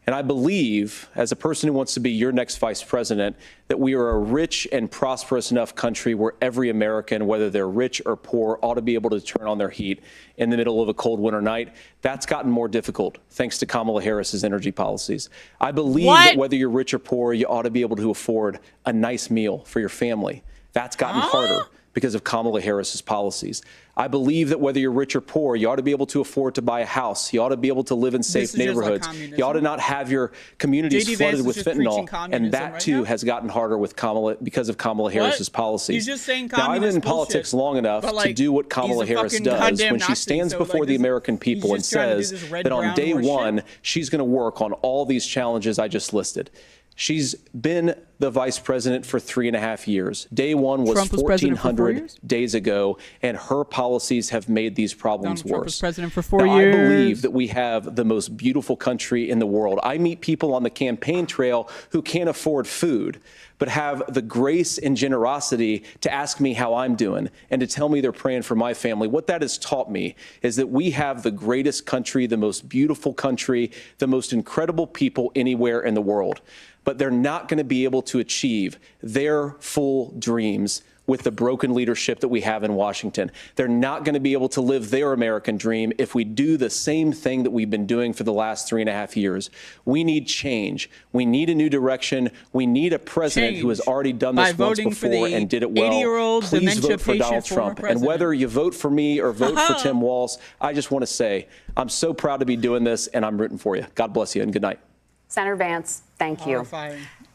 And I believe, as a person who wants to be your next vice president, that we are a rich and prosperous enough country where every American, whether they're rich or poor, ought to be able to turn on their heat in the middle of a cold winter night. That's gotten more difficult thanks to Kamala Harris's energy policies. I believe that whether you're rich or poor, you ought to be able to afford a nice meal for your family. That's gotten harder because of Kamala Harris's policies. I believe that whether you're rich or poor, you ought to be able to afford to buy a house. You ought to be able to live in safe neighborhoods. You ought to not have your communities flooded with fentanyl. And that, too, has gotten harder with because of Kamala Harris's policies. He's just saying now, I've been in politics long enough to do what Kamala Harris does when she stands before the American people and says that on day one, she's going to work on all these challenges I just listed. She's been the vice president for 3.5 years. Day one was 1,400 days ago, and her policies have made these problems worse. Trump was president for 4 years. I believe that we have the most beautiful country in the world. I meet people on the campaign trail who can't afford food, but have the grace and generosity to ask me how I'm doing and to tell me they're praying for my family. What that has taught me is that we have the greatest country, the most beautiful country, the most incredible people anywhere in the world. But they're not going to be able to achieve their full dreams with the broken leadership that we have in Washington. They're not going to be able to live their American dream if we do the same thing that we've been doing for the last 3.5 years. We need change. We need a new direction. We need a president who has already done this once before and did it well. Please vote for Donald Trump. And whether you vote for me or vote for Tim Walz, I just want to say I'm so proud to be doing this, and I'm rooting for you. God bless you, and good night. Senator Vance, thank you.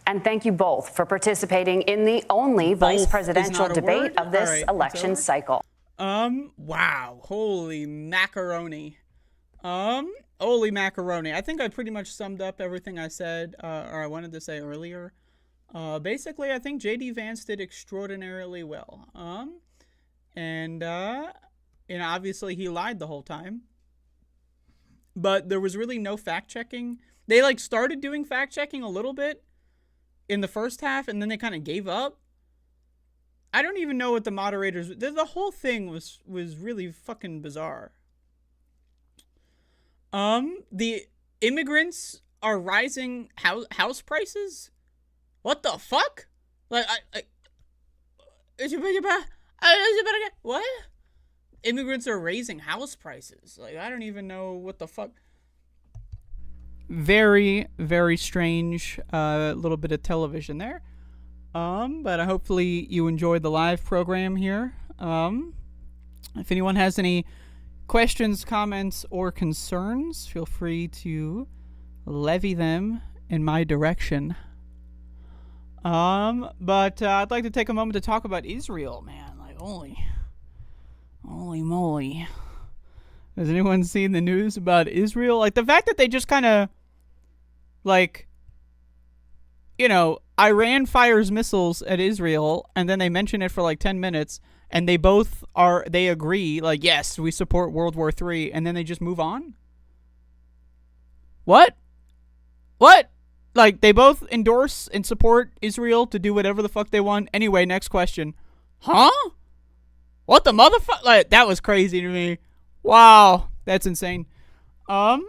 And thank you both for participating in the only vice presidential debate of this election cycle. Wow. Holy macaroni. Holy macaroni. I think I pretty much summed up everything I said, or I wanted to say earlier. Basically, I think J.D. Vance did extraordinarily well. And obviously he lied the whole time. But there was really no fact-checking. They started doing fact-checking a little bit in the first half, and then they kind of gave up. I don't even know what the moderators... The whole thing was really fucking bizarre. The immigrants are rising house prices? What the fuck? What? Immigrants are raising house prices. I don't even know what the fuck... Very, very strange little bit of television there. But hopefully you enjoyed the live program here. If anyone has any questions, comments, or concerns, feel free to levy them in my direction. But I'd like to take a moment to talk about Israel, man. Holy moly. Has anyone seen the news about Israel? The fact that they just kind of Iran fires missiles at Israel, and then they mention it for 10 minutes, and they agree, yes, we support World War III, and then they just move on? What? They both endorse and support Israel to do whatever the fuck they want. Anyway, next question. Huh? What the motherfucker? That was crazy to me. Wow. That's insane. Yeah,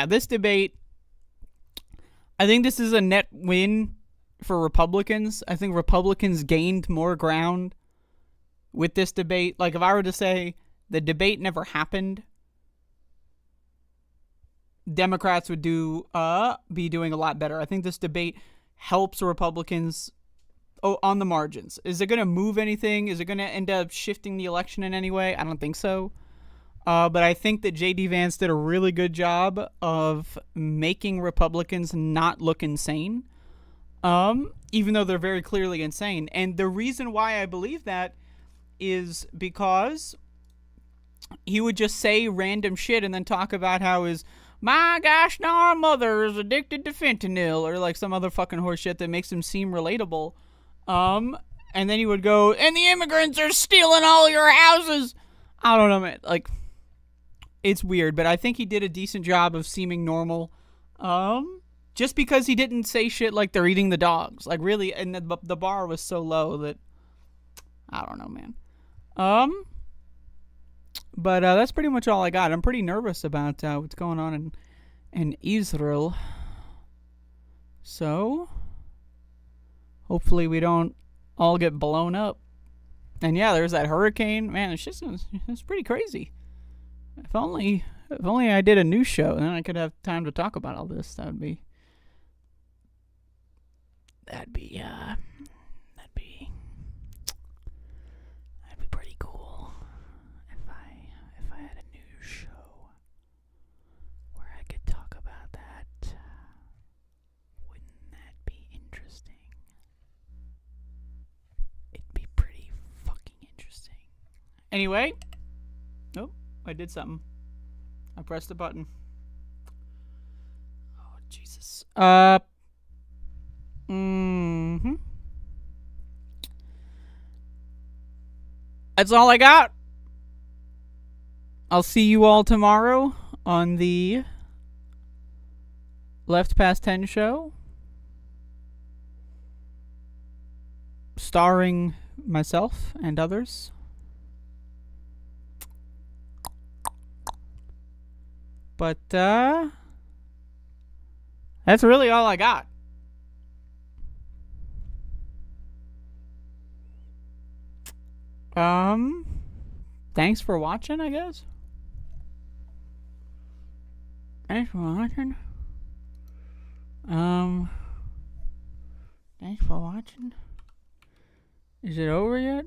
this debate, I think this is a net win for Republicans. I think Republicans gained more ground with this debate. Like, if I were to say the debate never happened, Democrats would be doing a lot better. I think this debate helps Republicans on the margins. Is it going to move anything? Is it going to end up shifting the election in any way? I don't think so. But I think that J.D. Vance did a really good job of making Republicans not look insane, even though they're very clearly insane. And the reason why I believe that is because he would just say random shit and then talk about how my gosh, now our mother is addicted to fentanyl, or like some other fucking horse shit that makes him seem relatable. And then he would go, and the immigrants are stealing all your houses. I don't know, man. Like, it's weird, but I think he did a decent job of seeming normal. Just because he didn't say shit like they're eating the dogs. Like, really, and the bar was so low that, I don't know, man. But that's pretty much all I got. I'm pretty nervous about what's going on in Israel. So, hopefully we don't all get blown up. And yeah, there's that hurricane. Man, it's pretty crazy. If only I did a news show, then I could have time to talk about all this. That'd be pretty cool. If I had a news show where I could talk about that, wouldn't that be interesting? It'd be pretty fucking interesting. Anyway, nope. I did something. I pressed a button. Oh, Jesus. That's all I got. I'll see you all tomorrow on the Left Past 10 show, starring myself and others. But, that's really all I got. Thanks for watching, I guess. Thanks for watching. Thanks for watching. Is it over yet?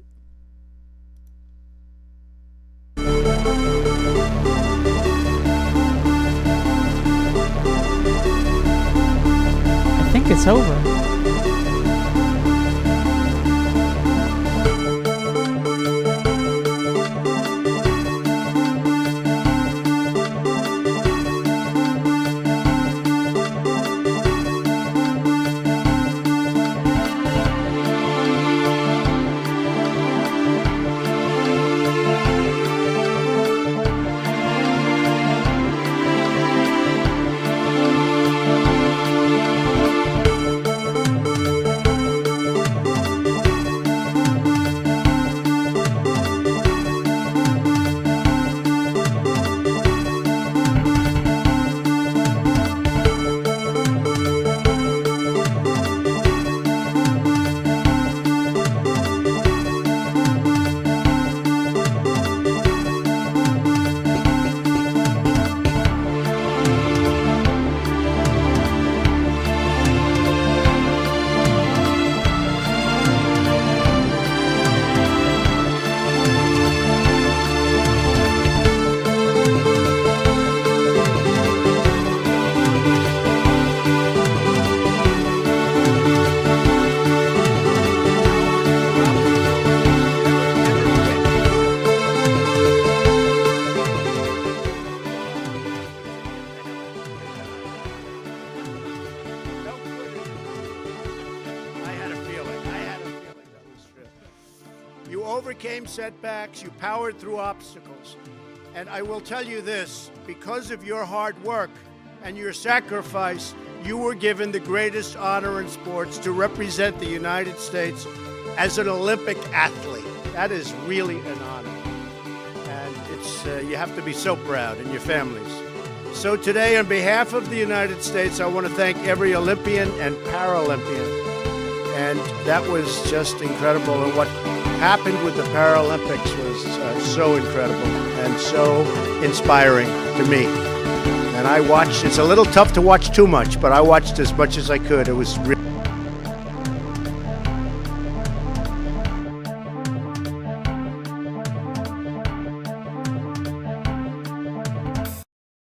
I think it's over. Setbacks, you powered through obstacles. And I will tell you this, because of your hard work and your sacrifice, you were given the greatest honor in sports to represent the United States as an Olympic athlete. That is really an honor. And it's you have to be so proud, and your families. So today, on behalf of the United States, I want to thank every Olympian and Paralympian. And that was just incredible. And what happened with the Paralympics was so incredible and so inspiring to me. And I watched, it's a little tough to watch too much, but I watched as much as I could. It was really